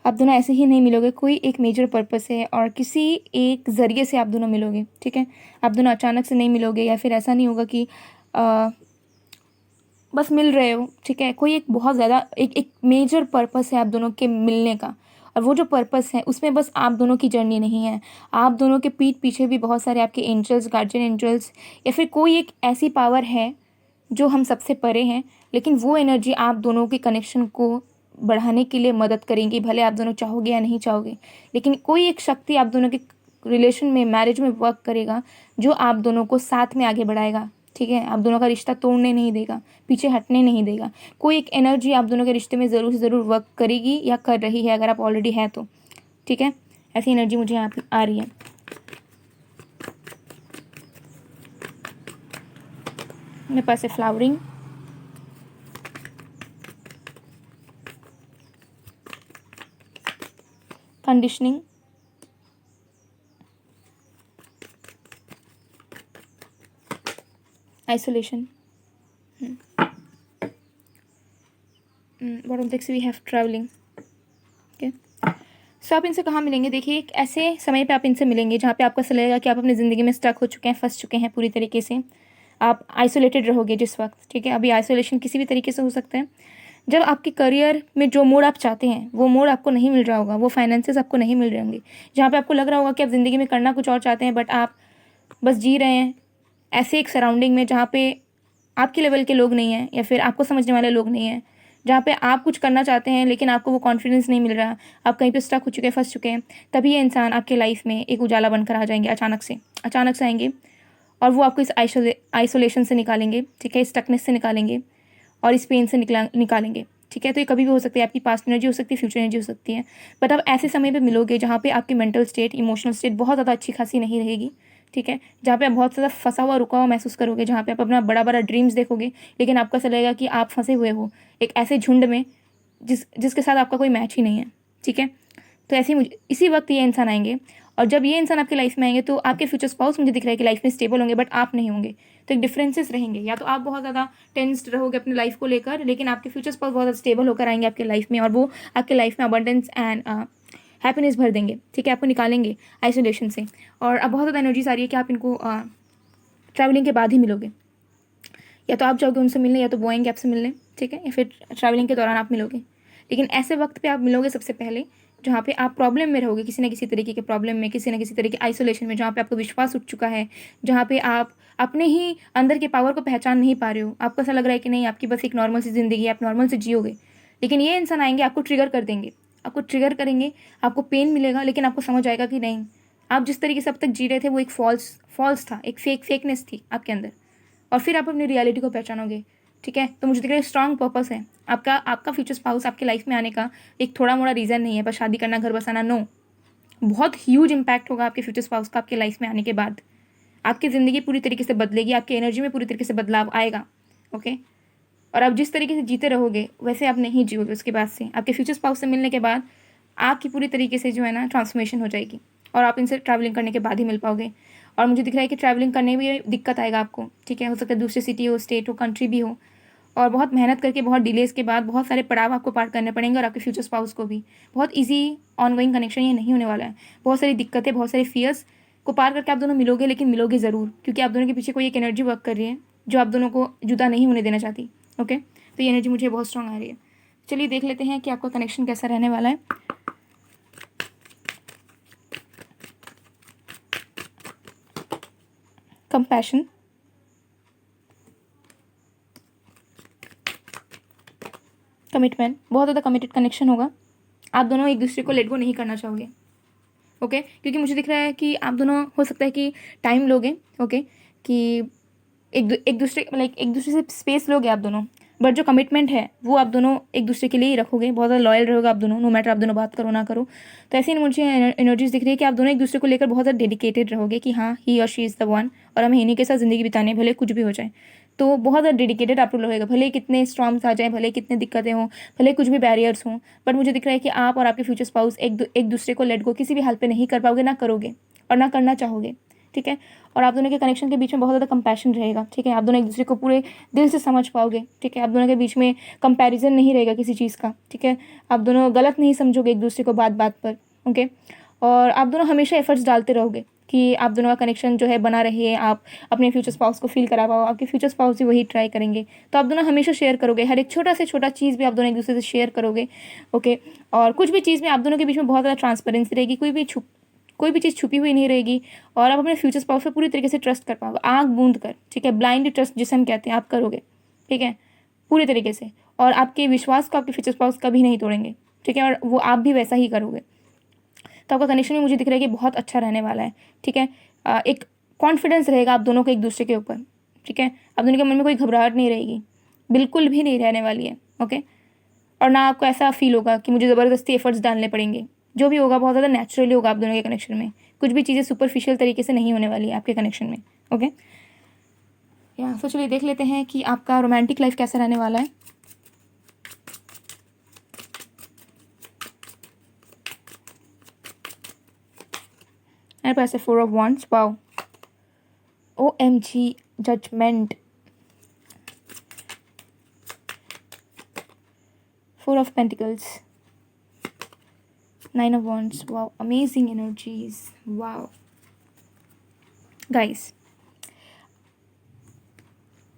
आप दोनों ऐसे ही नहीं मिलोगे, कोई एक मेजर पर्पस है और किसी एक ज़रिए से आप दोनों मिलोगे, ठीक है। आप दोनों अचानक से नहीं मिलोगे, या फिर ऐसा नहीं होगा कि बस मिल रहे हो, ठीक है। कोई एक बहुत ज़्यादा एक मेजर पर्पस है आप दोनों के मिलने का, और वो जो पर्पस है उसमें बस आप दोनों की जर्नी नहीं है, आप दोनों के पीठ पीछे भी बहुत सारे आपके एंजल्स, गार्जियन एंजल्स, या फिर कोई एक ऐसी पावर है जो हम सबसे परे हैं, लेकिन वो एनर्जी आप दोनों के कनेक्शन को बढ़ाने के लिए मदद करेंगी, भले आप दोनों चाहोगे या नहीं चाहोगे। लेकिन कोई एक शक्ति आप दोनों के रिलेशन में, मैरिज में वर्क करेगा, जो आप दोनों को साथ में आगे बढ़ाएगा, ठीक है। आप दोनों का रिश्ता तोड़ने नहीं देगा, पीछे हटने नहीं देगा। कोई एक एनर्जी आप दोनों के रिश्ते में ज़रूर से ज़रूर वर्क करेगी या कर रही है, अगर आप ऑलरेडी है तो, ठीक है। ऐसी एनर्जी मुझे यहाँ पे आ रही है। मेरे पास है फ्लावरिंग, कंडीशनिंग, आइसोलेशन, बॉटम तक से वी हैव ट्रैवलिंग। ओके, सो आप इनसे कहाँ मिलेंगे? देखिए एक ऐसे समय पे आप इनसे मिलेंगे जहाँ पे आपको ऐसा लगेगा कि आप अपनी ज़िंदगी में स्टक हो चुके हैं, फंस चुके हैं पूरी तरीके से, आप आइसोलेटेड रहोगे जिस वक्त, ठीक है। अभी आइसोलेशन किसी भी तरीके से हो सकता है, जब आपके करियर में जो मोड़ आप चाहते हैं वो मोड़ आपको नहीं मिल रहा होगा, वो फाइनेंसेस आपको नहीं मिल रहे होंगे, जहाँ पे आपको लग रहा होगा कि आप ज़िंदगी में करना कुछ और चाहते हैं, बट आप बस जी रहे हैं ऐसे एक सराउंडिंग में जहाँ पे आपके लेवल के लोग नहीं हैं, या फिर आपको समझने वाले लोग नहीं हैं, जहाँ पे आप कुछ करना चाहते हैं लेकिन आपको वो कॉन्फिडेंस नहीं मिल रहा, आप कहीं पे स्टक हो चुके हैं, फंस चुके हैं। तभी ये इंसान आपके लाइफ में एक उजाला बनकर आ जाएंगे, अचानक से आएंगे, और वो आपको इस आइसोलेशन से निकालेंगे, ठीक है, स्टकनेस से निकालेंगे, और इस पेन से निकालेंगे, ठीक है। तो ये कभी भी हो सकती है, आपकी पास्ट एनर्जी हो सकती है, फ्यूचर एनर्जी हो सकती है, बट आप ऐसे समय पे मिलोगे जहाँ पे आपकी मेंटल स्टेट, इमोशनल स्टेट बहुत ज़्यादा अच्छी खासी नहीं रहेगी, ठीक है। जहाँ पे आप बहुत ज़्यादा फंसा हुआ, रुका हुआ महसूस करोगे, जहाँ पे आप अपना बड़ा बड़ा ड्रीम्स देखोगे, लेकिन आपको ऐसा लगेगा कि आप फंसे हुए हो एक ऐसे झुंड में जिसके साथ आपका कोई मैच ही नहीं है, ठीक है। तो ऐसे ही इसी वक्त ये इंसान आएंगे, और जब ये इंसान आपकी लाइफ में आएंगे तो आपके फ्यूचर स्पाउस मुझे दिख रहा है कि लाइफ में स्टेबल होंगे, बट आप नहीं होंगे। तो एक डिफरेंसेस रहेंगे, या तो आप बहुत ज़्यादा टेंस्ड रहोगे अपनी लाइफ को लेकर, लेकिन आपके फ्यूचर स्पाउस बहुत ज़्यादा स्टेबल होकर आएंगे आपके लाइफ में, और वो आपके लाइफ में अबंडेंस एंड हैप्पीनेस भर देंगे, ठीक है, आपको निकालेंगे आइसोलेशन से। और अब बहुत ज़्यादा एनर्जीज आ रही है कि आप इनको ट्रैवलिंग के बाद ही मिलोगे, या तो आप जाओगे उनसे मिलने, या तो वो आएंगे आपसे मिलने, ठीक है, या फिर ट्रैवलिंग के दौरान आप मिलोगे। लेकिन ऐसे वक्त पे आप मिलोगे सबसे पहले जहाँ पे आप प्रॉब्लम में रहोगे, किसी न किसी तरीके के प्रॉब्लम में, किसी न किसी तरीके के आइसोलेशन में, जहाँ पे आपको विश्वास उठ चुका है, जहाँ पे आप अपने ही अंदर के पावर को पहचान नहीं पा रहे हो, आपको ऐसा लग रहा है कि नहीं, आपकी बस एक नॉर्मल सी ज़िंदगी है, आप नॉर्मल से जियोगे। लेकिन ये इंसान आएंगे, आपको ट्रिगर कर देंगे, आपको ट्रिगर करेंगे, आपको पेन मिलेगा, लेकिन आपको समझ आएगा कि नहीं, आप जिस तरीके से अब तक जी रहे थे वो एक फॉल्स था, एक फेकनेस थी आपके अंदर, और फिर आप अपनी रियलिटी को पहचानोगे। ठीक है, तो मुझे दिख रहा है स्ट्रॉन्ग पर्पस है आपका फ्यूचर स्पाउस आपके लाइफ में आने का एक थोड़ा मोड़ा रीज़न नहीं है बस शादी करना, घर बसाना, नो। बहुत ह्यूज इम्पैक्ट होगा आपके फ्यूचर स्पाउस का आपके लाइफ में आने के बाद। आपकी ज़िंदगी पूरी तरीके से बदलेगी, आपकी एनर्जी में पूरी तरीके से बदलाव आएगा। ओके, और आप जिस तरीके से जीते रहोगे वैसे आप नहीं जियोगे। उसके बाद से आपके फ्यूचर स्पाउस से मिलने के बाद आपकी पूरी तरीके से जो है ना ट्रांसफॉर्मेशन हो जाएगी, और आप इनसे ट्रैवलिंग करने के बाद ही मिल पाओगे। और मुझे दिख रहा है कि ट्रैवलिंग करने में भी दिक्कत आएगा आपको। ठीक है, हो सकता है दूसरी सिटी हो, स्टेट हो, कंट्री भी हो, और बहुत मेहनत करके बहुत डिलेज के बाद बहुत सारे पड़ाव आपको पार करने पड़ेंगे, और आपके फ्यूचर स्पाउस को भी। बहुत ईजी ऑनगोइंग कनेक्शन ये नहीं होने वाला है। बहुत सारी दिक्कतें, बहुत सारी फियर्स को पार करके आप दोनों मिलोगे, लेकिन मिलोगे ज़रूर, क्योंकि आप दोनों के पीछे कोई एक एनर्जी वर्क कर रही है जो आप दोनों को जुदा नहीं होने देना चाहती। ओके, तो ये एनर्जी मुझे बहुत स्ट्रांग आ रही है। चलिए देख लेते हैं कि आपका कनेक्शन कैसा रहने वाला है। कंपैशन, कमिटमेंट, बहुत ज़्यादा कमिटेड कनेक्शन होगा। आप दोनों एक दूसरे को लेट गो नहीं करना चाहोगे। ओके, क्योंकि मुझे दिख रहा है कि आप दोनों हो सकता है कि टाइम लोगे। ओके, कि एक दूसरे से स्पेस लोगे आप दोनों, बट जो कमिटमेंट है वो आप दोनों एक दूसरे के लिए ही रखोगे। बहुत ज़्यादा लॉयल रहोगे आप दोनों, नो मैटर आप दोनों बात करो ना करो। तो ऐसे ही मुझे एनर्जीज दिख रही है कि आप दोनों एक दूसरे को लेकर बहुत ज़्यादा डेडिकेटेड रहोगे कि हाँ, ही और शी इज़ द वन, और हमें इन्हीं के साथ ज़िंदगी बिताने, भले कुछ भी हो जाए। तो बहुत ज़्यादा डेडिकेटेड आप लोग रहेगा, भले कितने स्टॉर्म्स आ जाए, भले कितने दिक्कतें हों, भले कुछ भी बैरियर्स हों, बट मुझे दिख रहा है कि आप और आपके फ्यूचर स्पाउस एक दूसरे को लेट गो किसी भी हाल पे नहीं कर पाओगे, ना करोगे और ना करना चाहोगे। ठीक है, और आप दोनों के कनेक्शन के बीच में बहुत ज़्यादा कंपैशन रहेगा। ठीक है, आप दोनों एक दूसरे को पूरे दिल से समझ पाओगे। ठीक है, आप दोनों के बीच में कंपैरिजन नहीं रहेगा किसी चीज़ का। ठीक है, आप दोनों गलत नहीं समझोगे एक दूसरे को बात बात पर। ओके, और आप दोनों हमेशा एफर्ट्स डालते रहोगे कि आप दोनों का कनेक्शन जो है बना रहे, आप अपने फ्यूचर स्पाउस को फील करा पाओ, आपके फ्यूचर स्पाउस भी वही ट्राई करेंगे। तो आप दोनों हमेशा शेयर करोगे, हर एक छोटा से छोटा चीज़ भी आप दोनों एक दूसरे से शेयर करोगे। ओके, और कुछ भी चीज़ में आप दोनों के बीच में बहुत ज़्यादा ट्रांसपेरेंसी रहेगी, कोई भी चीज़ छुपी हुई नहीं रहेगी, और आप अपने फ्यूचर स्पाउस पर पूरी तरीके से ट्रस्ट कर पाओगे, आँख बूंद कर। ठीक है, ब्लाइंड ट्रस्ट जिसे हम कहते हैं, आप करोगे। ठीक है, पूरी तरीके से, और आपके विश्वास को आपके फ्यूचर स्पाउस कभी नहीं तोड़ेंगे। ठीक है, और वो आप भी वैसा ही करोगे। तो आपका कनेक्शन भी मुझे दिख रहा है कि बहुत अच्छा रहने वाला है। ठीक है, एक कॉन्फिडेंस रहेगा आप दोनों को एक दूसरे के ऊपर। ठीक है, आप दोनों के मन में कोई घबराहट नहीं रहेगी, बिल्कुल भी नहीं रहने वाली है। ओके, और ना आपको ऐसा फील होगा कि मुझे ज़बरदस्ती एफर्ट्स डालने पड़ेंगे। जो भी होगा बहुत ज़्यादा नेचुरली होगा आप दोनों के कनेक्शन में। कुछ भी चीज़ें सुपरफिशियल तरीके से नहीं होने वाली है आपके कनेक्शन में। ओके, तो चलिए देख लेते हैं कि आपका रोमांटिक लाइफ कैसा रहने वाला है। मेरे पास है 4 of wands. Wow, OMG, judgement, 4 of pentacles, 9 of wands. Wow, amazing energies. Wow guys,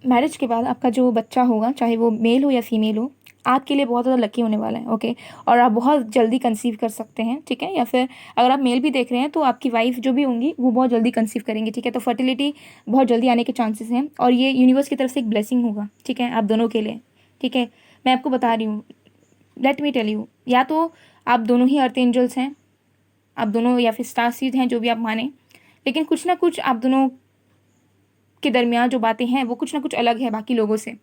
marriage के बाद आपका जो बच्चा होगा, चाहे वो मेल हो या फीमेल हो, आपके लिए बहुत ज़्यादा लकी होने वाला है। ओके, और आप बहुत जल्दी कंसीव कर सकते हैं। ठीक है, या फिर अगर आप मेल भी देख रहे हैं तो आपकी वाइफ जो भी होंगी वो बहुत जल्दी कंसीव करेंगी। ठीक है, तो फर्टिलिटी बहुत जल्दी आने के चांसेस हैं, और ये यूनिवर्स की तरफ से एक ब्लेसिंग होगा। ठीक है, आप दोनों के लिए। ठीक है, मैं आपको बता रही हूँ, लेट मी टेल यू, या तो आप दोनों ही अर्थ एंजल्स हैं, आप दोनों, या फिर स्टार सीड हैं, जो भी आप माने, लेकिन कुछ ना कुछ आप दोनों के दरमियान जो बातें हैं वो कुछ ना कुछ अलग है बाकी लोगों से।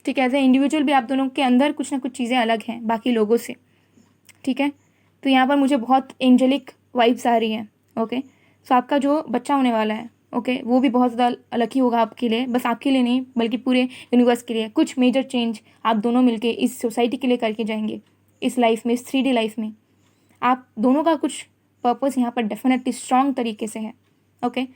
ठीक है, एज ए इंडिविजुअल भी आप दोनों के अंदर कुछ ना कुछ चीज़ें अलग हैं बाकी लोगों से। ठीक है, तो यहाँ पर मुझे बहुत एंजेलिक वाइब्स आ रही हैं। ओके, सो आपका जो बच्चा होने वाला है, ओके, वो भी बहुत ज़्यादा अलग ही होगा आपके लिए, बस आपके लिए नहीं बल्कि पूरे यूनिवर्स के लिए। कुछ मेजर चेंज आप दोनों मिलके इस सोसाइटी के लिए करके जाएंगे, इस लाइफ में, इस 3D लाइफ में। आप दोनों का कुछ पर्पस यहाँ पर डेफिनेटली स्ट्रॉन्ग तरीके से है। ओके,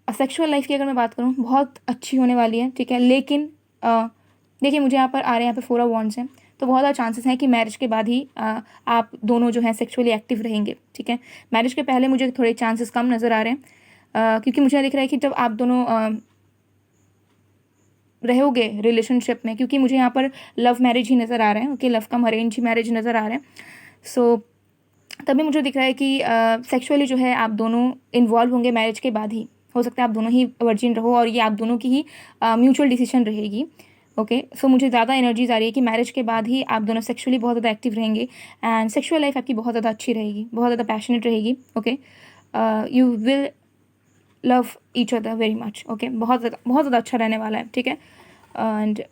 सेक्सुअल लाइफ की अगर मैं बात करूँ, बहुत अच्छी होने वाली है। ठीक है, लेकिन देखिए मुझे यहाँ पर आ रहे हैं, यहाँ पे 4 ऑफ वांड्स हैं, तो बहुत ज़्यादा चांसेस हैं कि मैरिज के बाद ही आप दोनों जो हैं सेक्सुअली एक्टिव रहेंगे। ठीक है, मैरिज के पहले मुझे थोड़े चांसेस कम नज़र आ रहे हैं, क्योंकि मुझे दिख रहा है कि जब आप दोनों रहोगे रिलेशनशिप में, क्योंकि मुझे यहाँ पर लव मैरिज ही नज़र आ रहा है। ओके, लव कम अरेंज ही मैरिज नज़र आ रहा है। सो तभी मुझे दिख रहा है कि सेक्सुअली जो है आप दोनों इन्वॉल्व होंगे मैरिज के बाद ही। हो सकता है आप दोनों ही वर्जिन रहो, और ये आप दोनों की ही म्यूचुअल डिसीजन रहेगी। ओके सो मुझे ज़्यादा एनर्जीज आ रही है कि मैरिज के बाद ही आप दोनों सेक्सुअली बहुत ज़्यादा एक्टिव रहेंगे एंड सेक्सुअल लाइफ आपकी बहुत ज़्यादा अच्छी रहेगी, बहुत ज़्यादा पैशनेट रहेगी. Okay you will love each other very much. Okay बहुत ज़्यादा अच्छा रहने वाला है. ठीक है. एंड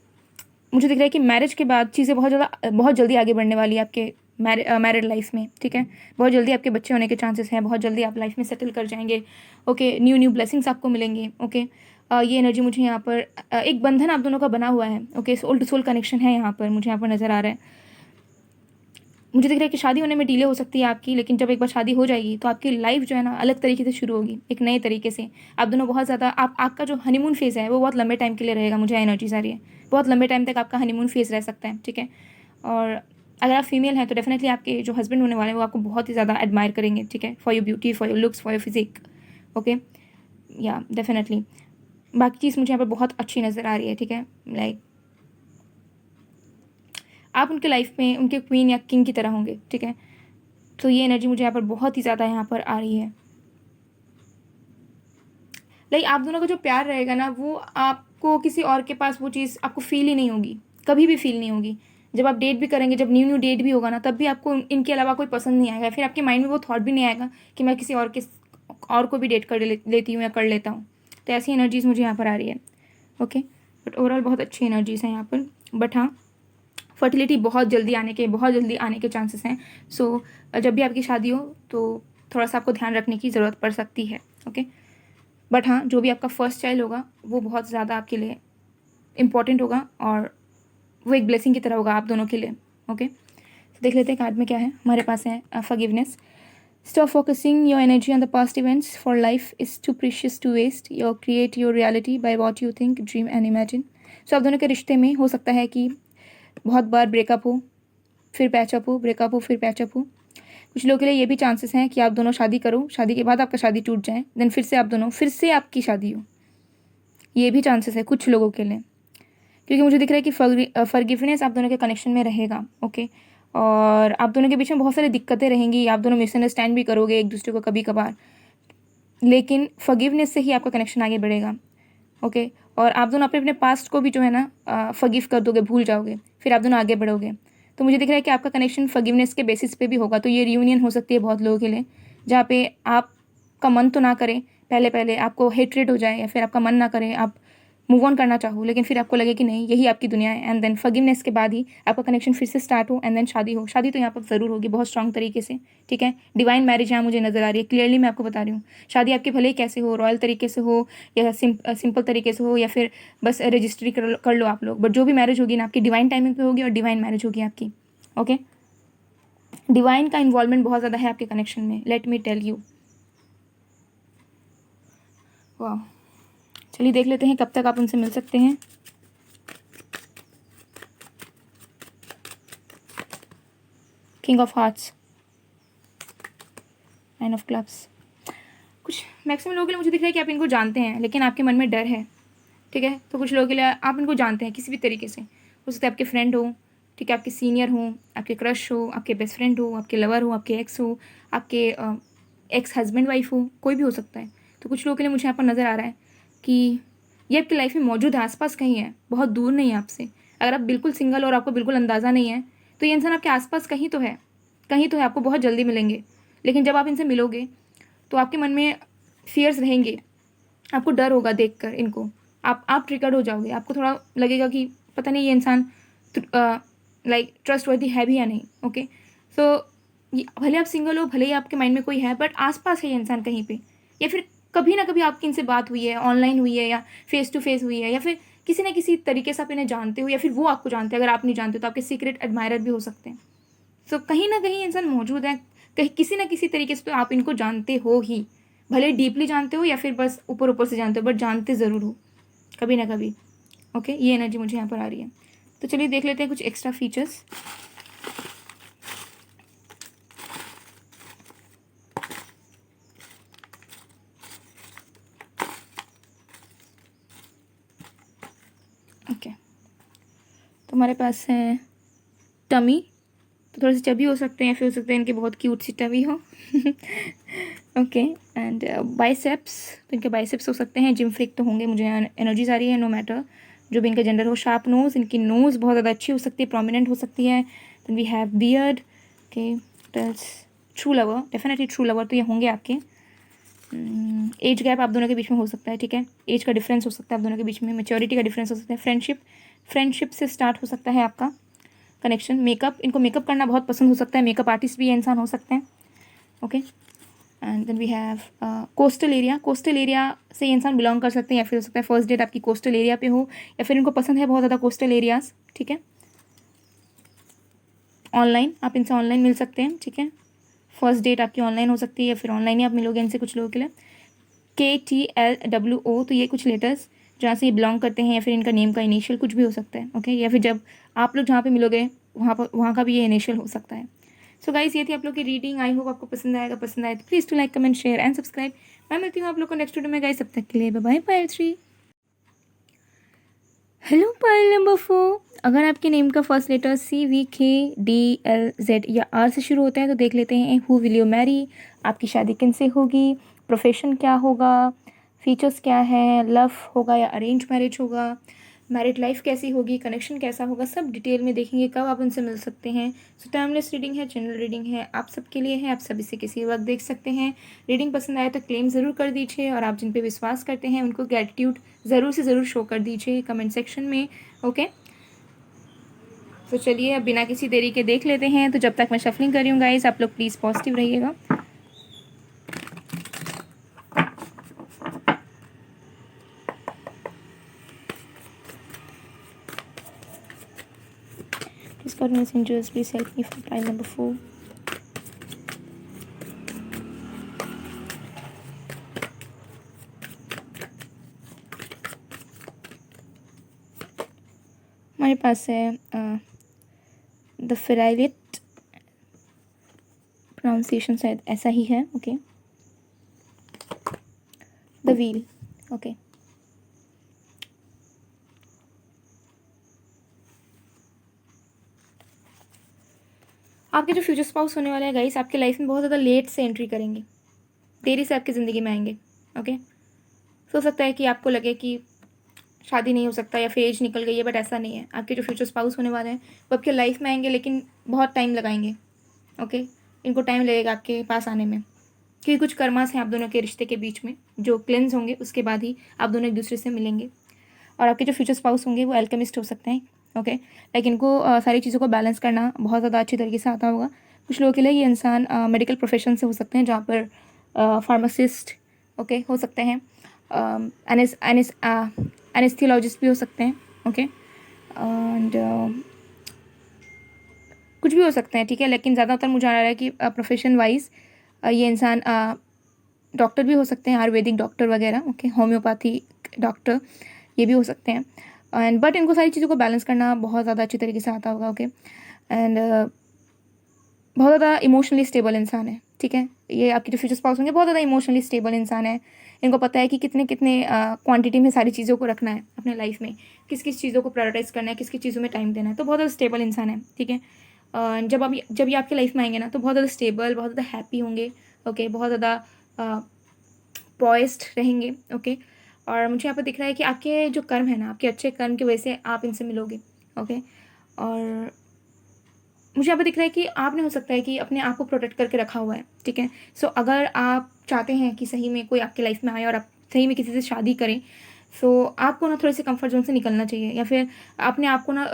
मुझे दिख रहा है कि मैरिज के बाद चीज़ें बहुत जल्दी आगे बढ़ने वाली है आपके मैरिड लाइफ में. ठीक है. बहुत जल्दी आपके बच्चे होने के चांसेस हैं, बहुत जल्दी आप लाइफ में सेटल कर जाएंगे. ओके न्यू ब्लेसिंग्स आपको मिलेंगे. ओके ये एनर्जी मुझे यहाँ पर एक बंधन आप दोनों का बना हुआ है. Okay soul to soul connection है यहाँ पर, मुझे यहाँ पर नज़र आ रहा है. मुझे दिख रहा है कि शादी होने में डिले हो सकती है आपकी, लेकिन जब एक बार शादी हो जाएगी तो आपकी लाइफ जो है ना अलग तरीके से शुरू होगी, एक नए तरीके से. आप दोनों बहुत ज़्यादा आपका जो हनीमून फेज़ है वो बहुत लंबे टाइम के लिए रहेगा. मुझे एनर्जीज आ रही है बहुत लंबे टाइम तक आपका हनीमून फेज़ रह सकता है. ठीक है. और अगर आप फीमेल हैं तो डेफिनेटली आपके जो हस्बैंड होने वाले हैं वो आपको बहुत ही ज़्यादा एडमायर करेंगे. ठीक है. For your beauty, for your looks, for your physique. Okay या डेफिनेटली बाकी चीज़ मुझे यहाँ पर बहुत अच्छी नज़र आ रही है. ठीक है. लाइक आप उनके लाइफ में उनके क्वीन या किंग की तरह होंगे. ठीक है. तो ये एनर्जी मुझे यहाँ पर बहुत ही ज़्यादा यहाँ पर आ रही है. लाइक आप दोनों का जो प्यार रहेगा ना वो आपको किसी और के पास वो चीज़ आपको फील ही नहीं होगी, कभी भी फील नहीं होगी. जब आप डेट भी करेंगे, जब न्यू डेट भी होगा ना, तब भी आपको इनके अलावा कोई पसंद नहीं आएगा. फिर आपके माइंड में वो थॉट भी नहीं आएगा कि मैं किसी और को भी डेट कर लेती हूँ या कर लेता हूँ. तो ऐसी एनर्जीज मुझे यहाँ पर आ रही है. ओके बट ओवरऑल बहुत अच्छी एनर्जीज हैं यहाँ पर. बट हाँ फर्टिलिटी बहुत जल्दी आने के चांसेस हैं. सो जब भी आपकी शादी हो तो थोड़ा सा आपको ध्यान रखने की ज़रूरत पड़ सकती है. ओके बट हाँ जो भी आपका फर्स्ट चाइल्ड होगा वो बहुत ज़्यादा आपके लिए इम्पॉर्टेंट होगा और वो एक ब्लेसिंग की तरह होगा आप दोनों के लिए. ओके देख लेते हैं कार्ड में क्या है. हमारे पास है forgiveness. Stop focusing your energy on the past events, for life is too precious to waste. You create your reality by what you think, dream and imagine. So आप दोनों के रिश्ते में हो सकता है कि बहुत बार ब्रेकअप हो, फिर पैचअप हो, ब्रेकअप हो, फिर पैचअप हो. कुछ लोगों के लिए ये भी चांसेस हैं कि आप दोनों शादी करो, शादी के बाद आपका शादी टूट जाए, देन फिर से आपकी शादी हो. ये भी चांसेस है कुछ लोगों के लिए, क्योंकि मुझे दिख रहा है कि फॉरगिवनेस आप दोनों के कनेक्शन में रहेगा. ओके और आप दोनों के बीच में बहुत सारी दिक्कतें रहेंगी, आप दोनों मिसअंडरस्टैंड भी करोगे एक दूसरे को कभी कभार, लेकिन फॉरगिवनेस से ही आपका कनेक्शन आगे बढ़ेगा. ओके और आप दोनों अपने अपने पास्ट को भी जो है ना फॉरगिव कर दोगे, भूल जाओगे, फिर आप दोनों आगे बढ़ोगे. तो मुझे दिख रहा है कि आपका कनेक्शन फॉरगिवनेस के बेसिस पे भी होगा. तो ये रियूनियन हो सकती है बहुत लोगों के लिए, जहाँ पे आपका मन तो ना करे, पहले आपको हेट्रेड हो जाए या फिर आपका मन ना करे, आप मूव ऑन करना चाहो, लेकिन फिर आपको लगे कि नहीं यही आपकी दुनिया है. एंड देन फॉरगिवनेस के बाद ही आपका कनेक्शन फिर से स्टार्ट हो एंड देन शादी हो. शादी तो यहाँ पर ज़रूर होगी बहुत स्ट्रॉन्ग तरीके से. ठीक है. डिवाइन मैरिज यहाँ मुझे नज़र आ रही है. क्लियरली मैं आपको बता रही हूँ, शादी आपके भले ही कैसे हो, रॉयल तरीके से हो या सिंपल तरीके से हो या फिर बस रजिस्ट्री कर लो आप लोग, बट जो भी मैरिज होगी ना आपकी डिवाइन टाइमिंग पे होगी और डिवाइन मैरिज होगी आपकी. ओके डिवाइन का इन्वॉल्वमेंट बहुत ज़्यादा है आपके कनेक्शन में. Let me tell you. वाह चलिए देख लेते हैं कब तक आप उनसे मिल सकते हैं. King of hearts, nine of clubs. कुछ मैक्सिमम लोगों के लिए मुझे दिख रहा है कि आप इनको जानते हैं, लेकिन आपके मन में डर है. ठीक है. तो कुछ लोगों के लिए आप इनको जानते हैं किसी भी तरीके से. हो सकता है आपके फ्रेंड हो, ठीक है, आपके सीनियर हो, आपके क्रश हो, आपके बेस्ट फ्रेंड हो, आपके लवर हो, आपके एक्स हो, आपके एक्स हस्बैंड वाइफ हो, कोई भी हो सकता है. तो कुछ लोगों के लिए मुझे यहाँ पर नज़र आ रहा है कि ये आपकी लाइफ में मौजूद है, आसपास कहीं है, बहुत दूर नहीं है आपसे. अगर आप बिल्कुल सिंगल और आपको बिल्कुल अंदाज़ा नहीं है तो ये इंसान आपके आसपास कहीं तो है, आपको बहुत जल्दी मिलेंगे. लेकिन जब आप इनसे मिलोगे तो आपके मन में फियर्स रहेंगे, आपको डर होगा देखकर इनको, आप ट्रिगर्ड हो जाओगे, आपको थोड़ा लगेगा कि पता नहीं ये इंसान लाइक ट्रस्ट वर्दी है भी या नहीं. ओके सो भले आप सिंगल हो, भले ही आपके माइंड में कोई है, बट आसपास है ये इंसान कहीं पे, या फिर कभी ना कभी आपकी इनसे बात हुई है, ऑनलाइन हुई है या फेस टू फेस हुई है, या फिर किसी न किसी तरीके से आप इन्हें जानते हो या फिर वो आपको जानते हैं. अगर आप नहीं जानते तो आपके सीक्रेट एडमायरर भी हो सकते हैं. सो कहीं ना कहीं इंसान मौजूद है, कहीं किसी ना किसी तरीके से तो आप इनको जानते हो ही, भले डीपली जानते हो या फिर बस ऊपर ऊपर से जानते हो, बट जानते ज़रूर हो कभी ना कभी. ओके ये एनर्जी मुझे यहाँ पर आ रही है. तो चलिए देख लेते हैं कुछ एक्स्ट्रा फीचर्स. ओके तो हमारे पास है टमी. तो थोड़े से चबी हो सकते हैं, फिर हो सकता है इनके बहुत क्यूट सी टमी हो. ओके एंड बाइसेप्स, तो इनके बाइसेप्स हो सकते हैं. जिम फ्रीक तो होंगे, मुझे एनर्जीज आ रही है नो मैटर. जो भी इनका जेंडर हो। शार्प नोज़, इनकी नोज़ बहुत ज़्यादा अच्छी हो सकती है, प्रोमिनेंट हो सकती है। Then we have beard. Okay, true lover, definitely true lover तो ये होंगे आपके। एज गैप आप दोनों के बीच में हो सकता है, ठीक है, एज का डिफरेंस हो सकता है आप दोनों के बीच में, मैच्योरिटी का डिफरेंस हो सकता है। फ्रेंडशिप से स्टार्ट हो सकता है आपका कनेक्शन। मेकअप, इनको मेकअप करना बहुत पसंद हो सकता है, मेकअप आर्टिस्ट भी ये इंसान हो सकते हैं। Okay, and then we have coastal area. Coastal area से ये इंसान बिलोंग कर सकते हैं, या फिर हो सकता है फर्स्ट डेट आपकी कोस्टल एरिया पे हो, या फिर इनको पसंद है बहुत ज़्यादा कोस्टल एरियाज, ठीक है। ऑनलाइन, आप इनसे ऑनलाइन मिल सकते हैं, ठीक है। फर्स्ट डेट आपकी ऑनलाइन हो सकती है, या फिर ऑनलाइन ही आप मिलोगे इनसे कुछ लोगों के लिए। KTLWO, तो ये कुछ लेटर्स जहाँ से ये बिलोंग करते हैं, या फिर इनका नेम का इनिशियल कुछ भी हो सकता है, ओके। या फिर जब आप लोग जहाँ पे मिलोगे वहाँ का भी ये इनिशियल हो सकता है। सो गाइस, ये थी आप लोग की रीडिंग। आई होप आपको पसंद आएगा। पसंद आए तो please to like, comment, share and subscribe. मैं मिलती हूँ आप लोग को नेक्स्ट वीडियो में गाइस, तब तक के लिए बाय बाय। पायल 3। Hello pile number 4। अगर आपके नेम का फर्स्ट लेटर CVKDLZ या R से शुरू होता है तो देख लेते हैं हु विल यू मैरी, आपकी शादी किनसे होगी, प्रोफेशन क्या होगा, फीचर्स क्या है, लव होगा या अरेंज मैरिज होगा, मैरिड लाइफ कैसी होगी, कनेक्शन कैसा होगा, सब डिटेल में देखेंगे, कब आप उनसे मिल सकते हैं। सो टाइमलेस रीडिंग है, जनरल रीडिंग है, आप सबके लिए है, आप सभी से किसी वक्त देख सकते हैं। रीडिंग पसंद आए तो क्लेम ज़रूर कर दीजिए, और आप जिन पे विश्वास करते हैं उनको ग्रेटिट्यूड ज़रूर से ज़रूर शो कर दीजिए कमेंट सेक्शन में, ओके। तो चलिए अब बिना किसी देरी के देख लेते हैं। तो जब तक मैं शफलिंग कर रही हूँ गाइस, आप लोग प्लीज़ पॉजिटिव रहिएगा। Please God messengers, please help me for pile number 4. हमारे पास है द फेराइलेट, प्रोनाउंसिएशन शायद ऐसा ही है, ओके। The wheel, okay. आपके जो फ्यूचर स्पाउस होने वाले हैं गाइस, आपके लाइफ में बहुत ज़्यादा लेट से एंट्री करेंगे, देरी से आपकी ज़िंदगी में आएंगे, ओके। हो सकता है कि आपको लगे कि शादी नहीं हो सकता या फिर एज निकल गई है, बट ऐसा नहीं है। आपके जो फ्यूचर स्पाउस होने वाले हैं वो आपके लाइफ में आएंगे, लेकिन बहुत टाइम लगाएंगे, ओके। इनको टाइम लगेगा आपके पास आने में, क्योंकि कुछ कर्मास हैं आप दोनों के रिश्ते के बीच में जो क्लेंस होंगे, उसके बाद ही आप दोनों एक दूसरे से मिलेंगे। और आपके जो फ्यूचर स्पाउस होंगे वो एल्केमिस्ट हो सकते हैं, ओके। लाइक इनको सारी चीज़ों को बैलेंस करना बहुत ज़्यादा अच्छी तरीके से आता होगा। कुछ लोगों के लिए ये इंसान मेडिकल प्रोफेशन से हो सकते हैं, जहाँ पर फार्मासिस्ट, ओके, हो सकते हैं। एनेस्थीलॉजिस्ट भी हो सकते हैं, ओके। एंड कुछ भी हो सकते हैं, ठीक है। लेकिन ज़्यादातर मुझे आ रहा है कि प्रोफेशन वाइज ये इंसान डॉक्टर भी हो सकते हैं, आयुर्वेदिक डॉक्टर वगैरह, ओके, होम्योपैथी डॉक्टर, ये भी हो सकते हैं। एंड बट इनको सारी चीज़ों को बैलेंस करना बहुत ज़्यादा अच्छी तरीके से आता होगा, ओके। एंड बहुत ज़्यादा इमोशनली स्टेबल इंसान है, ठीक है। ये आपके जो फ्यूचर स्पाउस होंगे बहुत ज़्यादा इमोशनली स्टेबल इंसान है। इनको पता है कि कितने कितने क्वांटिटी में सारी चीज़ों को रखना है अपने लाइफ में, किस किस चीज़ों को प्रायोरिटाइज करना है, किस किस चीज़ों में टाइम देना है। तो बहुत ज़्यादा स्टेबल इंसान है, ठीक है। जब ये आपके लाइफ में आएंगे ना, तो बहुत ज़्यादा स्टेबल, बहुत ज़्यादा हैप्पी होंगे, ओके, बहुत ज़्यादा पॉइस्ड रहेंगे, ओके। और मुझे यहाँ पर दिख रहा है कि आपके जो कर्म है ना, आपके अच्छे कर्म की वजह से आप इनसे मिलोगे, ओके। और मुझे यहाँ पर दिख रहा है कि आपने हो सकता है कि अपने आप को प्रोटेक्ट करके रखा हुआ है, ठीक है। सो अगर आप चाहते हैं कि सही में कोई आपके लाइफ में आए और आप सही में किसी से शादी करें, सो आपको ना थोड़े से कंफर्ट जोन से निकलना चाहिए, या फिर अपने आप को ना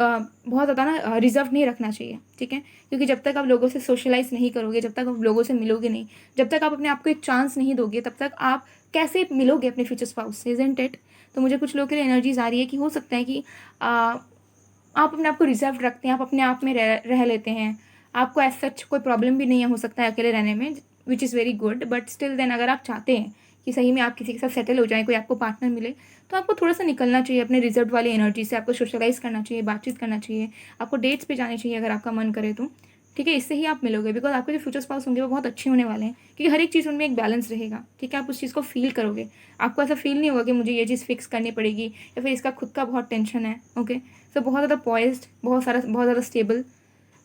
बहुत ज़्यादा ना रिजर्व नहीं रखना चाहिए, ठीक है। क्योंकि जब तक आप लोगों से सोशलाइज नहीं करोगे, जब तक आप लोगों से मिलोगे नहीं, जब तक आप अपने आप को एक चांस नहीं दोगे, तब तक आप कैसे मिलोगे अपने फ्यूचर स्पाउस से, इजंट इट। तो मुझे कुछ लोगों के लिए एनर्जीज आ रही है कि हो सकता है कि आप अपने आप को रिजर्व रखते हैं, आप अपने आप में रह लेते हैं, आपको एज सच कोई प्रॉब्लम भी नहीं हो सकता है अकेले रहने में, which is very good. But still then अगर आप चाहते हैं कि सही में आप किसी के साथ सेटल हो जाए, कोई आपको पार्टनर मिले, तो आपको थोड़ा सा निकलना चाहिए अपने रिजर्व वाली एनर्जी से, आपको सोशलाइज करना चाहिए, बातचीत करना चाहिए, आपको डेट्स पे जाने चाहिए अगर आपका मन करे तो, ठीक है। इससे ही आप मिलोगे, बिकॉज आपके जो फ्यूचर स्पाउस होंगे वो बहुत अच्छे होने वाले हैं, क्योंकि हर एक चीज़ उनमें एक बैलेंस रहेगा, ठीक है। आप उस चीज़ को फील करोगे, आपको ऐसा फील नहीं होगा कि मुझे ये चीज़ फिक्स करनी पड़ेगी, या फिर इसका खुद का बहुत टेंशन है, ओके। सो बहुत ज़्यादा पॉइज्ड, बहुत ज़्यादा स्टेबल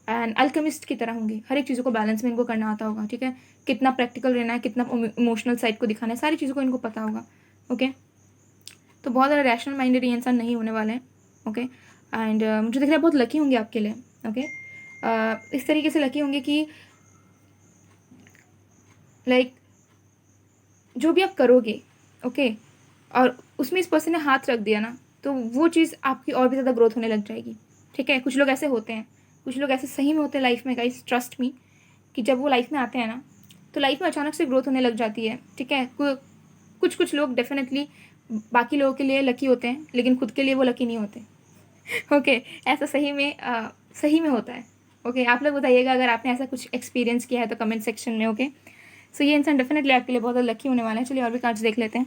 एंड अल्केमिस्ट की तरह होंगे। हर एक चीज़ों को बैलेंस में इनको करना आता होगा, ठीक है। कितना प्रैक्टिकल रहना है, कितना इमोशनल साइड को दिखाना है, सारी चीज़ों को इनको पता होगा, ओके। तो बहुत ज़्यादा रैशनल माइंडेड ये इंसान नहीं होने वाले हैं, ओके। एंड मुझे दिख रहा है बहुत लकी होंगे आपके लिए। ओके, इस तरीके से लकी होंगे कि लाइक जो भी आप करोगे, ओके, और उसमें इस पर्सन ने हाथ रख दिया ना, तो वो चीज़ आपकी और भी ज़्यादा ग्रोथ होने लग जाएगी। ठीक है, कुछ लोग ऐसे होते हैं, कुछ लोग ऐसे सही में होते हैं लाइफ में गाइस, ट्रस्ट मी, कि जब वो लाइफ में आते हैं ना, तो लाइफ में अचानक से ग्रोथ होने लग जाती है। ठीक है, कुछ कुछ लोग डेफिनेटली बाकी लोगों के लिए लकी होते हैं, लेकिन खुद के लिए वो लकी नहीं होते। ओके, ऐसा सही में होता है। ओके, आप लोग बताइएगा अगर आपने ऐसा कुछ एक्सपीरियंस किया है तो कमेंट सेक्शन में। ओके, सो ये इंसान डेफिनेटली आपके लिए बहुत ज़्यादा लकी होने वाला है। चलिए और भी कार्ड्स देख लेते हैं।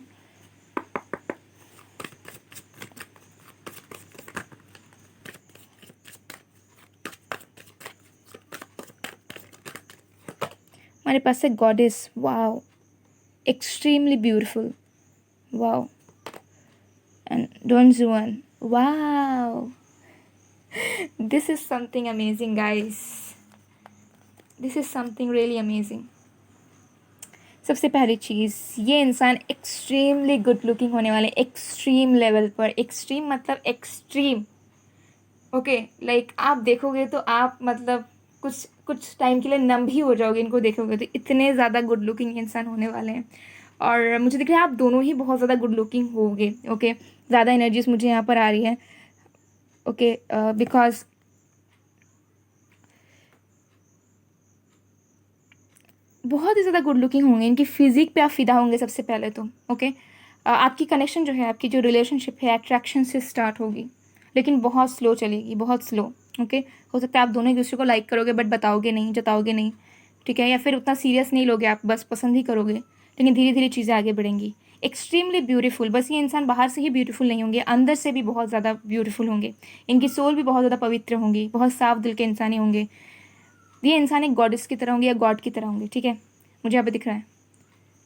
हमारे पास है goddess, wow, extremely beautiful, wow, and Don Juan, wow, this is something amazing guys, this is something really amazing. सबसे पहली चीज़, ये इंसान एक्सट्रीमली गुड लुकिंग होने वाले, एक्सट्रीम लेवल पर, एक्सट्रीम मतलब एक्सट्रीम। ओके, लाइक आप देखोगे तो आप मतलब कुछ कुछ टाइम के लिए नम भी हो जाओगे इनको देखोगे तो, इतने ज़्यादा गुड लुकिंग इंसान होने वाले हैं। और मुझे दिख रहा है आप दोनों ही बहुत ज़्यादा गुड लुकिंग होगे। ओके, ज़्यादा एनर्जीज मुझे यहाँ पर आ रही है। ओके, बिकॉज बहुत ही ज़्यादा गुड लुकिंग होंगे, इनकी फिजिक पे आप फिदा होंगे सबसे पहले तो। ओके, आपकी कनेक्शन जो है, आपकी जो रिलेशनशिप है, अट्रैक्शन से स्टार्ट होगी, लेकिन बहुत स्लो चलेगी, बहुत स्लो। ओके, हो सकता है आप दोनों एक दूसरे को लाइक करोगे बट बताओगे नहीं, जताओगे नहीं। ठीक है, या फिर उतना सीरियस नहीं लोगे आप, बस पसंद ही करोगे, लेकिन धीरे धीरे चीज़ें आगे बढ़ेंगी। एक्सट्रीमली ब्यूटीफुल, बस ये इंसान बाहर से ही ब्यूटीफुल नहीं होंगे, अंदर से भी बहुत ज़्यादा ब्यूटीफुल होंगे। इनकी सोल भी बहुत ज़्यादा पवित्र होंगी, बहुत साफ दिल के इंसान ही होंगे। ये इंसान एक गॉडेस की तरह होंगे या गॉड की तरह होंगे। ठीक है, मुझे यहाँ पे दिख रहा है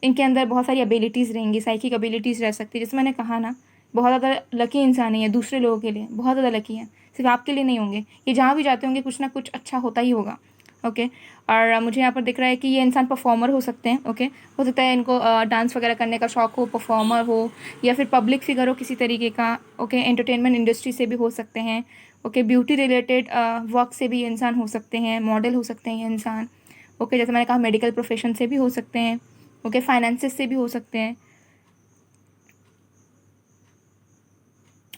इनके अंदर बहुत सारी एबिलिटीज़ रहेंगी, साइकिक एबिलिटीज़ रह सकती है। जैसे मैंने कहा ना, बहुत ज़्यादा लकी इंसान है, दूसरे लोगों के लिए बहुत ज़्यादा लकी है, सिर्फ आपके लिए नहीं होंगे। ये जहाँ भी जाते होंगे कुछ ना कुछ अच्छा होता ही होगा। ओके, और मुझे यहाँ पर दिख रहा है कि ये इंसान परफॉर्मर हो सकते हैं। ओके, हो सकता है इनको डांस वगैरह करने का शौक हो, परफॉर्मर हो, या फिर पब्लिक फिगर हो किसी तरीके का। ओके, एंटरटेनमेंट इंडस्ट्री से भी हो सकते हैं। ओके, ब्यूटी रिलेटेड वर्क से भी ये इंसान हो सकते हैं, मॉडल हो सकते हैं ये इंसान। ओके, जैसे मैंने कहा मेडिकल प्रोफेशन से भी हो सकते हैं। ओके, फाइनेंसेस से भी हो सकते हैं।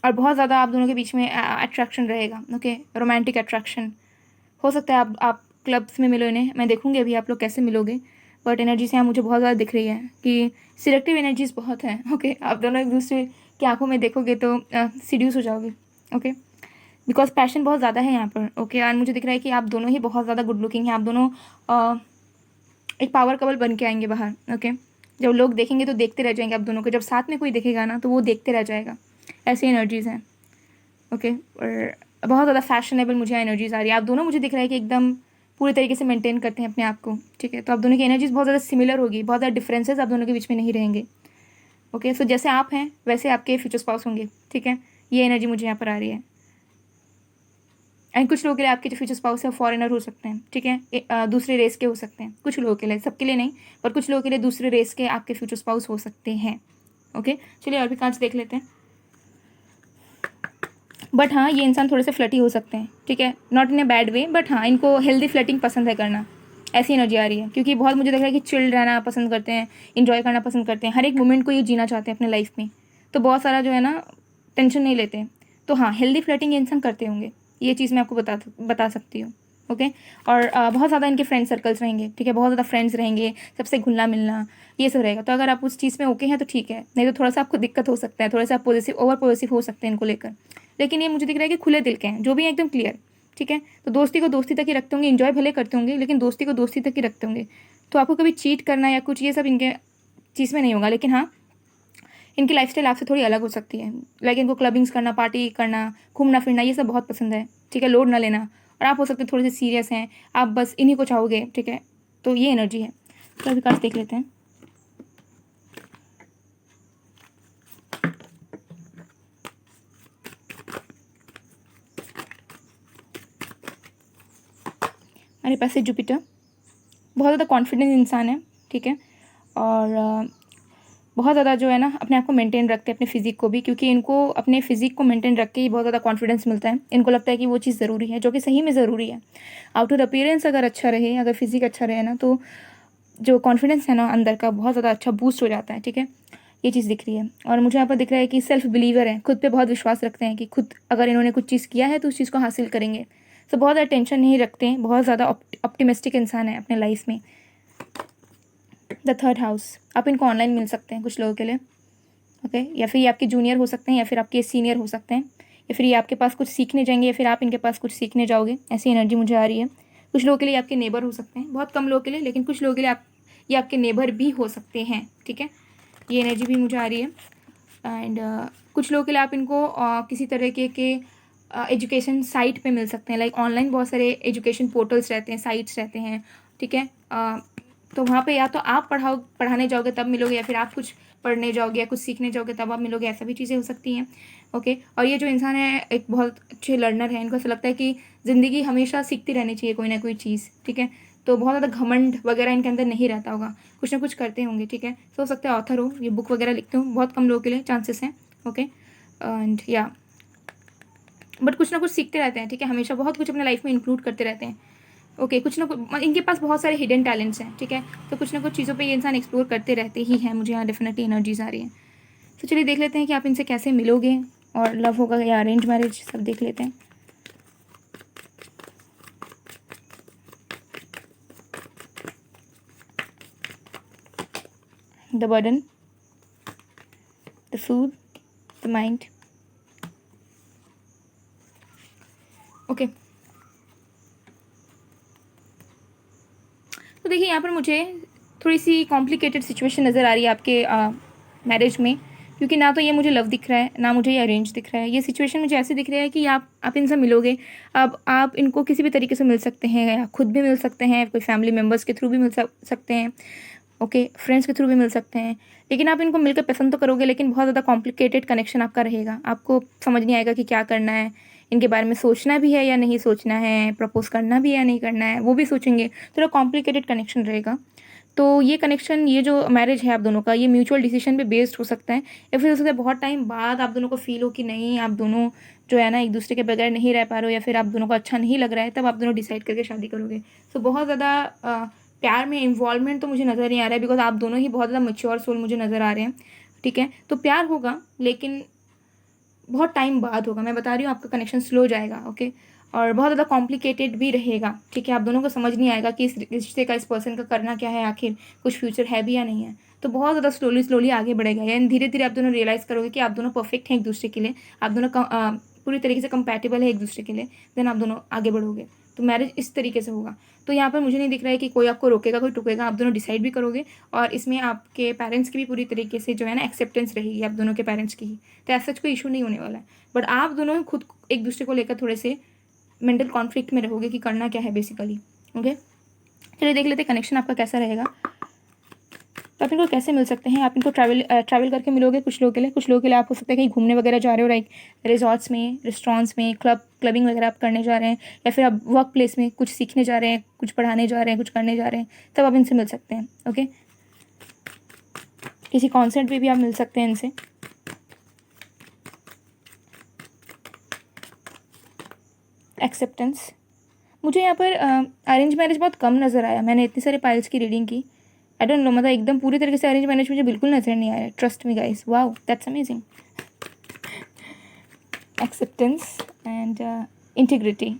और बहुत ज़्यादा आप दोनों के बीच में अट्रैक्शन रहेगा। ओके, रोमांटिक अट्रैक्शन हो सकता है। आप क्लब्स में मिलो इन्हें, मैं देखूंगी अभी आप लोग कैसे मिलोगे, बट एनर्जी से यहाँ मुझे बहुत ज़्यादा दिख रही है कि सिलेक्टिव एनर्जीज बहुत हैं। ओके, आप दोनों एक दूसरे की आंखों में देखोगे तो सीड्यूस हो जाओगे। ओके, बिकॉज पैशन बहुत ज़्यादा है यहाँ पर। ओके, और मुझे दिख रहा है कि आप दोनों ही बहुत ज़्यादा गुड लुकिंग हैं, आप दोनों एक पावर कपल बन के आएंगे बाहर। ओके, जब लोग देखेंगे तो देखते रह जाएंगे आप दोनों को, जब साथ में कोई देखेगा ना तो वो देखते रह जाएगा। ऐसी एनर्जीज़ हैं। ओके, और बहुत ज़्यादा फैशनेबल मुझे एनर्जीज़ आ रही है। आप दोनों मुझे दिख रहा है कि एकदम पूरी तरीके से मेंटेन करते हैं अपने आप को। ठीक है, तो आप दोनों की एनर्जीज़ बहुत ज़्यादा सिमिलर होगी, बहुत ज़्यादा डिफरेंसेस आप दोनों के बीच में नहीं रहेंगे। ओके, सो जैसे आप हैं वैसे आपके फ्यूचर स्पाउस होंगे। ठीक है, ये एनर्जी मुझे यहाँ पर आ रही है। एंड कुछ लोगों के लिए आपके जो फ्यूचर स्पाउस है फॉरेनर हो सकते हैं। ठीक है, दूसरे रेस के हो सकते हैं, कुछ लोगों के लिए, सबके लिए नहीं, पर कुछ लोगों के लिए दूसरे रेस के आपके फ्यूचर स्पाउस हो सकते हैं। ओके, चलिए और भी कार्ड्स देख लेते हैं। बट हाँ, ये इंसान थोड़े से फ्लटी हो सकते हैं। ठीक है, not in a bad way, but हाँ इनको हेल्दी फ्लटिंग पसंद है करना, ऐसी एनर्जी आ रही है। क्योंकि बहुत मुझे लग रहा है कि चिल रहना पसंद करते हैं, इंजॉय करना पसंद करते हैं, हर एक मोमेंट को ये जीना चाहते हैं अपने लाइफ में, तो बहुत सारा जो है ना टेंशन नहीं लेते हैं। तो हाँ, हेल्दी फ्लटिंग ये इंसान करते होंगे, ये चीज़ मैं आपको बता सकती हूँ। ओके, और बहुत ज़्यादा इनके फ्रेंड सर्कल्स रहेंगे। ठीक है, बहुत ज़्यादा फ्रेंड्स रहेंगे, सबसे घुलना मिलना ये सब रहेगा। तो अगर आप उस चीज़ में ओके हैं तो ठीक है, नहीं तो थोड़ा सा आपको दिक्कत हो सकता है, थोड़ा सा पॉजिटिव ओवर पॉजिटिव हो सकते हैं इनको लेकर। लेकिन ये मुझे दिख रहा है कि खुले दिल के हैं, जो भी एकदम क्लियर। ठीक है, तो दोस्ती को दोस्ती तक ही रखते होंगे, इन्जॉय भले करते होंगे लेकिन दोस्ती को दोस्ती तक ही रखते होंगे। तो आपको कभी चीट करना या कुछ ये सब इनके चीज़ में नहीं होगा। लेकिन हाँ, इनकी लाइफस्टाइल आपसे थोड़ी अलग हो सकती है। लाइक इनको क्लबिंग्स करना, पार्टी करना, घूमना फिरना ये सब बहुत पसंद है। ठीक है, लोड ना लेना। और आप हो सकते थोड़े से सीरियस हैं, आप बस इन्हीं को चाहोगे। ठीक है, तो ये एनर्जी है। तो अभी कार्ड्स देख लेते हैं। हमारे पास है जुपिटर, बहुत ज़्यादा कॉन्फिडेंस इंसान है। ठीक है, और बहुत ज़्यादा जो है ना अपने आप को मेंटेन रखते हैं, अपने फिजिक को भी, क्योंकि इनको अपने फिजिक को मेंटेन रख के ही बहुत ज़्यादा कॉन्फिडेंस मिलता है। इनको लगता है कि वो चीज़ ज़रूरी है, जो कि सही में ज़रूरी है। आउटर अपीयरेंस अगर अच्छा रहे, अगर फिजिक अच्छा रहे ना, तो जो कॉन्फिडेंस है ना अंदर का, बहुत ज़्यादा अच्छा बूस्ट हो जाता है। ठीक है, ये चीज़ दिख रही है। और मुझे यहाँ पर दिख रहा है कि सेल्फ बिलीवर है, खुद पे बहुत विश्वास रखते हैं कि खुद अगर इन्होंने कुछ चीज़ किया है तो उस चीज़ को हासिल करेंगे। तो बहुत ज़्यादा टेंशन नहीं रखते हैं, बहुत ज़्यादा ऑप्टिमिस्टिक इंसान है अपने लाइफ में। द थर्ड हाउस, आप इनको ऑनलाइन मिल सकते हैं कुछ लोगों के लिए, ओके, या फिर ये आपके जूनियर हो सकते हैं, या फिर आपके सीनियर हो सकते हैं, या फिर ये आपके पास कुछ सीखने जाएंगे, या फिर आप इनके पास कुछ सीखने जाओगे, ऐसी एनर्जी मुझे आ रही है। कुछ लोगों के लिए आपके नेबर हो सकते हैं, बहुत कम लोगों के लिए, लेकिन कुछ लोगों के लिए ये आपके नेबर भी हो सकते हैं। ठीक है, ये एनर्जी भी मुझे आ रही है। एंड कुछ लोगों के लिए आप इनको किसी तरह के एजुकेशन साइट पे मिल सकते हैं। लाइक ऑनलाइन बहुत सारे एजुकेशन पोर्टल्स रहते हैं, साइट्स रहते हैं। ठीक है, तो वहाँ पे या तो आप पढ़ाने जाओगे तब मिलोगे, या फिर आप कुछ पढ़ने जाओगे या कुछ सीखने जाओगे तब आप मिलोगे, ऐसा भी चीज़ें हो सकती हैं। ओके, और ये जो इंसान है एक बहुत अच्छे लर्नर है, इनको ऐसा लगता है कि ज़िंदगी हमेशा सीखती रहनी चाहिए कोई ना कोई चीज़। ठीक है, तो बहुत ज़्यादा घमंड वगैरह इनके अंदर नहीं रहता होगा, कुछ ना कुछ करते होंगे। ठीक है, तो हो सकता है ऑथर हो, ये बुक वगैरह लिखते हो, बहुत कम लोगों के लिए चांसेस हैं। ओके, एंड या बट कुछ ना कुछ सीखते रहते हैं। ठीक है, हमेशा बहुत कुछ अपने लाइफ में इंक्लूड करते रहते हैं। ओके, कुछ ना कुछ इनके पास बहुत सारे हिडन टैलेंट्स हैं। ठीक है, तो कुछ ना कुछ चीज़ों पे ये इंसान एक्सप्लोर करते रहते ही हैं। मुझे यहाँ डेफिनेटली एनर्जीज आ रही हैं। तो चलिए देख लेते हैं कि आप इनसे कैसे मिलोगे, और लव होगा या अरेंज मैरिज, सब देख लेते हैं। The burden, the food, the mind. Okay, तो देखिए यहाँ पर मुझे थोड़ी सी कॉम्प्लिकेटेड सिचुएशन नज़र आ रही है आपके मैरिज में, क्योंकि ना तो ये मुझे लव दिख रहा है, ना मुझे ये अरेंज दिख रहा है। ये सिचुएशन मुझे ऐसे दिख रहा है कि आप इनसे मिलोगे। अब आप इनको किसी भी तरीके से मिल सकते हैं, या खुद भी मिल सकते हैं, कोई फैमिली मेम्बर्स के थ्रू भी मिल सकते हैं, ओके, फ्रेंड्स के थ्रू भी मिल सकते हैं। लेकिन आप इनको मिलकर पसंद तो करोगे, लेकिन बहुत ज़्यादा कॉम्प्लिकेटेड कनेक्शन आपका रहेगा। आपको समझ नहीं आएगा कि क्या करना है, इनके बारे में सोचना भी है या नहीं सोचना है, प्रपोज करना भी है या नहीं करना है, वो भी सोचेंगे। थोड़ा कॉम्प्लिकेटेड कनेक्शन रहेगा। तो ये कनेक्शन, ये जो मैरिज है आप दोनों का, ये म्यूचुअल डिसीजन पे बेस्ड हो सकता है, या फिर हो सकता है बहुत टाइम बाद आप दोनों को फील हो कि नहीं, आप दोनों जो है ना एक दूसरे के बगैर नहीं रह पा रहे हो, या फिर आप दोनों को अच्छा नहीं लग रहा है, तब आप दोनों डिसाइड करके शादी करोगे। तो बहुत ज़्यादा प्यार में इन्वॉल्वमेंट तो मुझे नज़र नहीं आ रहा है, बिकॉज आप दोनों ही बहुत ज़्यादा मैच्योर सोल मुझे नज़र आ रहे हैं। ठीक है, तो प्यार होगा, लेकिन बहुत टाइम बाद होगा। मैं बता रही हूँ, आपका कनेक्शन स्लो जाएगा। ओके, और बहुत ज़्यादा कॉम्प्लिकेटेड भी रहेगा। ठीक है, आप दोनों को समझ नहीं आएगा कि इस रिश्ते का, इस पर्सन का करना क्या है, आखिर कुछ फ्यूचर है भी या नहीं है। तो बहुत ज़्यादा स्लोली आगे बढ़ेगा, यानी धीरे धीरे आप दोनों रियलाइज़ करोगे कि आप दोनों परफेक्ट हैं एक दूसरे के लिए, आप दोनों पूरी तरीके से कंपैटिबल है एक दूसरे के लिए, देन आप दोनों आगे बढ़ोगे। तो मैरिज इस तरीके से होगा। तो यहाँ पर मुझे नहीं दिख रहा है कि कोई आपको रोकेगा, कोई टोकेगा, आप दोनों डिसाइड भी करोगे, और इसमें आपके पेरेंट्स की भी पूरी तरीके से जो है ना एक्सेप्टेंस रहेगी, आप दोनों के पेरेंट्स की ही। तो ऐसा कोई इशू नहीं होने वाला है। बट आप दोनों खुद एक दूसरे को लेकर थोड़े से मेंटल कॉन्फ्लिक्ट में रहोगे कि करना क्या है बेसिकली। ओके, चलिए देख लेते कनेक्शन आपका कैसा रहेगा। तो आप इनको कैसे मिल सकते हैं, आप इनको ट्रैवल करके मिलोगे कुछ लोगों के लिए। कुछ लोगों के लिए आप हो सकता है कहीं घूमने वगैरह जा रहे हो, लाइक रिजॉर्ट्स में, रेस्टोरेंट्स में, क्लबिंग वगैरह आप करने जा रहे हैं, या फिर आप वर्क प्लेस में कुछ सीखने जा रहे हैं, कुछ पढ़ाने जा रहे हैं, कुछ करने जा रहे हैं, तब आप इनसे मिल सकते हैं। ओके, किसी कॉन्सर्ट में भी आप मिल सकते हैं इनसे। एक्सेप्टेंस, मुझे यहाँ पर अरेंज मैरिज बहुत कम नज़र आया। मैंने इतनी सारे पाइल्स की रीडिंग की, आई डोंट नो, मतलब एकदम पूरी तरीके से अरेंज मैरिज मुझे बिल्कुल नज़र नहीं आया। Trust me guys, wow, that's amazing. Acceptance and integrity.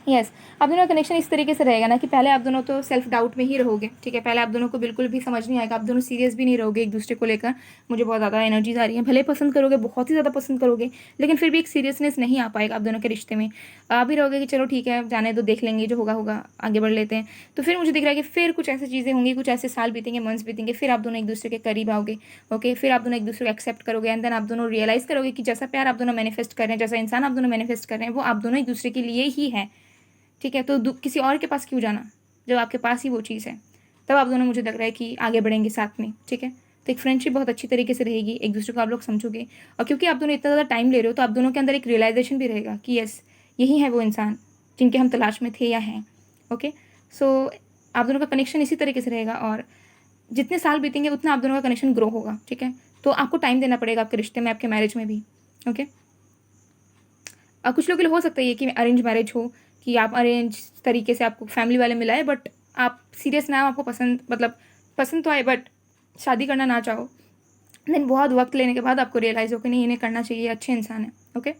Yes, आप दोनों का कनेक्शन इस तरीके से रहेगा ना कि पहले आप दोनों तो सेल्फ डाउट में ही रहोगे। ठीक है, पहले आप दोनों को बिल्कुल भी समझ नहीं आएगा, आप दोनों सीरियस भी नहीं रहोगे एक दूसरे को लेकर। मुझे बहुत ज़्यादा एनर्जीज आ रही हैं। भले पसंद करोगे, बहुत ही ज़्यादा पसंद करोगे, लेकिन फिर भी एक सीरियसनेस नहीं आ पाएगा आप दोनों के रिश्ते में। आप भी रहोगे कि चलो ठीक है, जाने दो, देख लेंगे, जो होगा होगा, आगे बढ़ लेते हैं। तो फिर मुझे दिख रहा है कि फिर कुछ ऐसी चीज़ें होंगी, कुछ ऐसे साल बीतेंगे, मंथ्स बीतेंगे, फिर आप दोनों एक दूसरे के करीब आओगे। ओके, फिर आप दोनों एक दूसरे को एक्सेप्ट करोगे, एंड देन आप दोनों रियलाइज़ करोगे कि जैसा प्यार आप दोनों मैनिफेस्ट कर रहे हैं, जैसा इंसान आप दोनों मैनिफेस्ट कर रहे हैं, वो आप दोनों एक दूसरे के लिए ही है। ठीक है, तो किसी और के पास क्यों जाना जब आपके पास ही वो चीज़ है। तब आप दोनों, मुझे लग रहा है कि आगे बढ़ेंगे साथ में। ठीक है, तो एक फ्रेंडशिप बहुत अच्छी तरीके से रहेगी, एक दूसरे को आप लोग समझोगे। और क्योंकि आप दोनों इतना ज़्यादा टाइम ले रहे हो, तो आप दोनों के अंदर एक रियलाइजेशन भी रहेगा कि यस, यही है वो इंसान जिनके हम तलाश में थे या हैं। ओके, सो आप दोनों का कनेक्शन इसी तरीके से रहेगा। और जितने साल बीतेंगे उतना आप दोनों का कनेक्शन ग्रो होगा, ठीक है। तो आपको टाइम देना पड़ेगा आपके रिश्ते में, आपके मैरिज में भी, ओके। कुछ लोगों के लिए हो सकता है ये कि अरेंज मैरिज हो, कि आप अरेंज तरीके से आपको फैमिली वाले मिलाए, बट आप सीरियस ना हो, आपको पसंद मतलब पसंद तो आए बट शादी करना ना चाहो, देन बहुत वक्त लेने के बाद आपको रियलाइज़ हो कि नहीं इन्हें करना चाहिए, अच्छे इंसान है, ओके।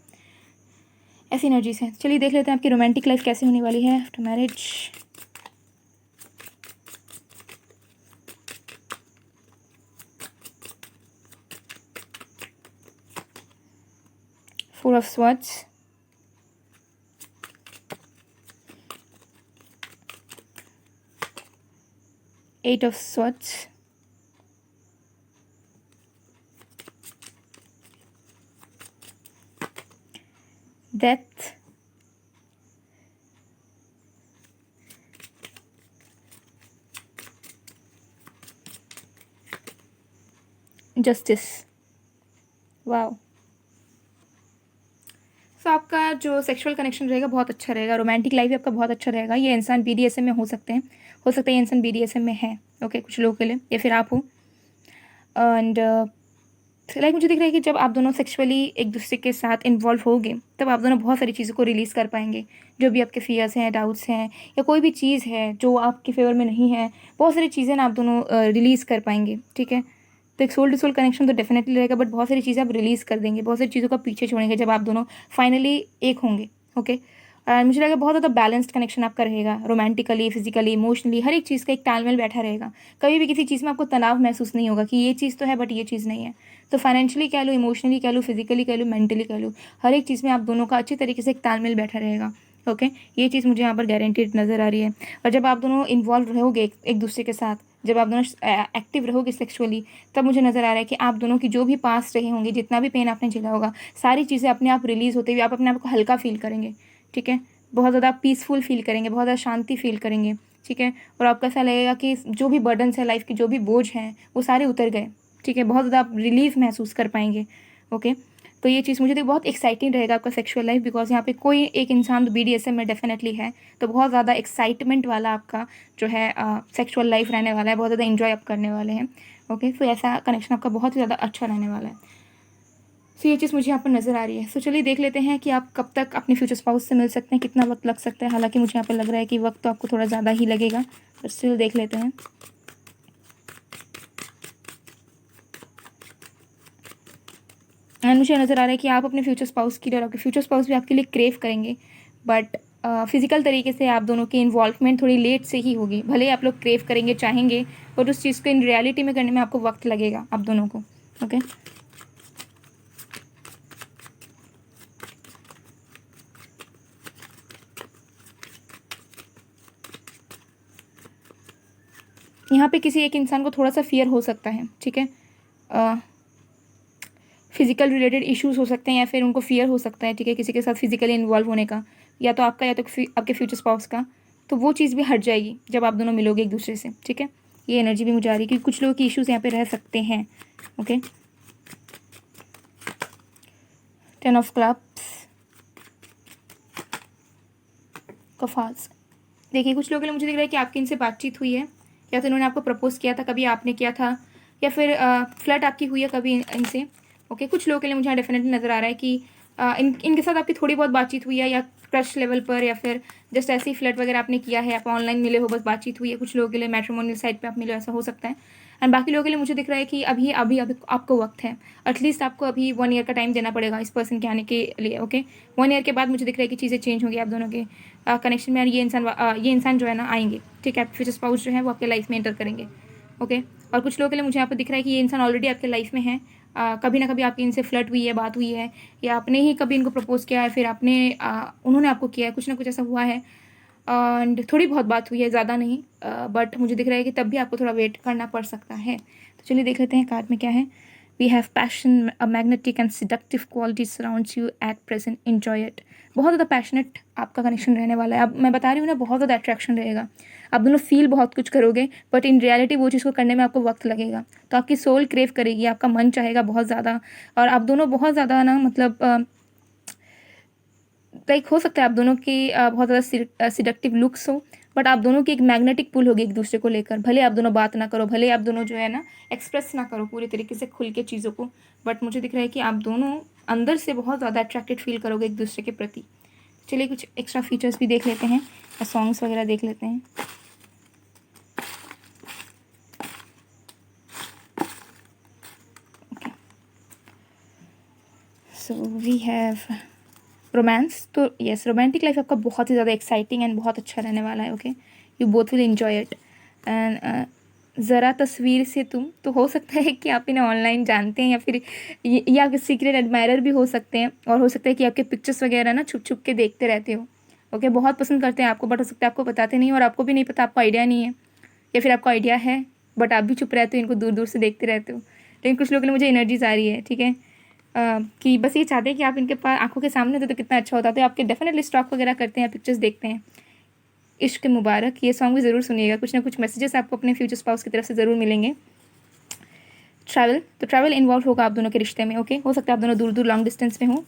ऐसी एनर्जीज हैं। चलिए देख लेते हैं आपकी रोमांटिक लाइफ कैसे होने वाली है after marriage. Four of swords, eight of swords, death, justice. Wow. So आपका जो सेक्सुअल कनेक्शन रहेगा बहुत अच्छा रहेगा, रोमांटिक लाइफ भी आपका बहुत अच्छा रहेगा। ये इंसान BDSM में हो सकते हैं, हो सकता है ये इंसान BDSM में है, ओके, कुछ लोगों के लिए, या फिर आप हो। एंड लाइक मुझे दिख रहा है कि जब आप दोनों सेक्सुअली एक दूसरे के साथ इन्वॉल्व होगे तब आप दोनों बहुत सारी चीज़ों को रिलीज़ कर पाएंगे, जो भी आपके फियर्स हैं, डाउट्स हैं, या कोई भी चीज़ है जो आपके फेवर में नहीं है, बहुत सारी चीज़ें ना आप दोनों रिलीज़ कर पाएंगे, ठीक है। तो एक सोल टू सोल कनेक्शन तो डेफिनेटली रहेगा, बट बहुत सारी चीज़ें आप रिलीज़ कर देंगे, बहुत सारी चीज़ों का पीछे छोड़ेंगे जब आप दोनों फाइनली एक होंगे, ओके। और मुझे लगेगा बहुत ज़्यादा बैलेंस्ड कनेक्शन आपका रहेगा, रोमांटिकली, फिजिकली, इमोशनली, हर एक चीज़ का एक तालमेल बैठा रहेगा। कभी भी किसी चीज़ में आपको तनाव महसूस नहीं होगा कि ये चीज़ तो है बट ये चीज़ नहीं है। तो फाइनेंशियली कह लो, इमोशनली कह लो, फिजिकली कह लो, मेंटली कह लो, हर एक चीज़ में आप दोनों का अच्छे तरीके से एक तालमेल बैठा रहेगा, ओके। ये चीज़ मुझे यहाँ पर गारंटीड नज़र आ रही है। और जब आप दोनों इन्वॉल्व रहोगे एक दूसरे के साथ, जब आप दोनों एक्टिव रहोगे सेक्सुअली, तब मुझे नज़र आ रहा है कि आप दोनों की जो भी पास रहे होंगे, जितना भी पेन आपने झेला होगा, सारी चीज़ें अपने आप रिलीज़ होते हुए आप अपने आप को हल्का फील करेंगे, ठीक है। बहुत ज़्यादा पीसफुल फील करेंगे, बहुत ज़्यादा शांति फील करेंगे, ठीक है। और आपको ऐसा लगेगा कि जो भी बर्डन्स है लाइफ के, जो भी बोझ हैं, वो सारे उतर गए, ठीक है। बहुत ज़्यादा आप रिलीफ महसूस कर पाएंगे, ओके। तो ये चीज़ मुझे तो बहुत एक्साइटिंग रहेगा आपका सेक्सुअल लाइफ, बिकॉज यहाँ पे कोई एक इंसान तो BDSM में डेफिनेटली है, तो बहुत ज़्यादा एक्साइटमेंट वाला आपका जो है सेक्सुअल लाइफ रहने वाला है, बहुत ज़्यादा इंजॉय आप करने वाले हैं, ओके। तो ऐसा कनेक्शन आपका बहुत ही ज़्यादा अच्छा रहने वाला है। सो ये चीज़ मुझे यहाँ पर नज़र आ रही है। सो चलिए देख लेते हैं कि आप कब तक अपने फ्यूचर स्पाउस से मिल सकते हैं, कितना वक्त लग सकता है। हालांकि मुझे यहाँ पर लग रहा है कि वक्त तो आपको थोड़ा ज़्यादा ही लगेगा, बट स्टिल देख लेते हैं। एंड मुझे नज़र आ रहा है कि आप अपने फ्यूचर स्पाउस की, और आपके फ्यूचर स्पाउस भी आपके लिए क्रेव करेंगे, बट फिजिकल तरीके से आप दोनों की इन्वॉल्वमेंट थोड़ी लेट से ही होगी। भले ही आप लोग क्रेव करेंगे, चाहेंगे, और उस चीज़ को इन रियलिटी में करने में आपको वक्त लगेगा आप दोनों को, ओके। यहाँ पे किसी एक इंसान को थोड़ा सा फियर हो सकता है, ठीक है। फिजिकल रिलेटेड इश्यूज हो सकते हैं, या फिर उनको फियर हो सकता है, ठीक है, किसी के साथ फिजिकली इन्वॉल्व होने का, या तो आपका या तो आपके फ्यूचर स्पाउस का। तो वो चीज़ भी हट जाएगी जब आप दोनों मिलोगे एक दूसरे से, ठीक है। ये एनर्जी भी मुझे आ रही है कि कुछ लोगों की इश्यूज यहाँ पे रह सकते हैं, ओके। 10 of clubs, कफाज। देखिए कुछ लोगों के लिए मुझे दिख रहा है कि आपकी इनसे बातचीत हुई है, या तो इन्होंने आपको प्रपोज किया था, कभी आपने किया था, या फिर फ्लर्ट आपकी हुई है कभी इनसे, ओके। कुछ लोगों के लिए मुझे यहाँ डेफिनेटली नज़र आ रहा है कि इनके साथ आपकी थोड़ी बहुत बातचीत हुई है, या क्रश लेवल पर, या फिर जस्ट ऐसे ही फ्लर्ट वगैरह आपने किया है, आप ऑनलाइन मिले हो, बस बातचीत हुई है। कुछ लोगों के लिए मैट्रिमोनियल साइट पे आप मिले, ऐसा हो सकता है। एंड बाकी लोगों के लिए मुझे दिख रहा है कि अभी अभी अभी आपको वक्त है, एटलीस्ट आपको अभी 1 ईयर का टाइम देना पड़ेगा इस पर्सन के आने के लिए, ओके। 1 ईयर के बाद मुझे दिख रहा है कि चीज़ें चेंज होंगी आप दोनों के कनेक्शन में, और ये इंसान जो है ना आएंगे, ठीक है। फ्यूचर स्पाउस जो है वो आपके लाइफ में एंटर करेंगे, ओके। और कुछ लोगों के लिए मुझे यहाँ पर दिख रहा है कि ये इंसान ऑलरेडी आपके लाइफ में है, कभी ना कभी आपकी इनसे फ्लर्ट हुई है, बात हुई है, या आपने ही कभी इनको प्रपोज किया है, फिर आपने उन्होंने आपको किया है, कुछ ना कुछ ऐसा हुआ है। एंड थोड़ी बहुत बात हुई है, ज़्यादा नहीं, बट मुझे दिख रहा है कि तब भी आपको थोड़ा वेट करना पड़ सकता है। तो चलिए देख लेते हैं कार्ड में क्या है। We have passion, a magnetic and seductive quality surrounds you at present, enjoy it. बहुत ज़्यादा पैशनेट आपका कनेक्शन रहने वाला है। अब मैं बता रही हूँ ना, बहुत ज़्यादा अट्रैक्शन रहेगा, आप दोनों फील बहुत कुछ करोगे, बट इन रियलिटी वो चीज़ को करने में आपको वक्त लगेगा। तो आपकी सोल क्रेव करेगी, आपका मन चाहेगा बहुत ज़्यादा, और आप दोनों बहुत ज़्यादा ना, मतलब लाइक हो सकता है आप दोनों की बहुत ज़्यादा सिडक्टिव लुक्स हो, बट आप दोनों की एक मैग्नेटिक पुल होगी एक दूसरे को लेकर। भले आप दोनों बात ना करो, भले आप दोनों जो है ना एक्सप्रेस ना करो पूरे तरीके से खुल के चीज़ों को, बट मुझे दिख रहा है कि आप दोनों अंदर से बहुत ज़्यादा अट्रैक्टेड फील करोगे एक दूसरे के प्रति। चलिए कुछ एक्स्ट्रा फीचर्स भी देख लेते हैं, सॉन्ग्स वगैरह देख लेते हैं। Okay, so we have romance. तो यस, रोमांटिक लाइफ आपका बहुत ही ज़्यादा एक्साइटिंग एंड बहुत अच्छा रहने वाला है। Okay, you both will enjoy it. And ज़रा तस्वीर से तुम, तो हो सकता है कि आप इन्हें ऑनलाइन जानते हैं या फिर ये आपके सीक्रेट एडमायरर भी हो सकते हैं, और हो सकता है कि आपके पिक्चर्स वगैरह ना छुप छुप के देखते रहते हो। ओके, बहुत पसंद करते हैं आपको, बट हो सकता है आपको बताते नहीं और आपको भी नहीं पता, आपको आइडिया नहीं है, या फिर आपको आइडिया है बट आप भी चुप रहते हो, इनको दूर दूर से देखते रहते हो। लेकिन कुछ लोगों के लिए मुझे एनर्जीज आ रही है, ठीक है, कि बस ये चाहते हैं कि आप इनके पास आंखों के सामने होते तो कितना अच्छा होता। तो आपके डेफिनेटली स्टॉक वगैरह करते हैं, पिक्चर्स देखते हैं। इश्क मुबारक, ये सॉन्ग भी ज़रूर सुनिएगा, कुछ ना कुछ मैसेजेस आपको अपने फ्यूचर स्पाउस की तरफ से ज़रूर मिलेंगे। ट्रैवल, तो ट्रैवल इन्वॉल्व होगा आप दोनों के रिश्ते में। ओके, हो सकता है आप दोनों दूर दूर लॉन्ग डिस्टेंस में हो।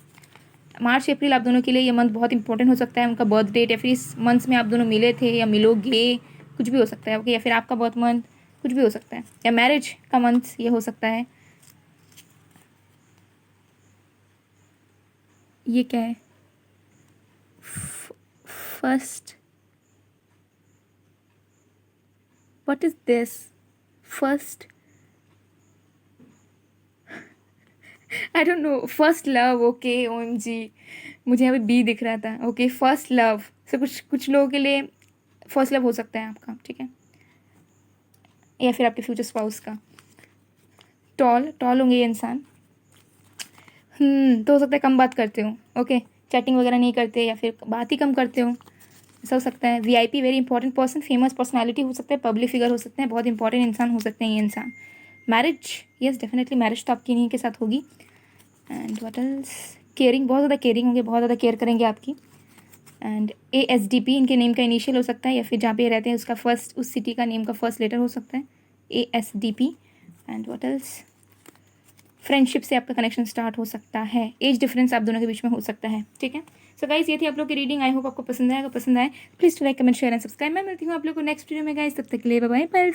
मार्च अप्रैल आप दोनों के लिए ये मंथ बहुत इंपॉर्टेंट हो सकता है, उनका बर्थ डेट, या फिर इस मंथ में आप दोनों मिले थे या मिलोगे, कुछ भी हो सकता है। ओके, या फिर आपका बर्थ मंथ, कुछ भी हो सकता है, या मैरिज का मंथ ये हो सकता है। ये क्या है? First, what is this? First, I don't know, first love. Okay, OMG, मुझे यहाँ पे बी दिख रहा था। ओके, फर्स्ट लव से कुछ लोगों के लिए फर्स्ट लव हो सकता है आपका, ठीक है, या फिर आपके फ्यूचर स्पाउस का। टॉल, टॉल होंगे ये इंसान। तो हो सकता है कम बात करते हो। ओके, चैटिंग वगैरह नहीं करते या फिर बात ही कम करते हो, ऐसा हो सकता है। VIP, very important person, famous personality हो सकते हैं, पब्लिक फिगर हो सकते हैं, बहुत इंपॉर्टेंट इंसान हो सकते हैं ये इंसान। मैरिज, यस डेफिनेटली मैरिज तो आपकी इन्हीं के साथ होगी। And what else? केयरिंग, बहुत ज़्यादा केयरिंग होंगे, बहुत ज़्यादा केयर करेंगे आपकी। एंड ASDP इनके नेम का इनिशियल हो सकता है, या फिर जहाँ पे रहते हैं उसका फर्स्ट, उस सिटी का नेम का फर्स्ट लेटर हो सकता है, ASDP। And what else? Friendship से आपका कनेक्शन स्टार्ट हो सकता है, एज डिफरेंस आप दोनों के बीच में हो सकता है, ठीक है। सो गाइस, ये थी आप लोग की रीडिंग। आई होप आपको पसंद आएगा। पसंद आए please to like, comment, share and subscribe. मैं मिलती हूँ आप लोग को नेक्स्ट वीडियो में गाइस, तब तक के लिए बाय बाय।